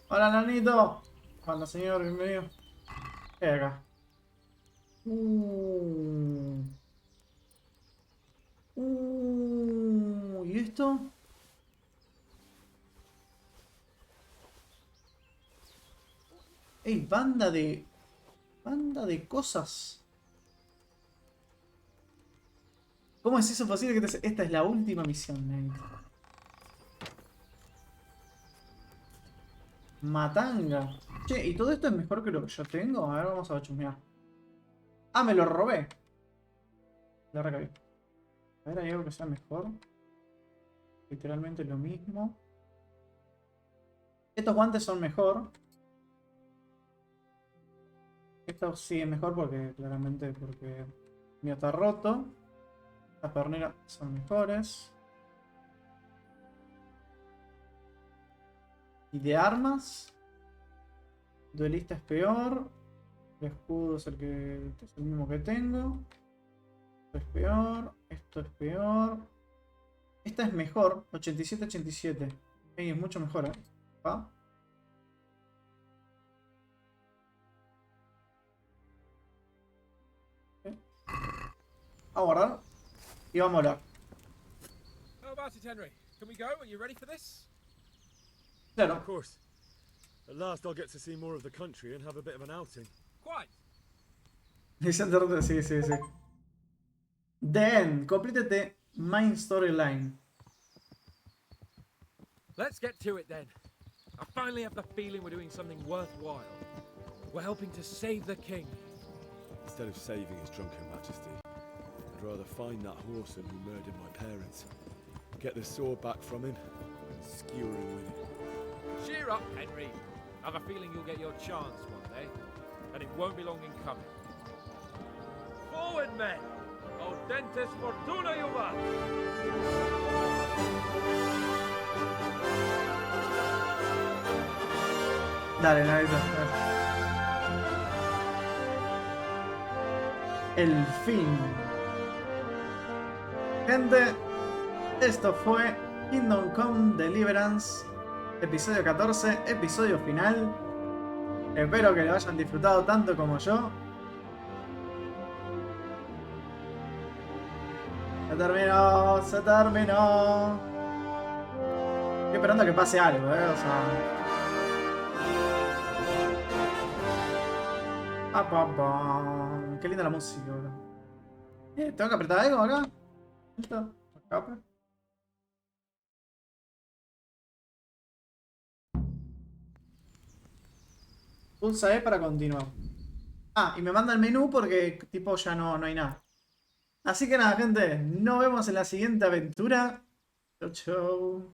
Hola, nanito. Hola, señor, bienvenido. ¿Qué hay acá? ¿Y esto? ¡Ey, banda de cosas! ¿Cómo es eso posible que esta es la última misión, nanito? Matanga. Che, ¿y todo esto es mejor que lo que yo tengo? A ver, vamos a chusmear. Ah, me lo robé. Lo recabé. A ver, hay algo que sea mejor. Literalmente lo mismo. Estos guantes son mejor. Estos sí es mejor porque claramente porque mío está roto. Las perneras son mejores. Y de armas. Duelista es peor. El escudo es el mismo que tengo. Esto es peor. Esto es peor. Esta es mejor. 87-87. Es mucho mejor, ¿Va? A guardar. Y vamos a hablar. How about it, Henry? Can we go? Are you ready for this? Claro. Of course. At last I'll get to see more of the country and have a bit of an outing. Quite. Sí, sí, sí. The End. Complete the main storyline. Let's get to it then. I finally have the feeling we're doing something worthwhile. We're helping to save the king. Instead of saving his drunken majesty, I'd rather find that whoreson who murdered my parents, get the sword back from him, and skewer him with it. Cheer up, Henry. I have a feeling you'll get your chance one day, and it won't be long in coming. Forward, men! Audentes fortuna juvat! Dale, Naruto. El fin. Gente, esto fue Kingdom Come Deliverance, episodio 14, episodio final. Espero que lo hayan disfrutado tanto como yo. Se terminó, se terminó. Estoy esperando a que pase algo, o sea... Qué linda la música, bro. ¿Tengo que apretar algo acá? ¿Esto? Acá. Pulsa E para continuar. Ah, y me manda el menú porque tipo ya no hay nada. Así que nada, gente. Nos vemos en la siguiente aventura. Chau, chau.